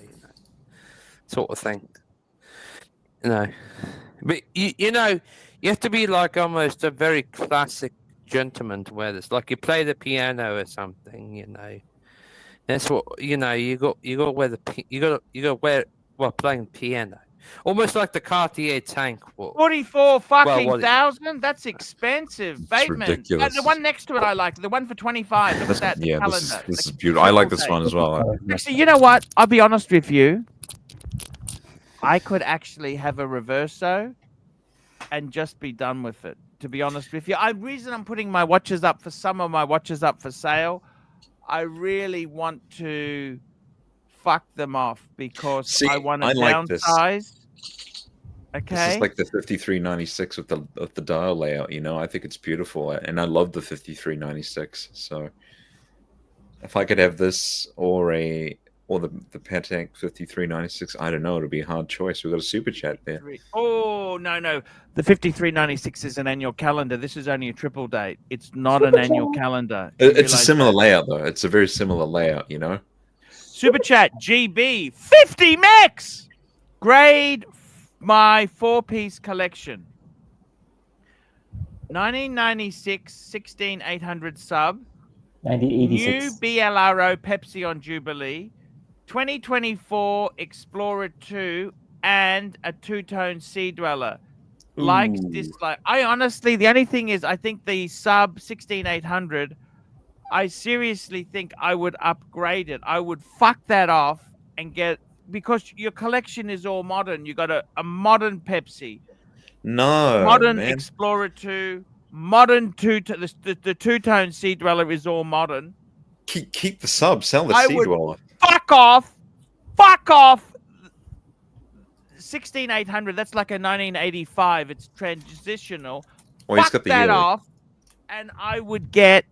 sort of thing. But, you have to be like almost a very classic gentleman to wear this. Like you play the piano or something, That's what, you got to wear you got to wear while playing piano. Almost like the Cartier tank. 44 fucking thousand? That's expensive. Bateman. Ridiculous. The one next to it I like. The one for 25. Look at that. The calendar. This is beautiful. I like this one as well. Actually, you know what? I'll be honest with you. I could actually have a Reverso and just be done with it, to be honest with you. The reason I'm putting my watches up for some of my watches up for sale, I really want to fuck them off because See, I want to I like this. downsize. This Okay. is like the 5396 with the dial layout. You know, I think it's beautiful, and I love the 5396. So, if I could have this or the Patek 5396, I don't know. It'll be a hard choice. We've got a super chat there. Oh no, the 5396 is an annual calendar. This is only a triple date. It's not an annual calendar. You It's a realise similar that? layout though. It's a very similar layout. You know. Super chat GB 50 max grade my 4-piece collection. 1996 16800 sub. 1986. New BLRO Pepsi on Jubilee. 2024 Explorer 2 and a two-tone Sea Dweller. Likes, Ooh. dislike. I honestly, the only thing is, I think the sub 16800. I seriously think I would upgrade it. I would fuck that off and get, because your collection is all modern. You got a modern Pepsi, No, modern man. Explorer 2, modern the two-tone Sea Dweller is all modern. Keep the sub. Sell the I Sea would Dweller. fuck off 16800. That's like a 1985. It's transitional. Well, he's Fuck got the that yearly. off, and I would get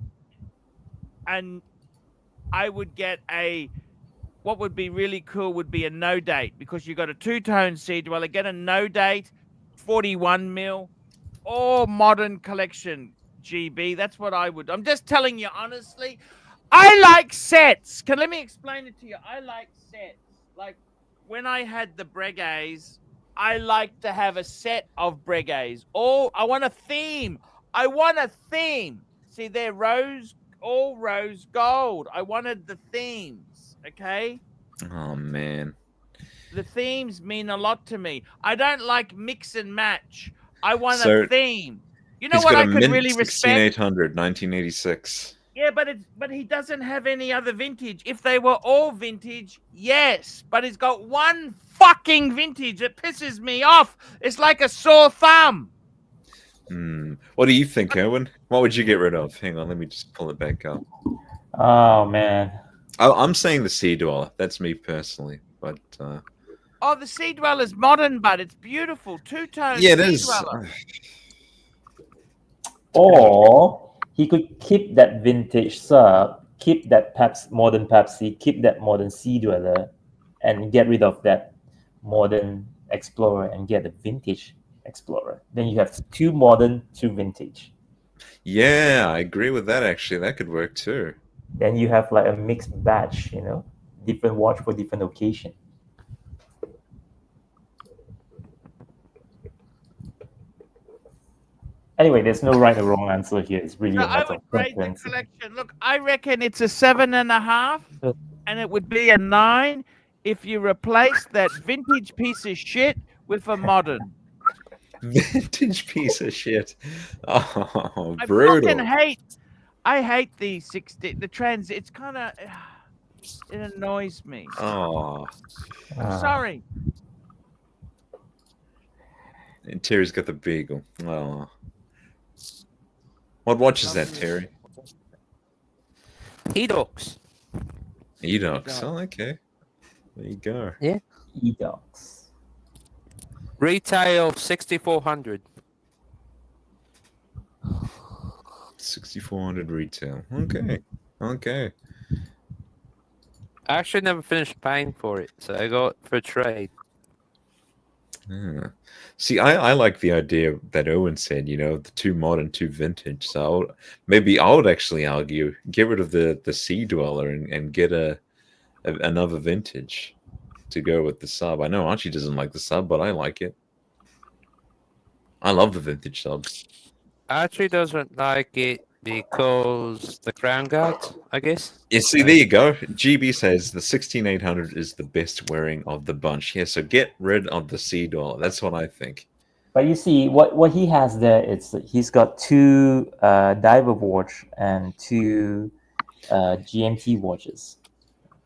a, what would be really cool would be a no date, because you got a two-tone Sea Dweller. Get a no date 41 mil, all modern collection GB. That's what I would. I'm just telling you honestly. I like sets. Let me explain it to you. I like sets. Like when I had the Breguets, I like to have a set of Breguets. I want a theme. I want a theme. See, they're all rose gold. I wanted the themes. Okay. Oh man. The themes mean a lot to me. I don't like mix and match. I want So, a theme. You know He's what got I a could mint really respect? 16800, 1986. Yeah, but he doesn't have any other vintage. If they were all vintage, yes. But he's got one fucking vintage. It pisses me off. It's like a sore thumb. What do you think, Erwin? What would you get rid of? Hang on, let me just pull it back up. Oh man. I'm saying the Sea Dweller. That's me personally, but Oh, the Sea Dweller's modern, but it's beautiful. Two-tone yeah, it Sea is. Dweller. Or he could keep that vintage sub, keep that modern Pepsi, keep that modern Sea Dweller, and get rid of that modern Explorer and get a vintage Explorer. Then you have two modern, two vintage. Yeah, I agree with that. Actually, that could work too. Then you have like a mixed batch, different watch for different occasion. Anyway, there's no right or wrong answer here. It's really No, a I matter would of rate the preference. collection. Look, I reckon it's a 7.5, and it would be a 9 if you replace that vintage piece of shit with a modern. Vintage piece of shit. Oh, I brutal. fucking hate the 60. The trans. It's kind of. It annoys me. Oh, Sorry. and Terry's got the beagle. Oh, what watch is that, Terry? Edox. Edox. Oh, okay. There you go. Yeah. Edox. Retail 6,400. 6,400 retail. Okay. Okay. I actually never finished paying for it, so I got it for a trade. Yeah. See, I like the idea that Owen said, the two modern, two vintage. So I would actually argue get rid of the Sea Dweller and get another vintage to go with the sub. I know Archie doesn't like the sub, but I like it. I love the vintage subs. Archie doesn't like it because the crown guard, I guess. Yeah, see, there you go. GB says the 16800 is the best wearing of the bunch. Yeah, so get rid of the Sea Dweller. That's what I think. But you see, what he has there, he's got two diver watch and two GMT watches.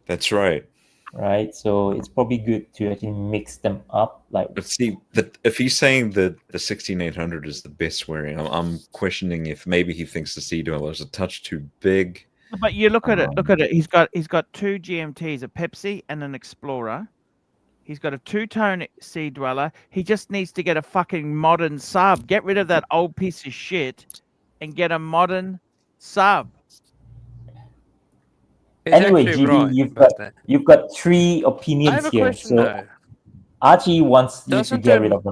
That's right. Right, so it's probably good to actually mix them up. But see, if he's saying that the 16800 is the best wearing, I'm questioning if maybe he thinks the Sea Dweller is a touch too big, But you look at it. Look at it. He's got two GMTs, a Pepsi and an Explorer. He's got a two-tone Sea Dweller. He just needs to get a fucking modern sub. Get rid of that old piece of shit and get a modern sub. Anyway, actually GB, right you've about got that. you've got three I opinions have a here. question So though. Archie wants you to Doesn't get rid of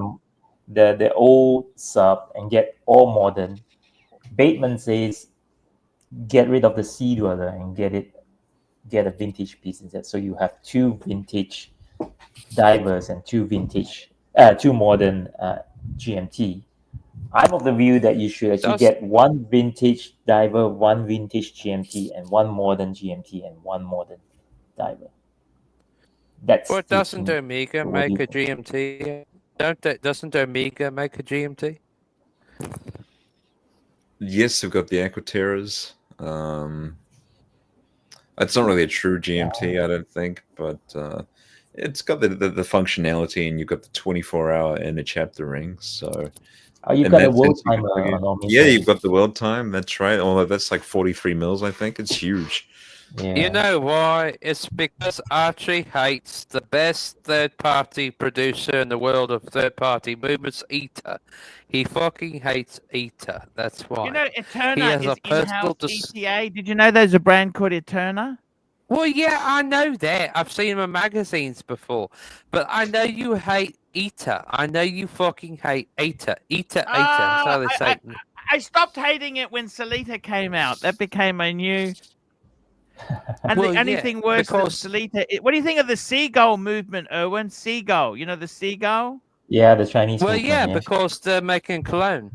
the old sub and get all modern. Bateman says get rid of the Sea Dweller and get a vintage piece instead. So you have two vintage divers and two modern GMT. I'm of the view that you should actually get one vintage diver, one vintage GMT, and one modern GMT and one modern diver. That's But the doesn't opinion. Omega What do make you a GMT? Doesn't Omega make a GMT? Yes, we've got the Aquaterras. It's not really a true GMT, I don't think, but it's got the functionality, and you've got the 24-hour inner chapter ring. So, Oh, you've in got a that world sense, you could timer argue- on Omega. Yeah, you've got the world time. That's right. Although that's like 43 mils, I think. It's huge. Yeah. You know why? It's because Archie hates the best third-party producer in the world of third-party movements, ETA. He fucking hates ETA. That's why. You know, He Eterna has is a personal in-house ETA. Did you know there's a brand called Eterna? Well, yeah, I know that. I've seen him in magazines before. But I know you hate ETA. I know you fucking hate ETA. ETA, that's how they say it. I stopped hating it when Salita came out. That became a new. And Well, the only yeah, thing worse than because- Salita. What do you think of the seagull movement, Erwin? Seagull. You know the seagull? Yeah, the Chinese Well, movement, yeah, yeah. because they're making a clone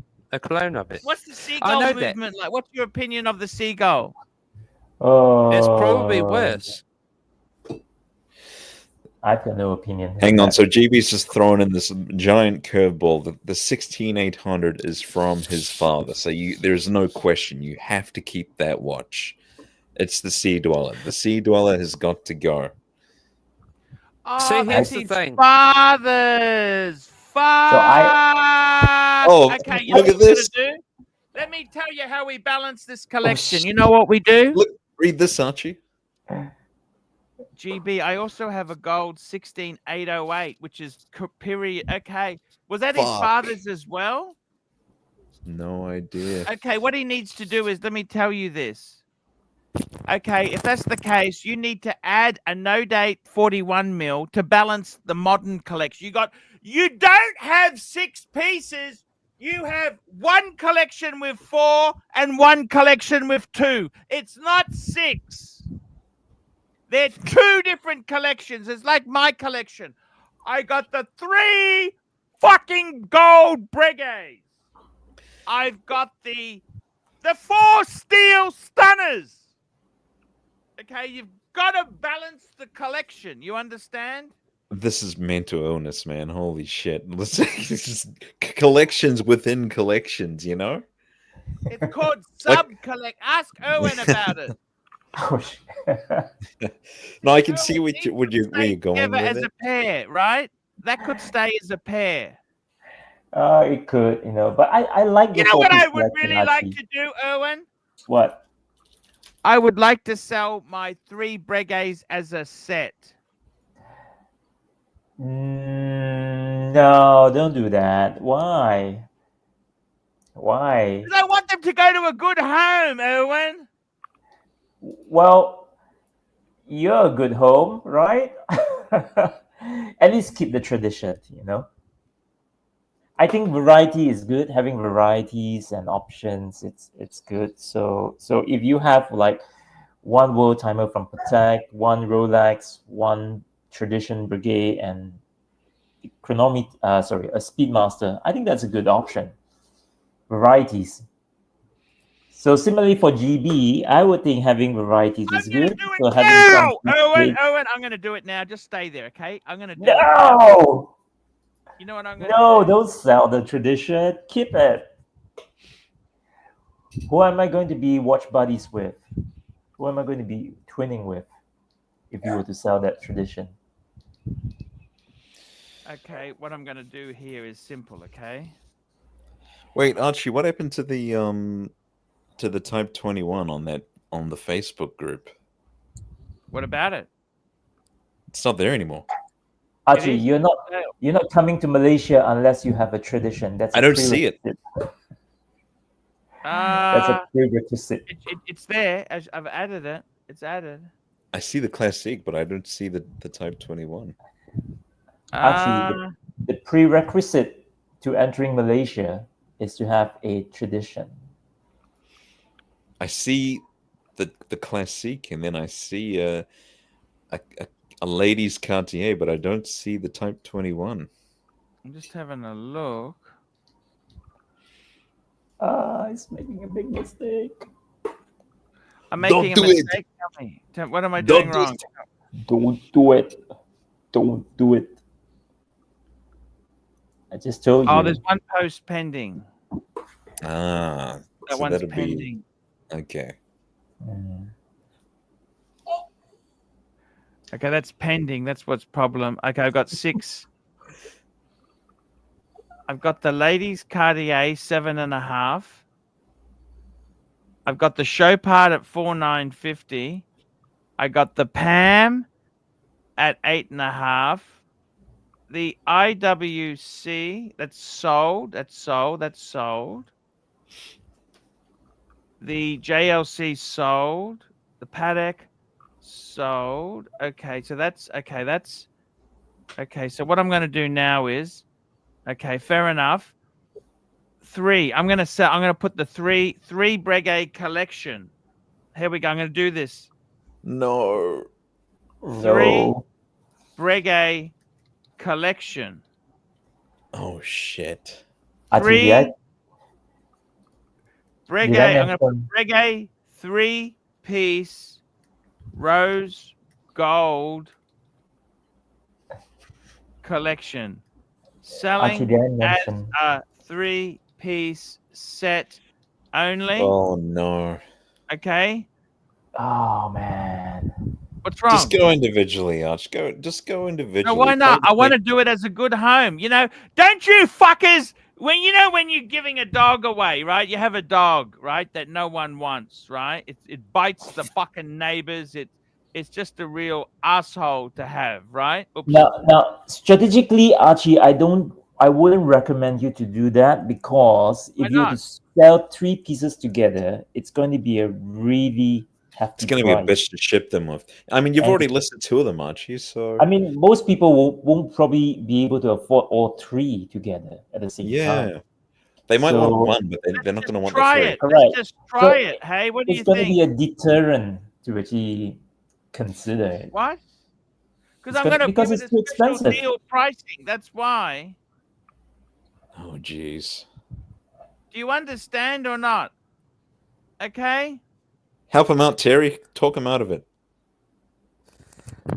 of it. What's the I seagull know that. movement like? What's your opinion of the seagull? Oh, It's probably worse. I've got no opinion. Hang on. So GB's just throwing in this giant curveball. The 16800 is from his father. So there's no question. You have to keep that watch. It's the Sea Dweller. The Sea Dweller has got to go. Oh, See, here's that's the his thing. father's. Fuck. Oh, Okay, you know look what at we're this. gonna do? Let me tell you how we balance this collection. shit. You know what we do? Look, read this, Archie. GB, I also have a gold 16808, which is period. Okay. Was that his Fuck. father's as well? No idea. Okay, what he needs to do is let me tell you this. Okay, if that's the case, you need to add a no date 41 mil to balance the modern collection. You don't have 6 pieces. You have one collection with 4 and one collection with 2. It's not 6. They're 2 different collections. It's like my collection. I got the 3 fucking gold Breguets. I've got the 4 steel stunners. Okay, you've got to balance the collection. You understand? This is mental illness, man. Holy shit. It's just collections within collections, you know? It's called sub-collect. Ask Owen about it. No, I can see where you're going Together with as it. a pair, right? That could stay as a pair. It could, but I like You the know what I four-piece would collection, really like Archie. to do, Owen? What? I would like to sell my 3 Breguets as a set. No, don't do that. Why? Why? Because I want them to go to a good home, Owen. Well, you're a good home, right? At least keep the tradition, I think variety is good. Having varieties and options, it's good. So if you have like one world timer from Patek, one Rolex, one tradition Breguet, and a Speedmaster, I think that's a good option. Varieties. So similarly for GB, I would think having varieties is good. So having Now, some Owen, I'm going to do it now. Just stay there, okay? I'm going to do it. No! You know what I'm going to No, do? don't sell the tradition. Keep it. Who am I going to be watch buddies with? Who am I going to be twinning with if you were to sell that tradition? Okay, what I'm going to do here is simple, okay? Wait, Archie, what happened to the Type 21 on that on the Facebook group. What about it? It's not there anymore. Archie, is you're not coming to Malaysia unless you have a tradition. That's I a don't see it. prerequisite. That's a prerequisite. It's there. I've added it. It's added. I see the Classique, but I don't see the Type 21. Archie, the prerequisite to entering Malaysia is to have a tradition. I see the Classique, and then I see a ladies Cartier, but I don't see the Type 21. I'm just having a look. He's making a big mistake. I'm making a mistake. Tell me. What am I doing wrong? Don't do it. Don't do it. I just told you. Oh, there's one post pending. That one's pending. Okay. Okay, that's pending. That's what's problem. Okay, I've got 6. I've got the ladies Cartier 7.5. I've got the show part at 4,950. I got the Pam at 8.5. The IWC that's sold. The JLC sold. The Patek sold. Okay, so that's okay. So what I'm going to do now is, okay, fair enough. 3. I'm going to put the 3 Breguet collection. Here we go. I'm going to do this. No. 3 Breguet collection. Oh shit. 3 Breguet. I'm going to put Breguet 3-piece rose gold collection. Selling as a 3-piece set only. Oh no. Okay. Oh man. What's wrong? Just go individually, Arch. Just go individually. No, why not? I want to do it as a good home. Don't you fuckers? When you're giving a dog away, right? You have a dog, right, that no one wants, right? It bites the fucking neighbors. It's just a real asshole to have, right? Oops. Now, strategically, Archie, I wouldn't recommend you to do that, because if you were to sell 3 pieces together, it's going to be a really hefty It's going to be a price. bitch to ship them with. I mean, you've already listed 2 of them, Archie. So I mean, most people won't probably be able to afford all 3 together at the same time. They might So- want one, but they're not going to want the Try 3. it. Correct. Let's just try it. Hey, what do It's you going to think? be a deterrent to actually consider it. What? Because It's I'm going to because give it's it too a special expensive. deal pricing. That's why. Oh, jeez. Do you understand or not? Okay. Help him out, Terry. Talk him out of it.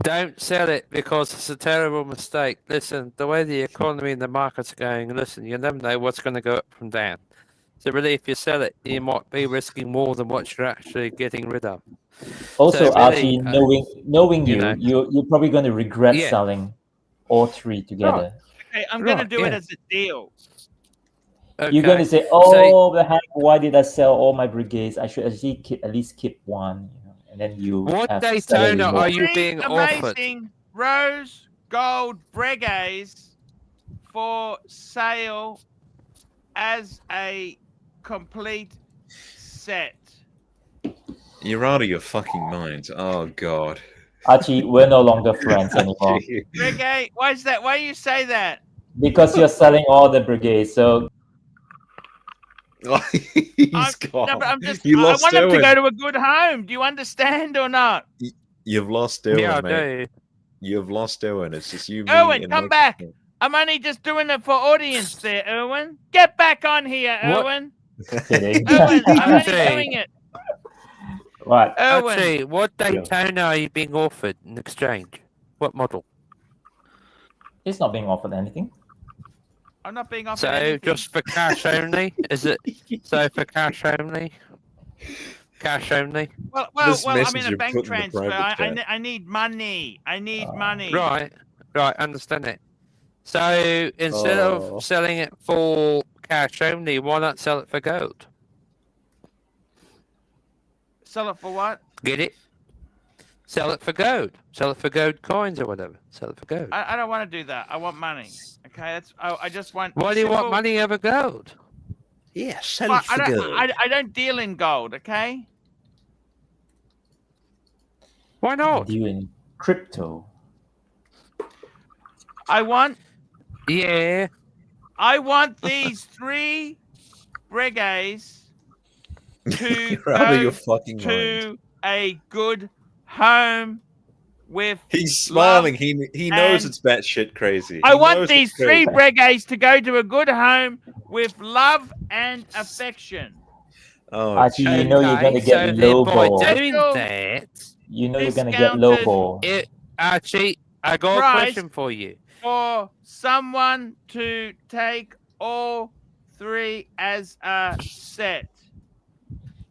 Don't sell it because it's a terrible mistake. Listen, the way the economy and the markets are going, listen, you never know what's going to go up and down. So really, if you sell it, you might be risking more than what you're actually getting rid of. Also, So really, Archie, knowing you you, know. you're probably going to regret Yeah. selling all 3 together. Okay, I'm going to Right, do it yeah. as a deal. You're going to say, "Oh, the heck! Why did I sell all my brigades? I should actually at least keep one." And then you. What have Daytona salary more. are you 3 being offered? amazing rose gold Breguets for sale as a complete set. You're out of your fucking mind. Oh, God. Archie, we're no longer friends anymore Breguet, why is that? Why you say that? because you're selling all the brigades. So He's gone. No, but I'm just. You I lost want him to Owen. go to a good home. Do you understand or not? You've lost Owen, Yeah, I mate. do. You've lost Owen. It's just you, me, Erwin, and come Nick. back. I'm only just doing it for audience there, Erwin. Get back on here, What? Erwin. kidding. Erwin, I'm only Okay. doing it. What? Erwin. Actually, what Daytona are you being offered in exchange? What model? It's not being offered anything. I'm not being offered So anything. just for cash only? Is it so for cash only? Cash only? Well, This I'm in message a you bank put in the transfer. private chat. I need money. I need money. Right, understand it. So instead Oh. of selling it for cash only, why not sell it for gold? Sell it for what? Get it? Sell it for gold. Sell it for gold coins or whatever. Sell it for gold. I don't want to do that. I want money. Okay, I just want. Why do you want simple- money over gold? Yeah, sell But it for gold. I don't deal in gold. Okay. Why not? Do you in crypto? I want Yeah. these 3 Breguets to You're out of your go fucking mind. to a good home with. He's smiling. love He knows and- it's batshit crazy. I He want knows these it's 3 crazy. Breguets to go to a good home with love and affection. Oh, Archie, you know you're gonna so get then by lowball. doing Special that, You know you're gonna get discounted lowball. Archie, I got a Price. question for you. For someone to take all 3 as a set.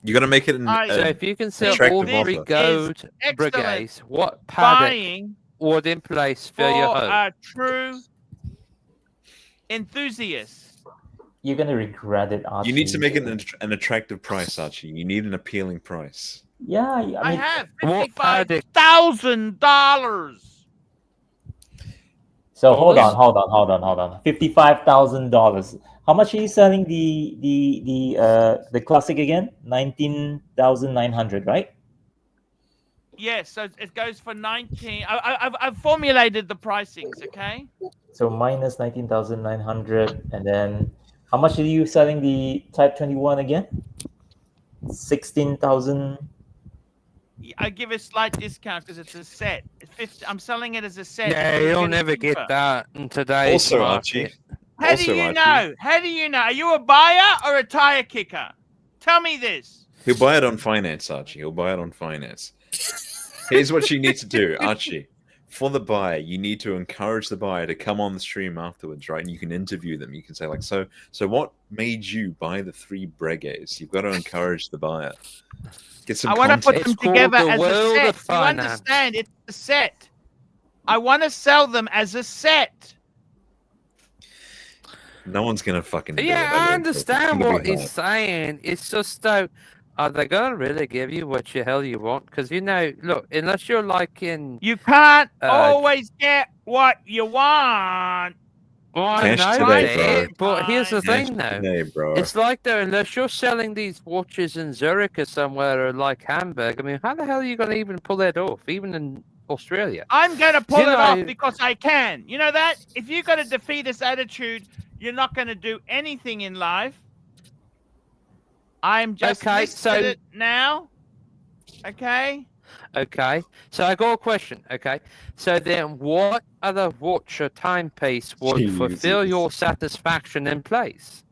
you got to make it an. I- So if you can sell attractive all 3 offer. gold Excellent. Breguets, what Patek Buying would in place for for your home? a true enthusiast. You're gonna regret it, Archie. You need to make it an attractive price, Archie. You need an appealing price. Yeah, I I mean, have What Patek? $55,000. so hold Yes. on. $55,000. How much are you selling the classic again? 19,900, right? Yes, so it goes for 19. I've formulated the pricings, okay? So minus 19,900, and then how much are you selling the Type 21 again? 16,000. I give a slight discount because it's a set. It's 50, I'm selling it as a set. Yeah, You you'll get it never get cheaper. that in today's Also, market. Archie. How Also, do you Archie. know? How do you know? Are you a buyer or a tire kicker? Tell me this. He'll buy it on finance, Archie. He'll buy it on finance. Here's what you need to do, Archie. For the buyer, you need to encourage the buyer to come on the stream afterwards, right? And you can interview them. You can say, like, so what made you buy the 3 Breguets? You've got to encourage the buyer. Get some I want to put context. them It's called together the as a world set. of You finance. understand? It's a set. I want to sell them as a set. No one's gonna fucking do it. Yeah, don't I think. understand It's gonna what be he's hard. saying. It's just though, are they gonna really give you what the hell you want? Because look, unless you're like in, You can't Uh, always get what you want. well, I Cash know today, that, bro. but here's the Cash thing though. today, bro. It's like though, unless you're selling these watches in Zurich or somewhere or like Hamburg, I mean, how the hell are you gonna even pull that off? Even in Australia. I'm going to pull You it off know- because I can. You know that? If you've got a defeatist attitude, you're not going to do anything in life. I'm just Okay, listed so- it now. Okay? Okay, so I got a question. Okay, so then what other watch or timepiece would fulfill Jesus. your satisfaction in place?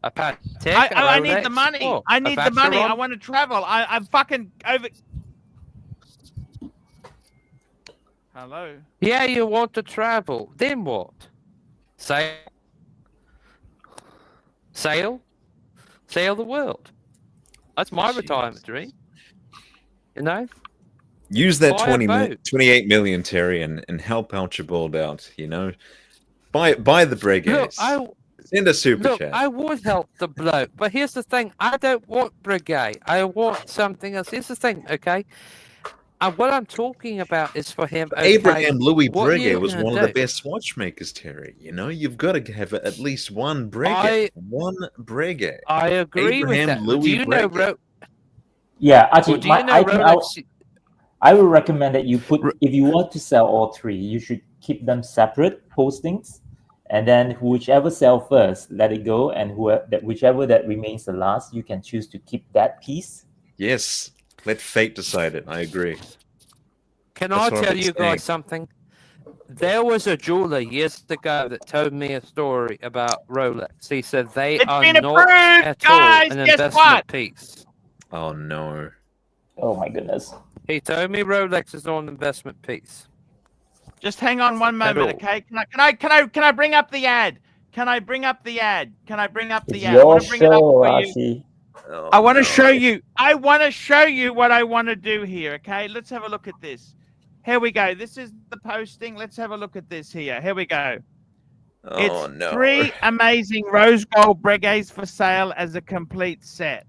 A Patek? I a need the Rolex, money. or I a need the money. I Vacheron? want to travel. I'm fucking over. Hello? Yeah, you want to travel. Then what? Sail? Sail the world. That's my retirement dream. You know? Use that Buy a boat. 28 million, Terry, and help Archibald out. You know, buy the Breguets. Look, Send a super Look, chat. I would help the bloke, but here's the thing: I don't want Breguet. I want something else. Here's the thing, okay? And what I'm talking about is for him. Okay, Abraham Louis what are you Breguet was gonna one of the do? best watchmakers, Terry. You know, you've got to have at least one Breguet. I- One Breguet. I agree Abraham with that. Louis Do you know? Breguet. Yeah, Archie, Well, do you know I think Rolex? I would recommend that you put, if you want to sell all 3, you should keep them separate postings, and then whichever sell first, let it go, and whichever that remains the last, you can choose to keep that piece. Yes, let fate decide it. I agree. Can That's I what I've tell been you saying. guys something? There was a jeweler years ago that told me a story about Rolex. He said they It's are been not approved, at guys. all an Guess investment what? piece. Oh no. Oh my goodness. He told me Rolex is not an investment piece. Just hang on one At moment, all. okay? Can I bring up the ad? Can I bring up the ad? Can I bring up the It's ad? I your want to bring it up show, for you. Archie. Oh, I want to no. show you. I want to show you what I want to do here, okay? Let's have a look at this. Here we go. This is the posting. Let's have a look at this here. Here we go. Oh It's no. 3 amazing rose gold Breguets for sale as a complete set.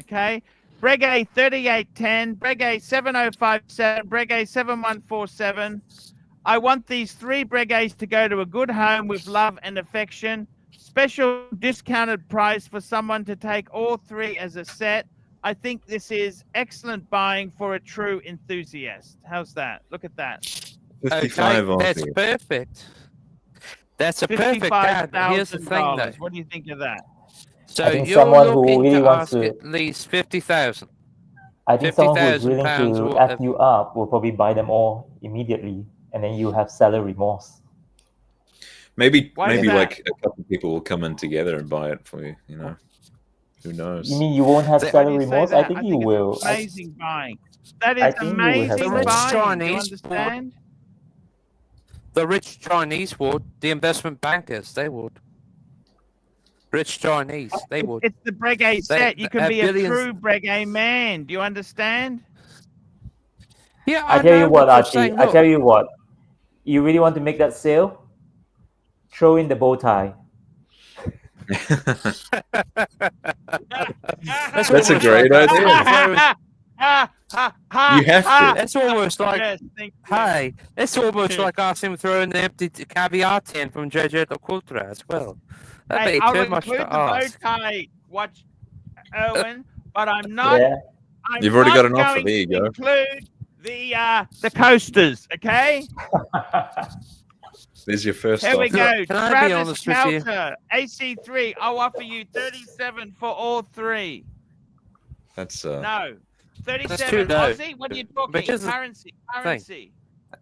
Okay? Breguet 3810, Breguet 7057, Breguet 7147. I want these 3 Breguets to go to a good home with love and affection. Special discounted price for someone to take all 3 as a set. I think this is excellent buying for a true enthusiast. How's that? Look at that. 55 Okay, that's Aussie. perfect. That's a perfect ad. Here's the thing, though. What do you think of that? So I think you're someone who looking really to wants ask to- at least 50,000. I think someone who's willing £50,000 to worth F of- you up will probably buy them all immediately, and then you have seller remorse. Maybe Why is maybe that? like a couple of people will come in together and buy it for you. You know, who knows? You mean you won't have Why Why seller do you say remorse? that? I think you it's will. Amazing buying. That I is think you will have amazing seller The rich buying. Do you Chinese understand? The rich Chinese would. The investment bankers, they would. Rich Chinese, they would. It's the Breguet set. You can have be a billions- true Breguet man. Do you understand? Yeah, I tell you know, what, but you're Archie. saying, I look, tell you what. You really want to make that sale? Throw in the bow tie. That's That's a almost great like idea. You have to. That's almost like, Yes, thank you. hey, it's almost like asking him to throw in the empty caviar tin from JJ the Cultura as well. That'd Hey, be I'll too much include to the bow ask. tie, watch, Erwin, but I'm not. Yeah. I'm You've already not got an offer. going There you to go. Include the coasters, okay? There's your first Here we offer. go. Can I be Travis honest with you? Kelter, AC3. I'll offer you 37 for all 3. That's No, 37 too low. Aussie. What are you talking? But here's the Currency.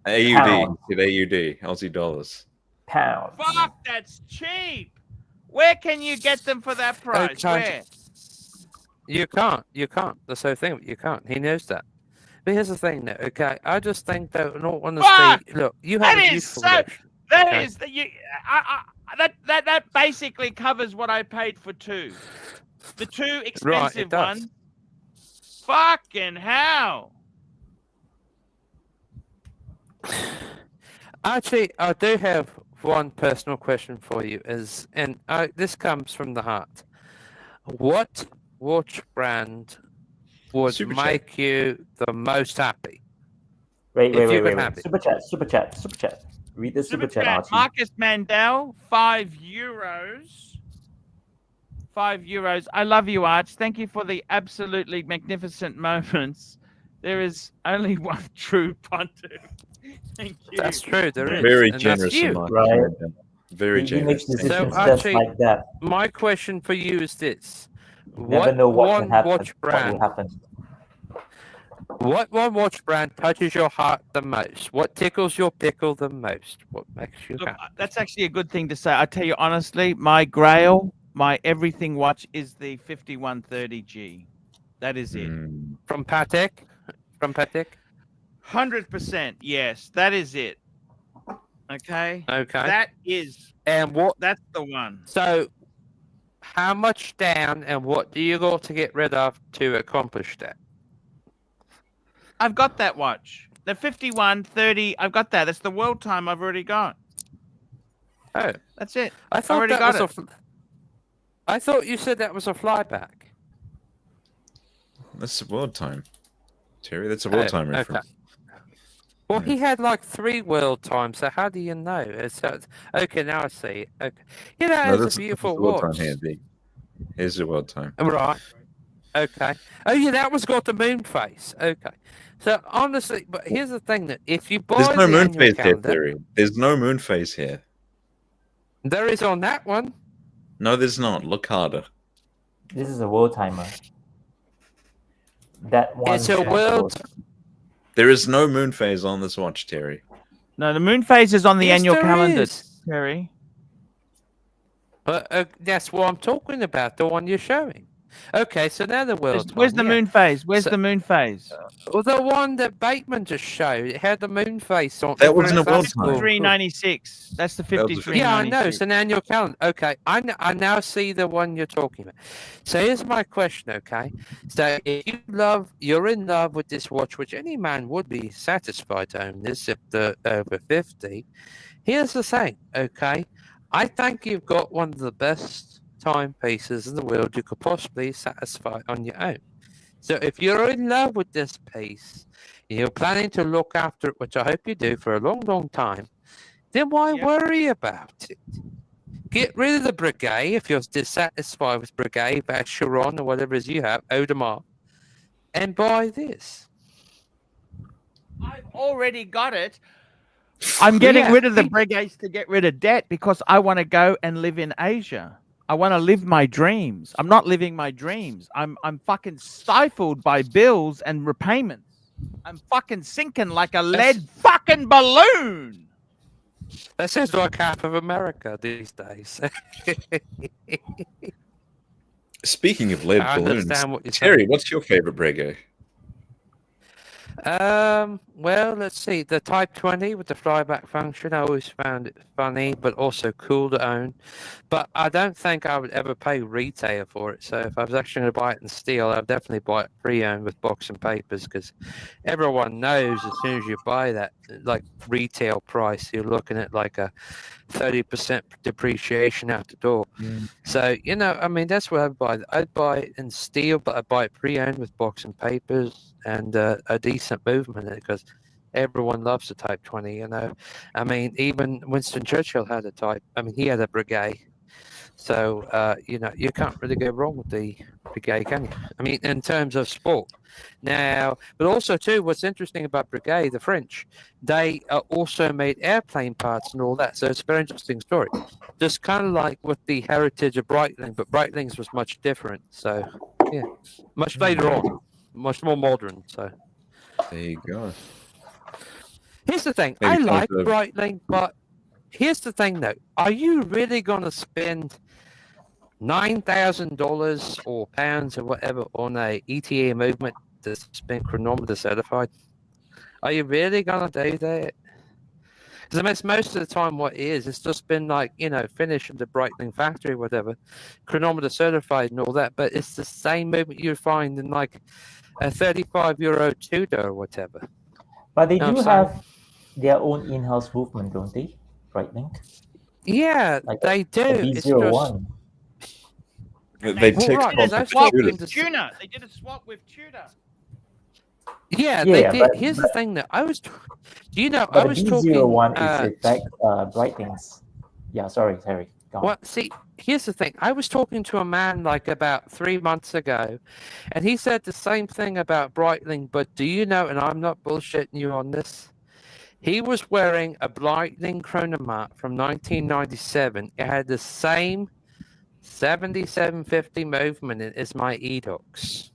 AUD. Pound. With AUD. Aussie dollars. Pounds. Fuck, that's cheap. Where can you get them for that price? Okay. Where? You can't. You can't. That's the thing. You can't. He knows that. But here's the thing, though. Okay, I just think that in all honesty, Fuck! look, you have That a is youthful so. relation. That Okay. is that basically covers what I paid for 2. The 2 expensive does. ones. Fucking hell. Actually, I do have one personal question for you. This comes from the heart. What watch brand would Super chat. make you the most happy? Wait. If you could have it. Super chat. Read the super chat, Archie. Marcus Mandel, €5. €5. I love you, Arch. Thank you for the absolutely magnificent moments. There is only one true pontiff. Thank you. That's true. There is. Very and that's generous. you. Mark. Right. Very He generous. makes Thank you. decisions So, just Archie, like that. My question for you is this: You never know what can happen. watch What brand? will happen. What one watch brand touches your heart the most? What tickles your pickle the most? What makes you Look, happy? that's actually a good thing to say. I tell you honestly, my grail, my everything watch is the 5130G. That is it. Mm. From Patek? From Patek? 100%. Yes, that is it. Okay. Okay. That is. And what? That's the one. So, how much down and what do you got to get rid of to accomplish that? I've got that watch. The 5130. I've got that. That's the world time I've already got. Oh, That's it. I thought already that got was I thought you said that was a flyback. That's a world time. Terry, that's a world time okay. reference. Well, Yeah. he had like 3 world times, so how do you know? Okay, now I see. Okay, you know, No, it's that's a beautiful the world watch. time here. Here's the world time. Right. Okay. Oh yeah, that one's got the moon face. Okay. So honestly, but here's the thing: that if you buy There's no the moon annual phase here, calendar, Terry. There's no moon phase here. there is on that one. No, there's not. Look harder. This is a world timer. That one. It's a is world. There is no moon phase on this watch, Terry. No, the moon phase is on the Yes, annual there calendar, is. Terry. That's what I'm talking about. The one you're showing. Okay, so now the world. Where's one, the yeah. moon phase? Where's So- the moon phase? Well, the one that Bateman just showed, it had the moon face on. That it. wasn't a world That's time. cool. 5396. That's the That was a 5396. Yeah, I know. It's an annual calendar. Okay, I now see the one you're talking about. So here's my question. Okay, so if you're in love with this watch, which any man would be satisfied to own this if they're over 50. Here's the thing. Okay, I think you've got one of the best timepieces in the world you could possibly satisfy on your own. So if you're in love with this piece, you're planning to look after it, which I hope you do for a long, long time, then why worry about it? Get rid of the Breguet if you're dissatisfied with Breguet, Vacheron, or whatever it is you have, Audemars, and buy this. I've already got it. I'm getting rid of the Breguets to get rid of debt because I want to go and live in Asia. I want to live my dreams. I'm not living my dreams. I'm fucking stifled by bills and repayments. I'm fucking sinking like a lead fucking balloon. That sounds like half of America these days. Speaking of lead I balloons, understand what you're Terry, saying. what's your favorite Breguet? Well, let's see. The Type 20 with the flyback function, I always found it funny, but also cool to own. But I don't think I would ever pay retail for it. So if I was actually going to buy it in steel, I'd definitely buy it pre-owned with box and papers, because everyone knows as soon as you buy that, like retail price, you're looking at like a 30% depreciation out the door. So, you know, I mean, that's what I'd buy. I'd buy it in steel, but I'd buy it pre-owned with box and papers and a decent movement in it, because everyone loves the Type 20, you know. I mean, even Winston Churchill had a Type. I mean, he had a Breguet. So, you know, you can't really go wrong with the Breguet, can you? I mean, in terms of sport. Now, but also, too, what's interesting about Breguet, the French, they also made airplane parts and all that. So it's a very interesting story. Just kind of like with the heritage of Breitling, but Breitling's was much different. So, yeah, much later on, much more modern. So there you go. Here's the thing. Maybe I like some of the- Breitling, but here's the thing, though. Are you really going to spend $9,000 or pounds or whatever on a ETA movement that's been chronometer certified? Are you really going to do that? Because I mean, most of the time what it is, it's just been like, you know, finished in the Breitling factory, whatever, chronometer certified and all that, but it's the same movement you'd find in like a €35 Tudor or whatever. But they Know do what I'm saying? have their own in-house movement, don't they? Breitling? Yeah, Like they do. the It's B01. They Well, take right, sponsors that's for what Tudor. in the- Tuna. They did a swap with Tudor. Yeah, they Yeah, did. but- Here's the thing that I was, do you know, I But the was B01 talking. is in fact Breitling's. Yeah, sorry, Terry. Go on. Well, see, here's the thing. I was talking to a man like about 3 months ago, and he said the same thing about Breitling. But do you know, and I'm not bullshitting you on this, he was wearing a Breitling chronomat from 1997. It had the same 7750 movement in it as my Edox.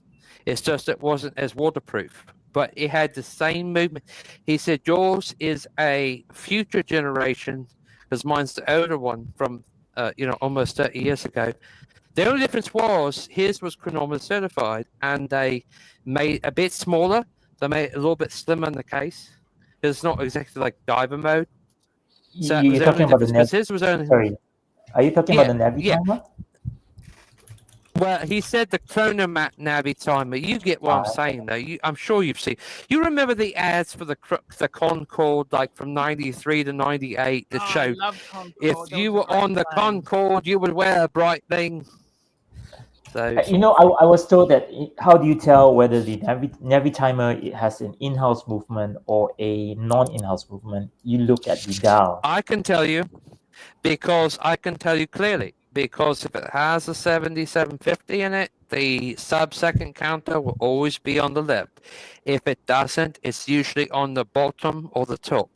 It's just it wasn't as waterproof, but it had the same movement. He said yours is a future generation, because mine's the older one from you know, almost 30 years ago. The only difference was his was chronometer certified, and they made a bit smaller. They made it a little bit slimmer in the case. It's not exactly like diver mode. So it was You're the talking only about the difference, 'cause his was only. Sorry. Are you talking about the Navi yeah. timer? Well, he said the Chronomat Navi timer. You get what I'm saying, though. I'm sure you've seen. You remember the ads for the Concorde, like from '93 to '98, that showed if you were on the Concorde, you would wear a Breitling. So You know, I was told that how do you tell whether the Navi timer it has an in-house movement or a non-in-house movement? You look at the dial. I can tell you, because I can tell you clearly. Because if it has a 7750 in it, the sub-second counter will always be on the left. If it doesn't, it's usually on the bottom or the top.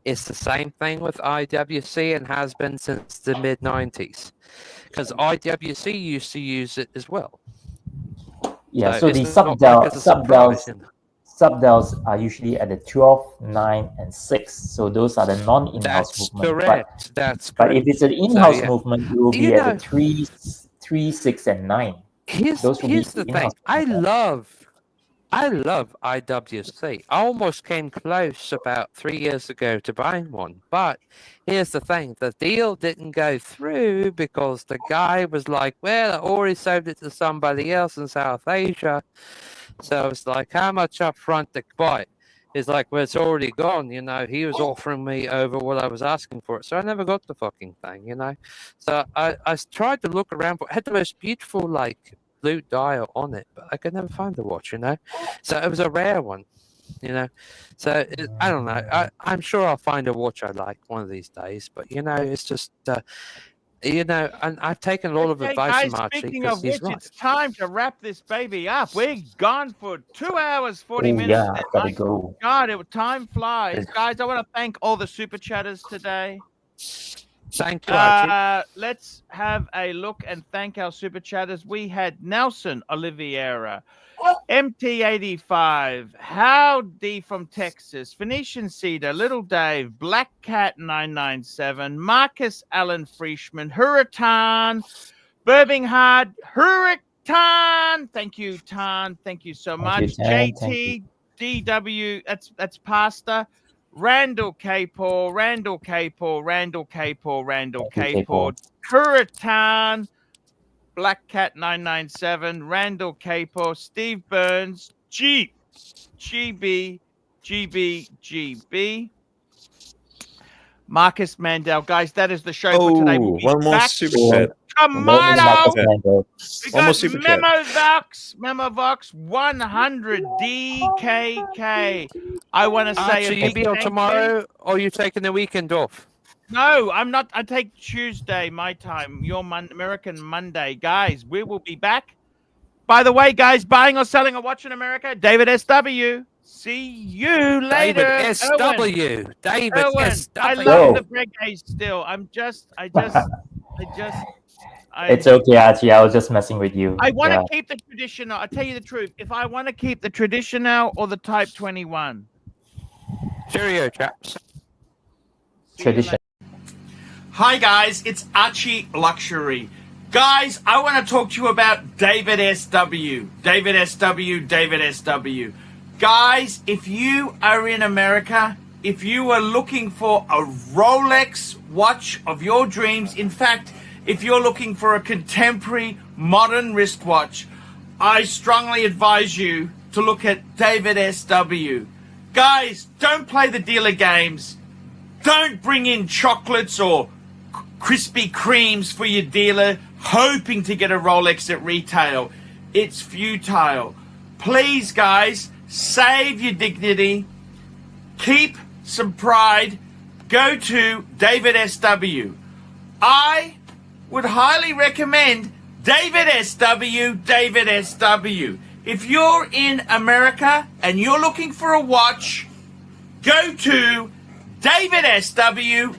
It's the same thing with IWC and has been since the mid-90s. Because IWC used to use it as well. Yeah, so the it's not like it's a surprise, you know. sub-dials are usually at the 12, 9, and 6. So those are the non-in-house That's movement. correct. That's But correct. if it's an in-house yeah. movement, it will be You at know- the 3, 6, and 9. Here's Those will be the thing. in-house I movement. love IWC. I almost came close about 3 years ago to buying one. But here's the thing. The deal didn't go through because the guy was like, well, I already sold it to somebody else in South Asia. So it's like, how much up front to buy it? It's like, well, it's already gone, you know. He was offering me over what I was asking for it. So I never got the fucking thing, you know. So I tried to look around, but it had the most beautiful, like, blue dial on it, but I could never find the watch, you know. So it was a rare one, you know. So I don't know. I'm sure I'll find a watch I like one of these days, but you know, it's just. You know, and I've taken a lot of advice guys, from Archie. speaking of which, right. it's time to wrap this baby up. We're gone for 2 hours, 40 Oh, minutes. yeah, and gotta my go. God, time flies. Guys, I want to thank all the super chatters today. Thank you, Archie. Let's have a look and thank our super chatters. We had Nelson Oliveira, MT85, Howdy from Texas, Phoenician Cedar, Little Dave, Black Cat 997, Marcus Allen Frischman, Hurritan, Birmingham, Hurritan. Thank you, Tan. Thank you so much. Thank you. JT, DW, that's Pastor. Randall K. Paul, Randall K. Paul, Randall K. Paul, Randall K. Paul, Hurritan, Black Cat 997, Randall Capo, Steve Burns, GB, Marcus Mandel. Guys, that is the show for today. We'll one more super chat. Come on, One more super chat. Memovox 100 DKK. I want to say Archie, you be on tomorrow, or are you taking the weekend off? No, I'm not. I take Tuesday, my time. Your American Monday. Guys, we will be back. By the way, guys, buying or selling a watch in America, David SW. See you later. David SW. David SW. I love the Breguet still. It's okay, Archie. I was just messing with you. I want to keep the traditional. I'll tell you the truth. If I want to keep the traditional or the Type 21. Cheerio, chaps. Tradition. Hi guys, it's ArchieLuxury. Guys, I want to talk to you about David SW. David SW. Guys, if you are in America, if you are looking for a Rolex watch of your dreams, in fact, if you're looking for a contemporary modern wristwatch, I strongly advise you to look at David SW. Guys, don't play the dealer games. Don't bring in chocolates or Krispy Kremes for your dealer hoping to get a Rolex at retail. It's futile. Please, guys, save your dignity. Keep some pride. Go to David SW. I would highly recommend David SW. If you're in America and you're looking for a watch, go to David SW.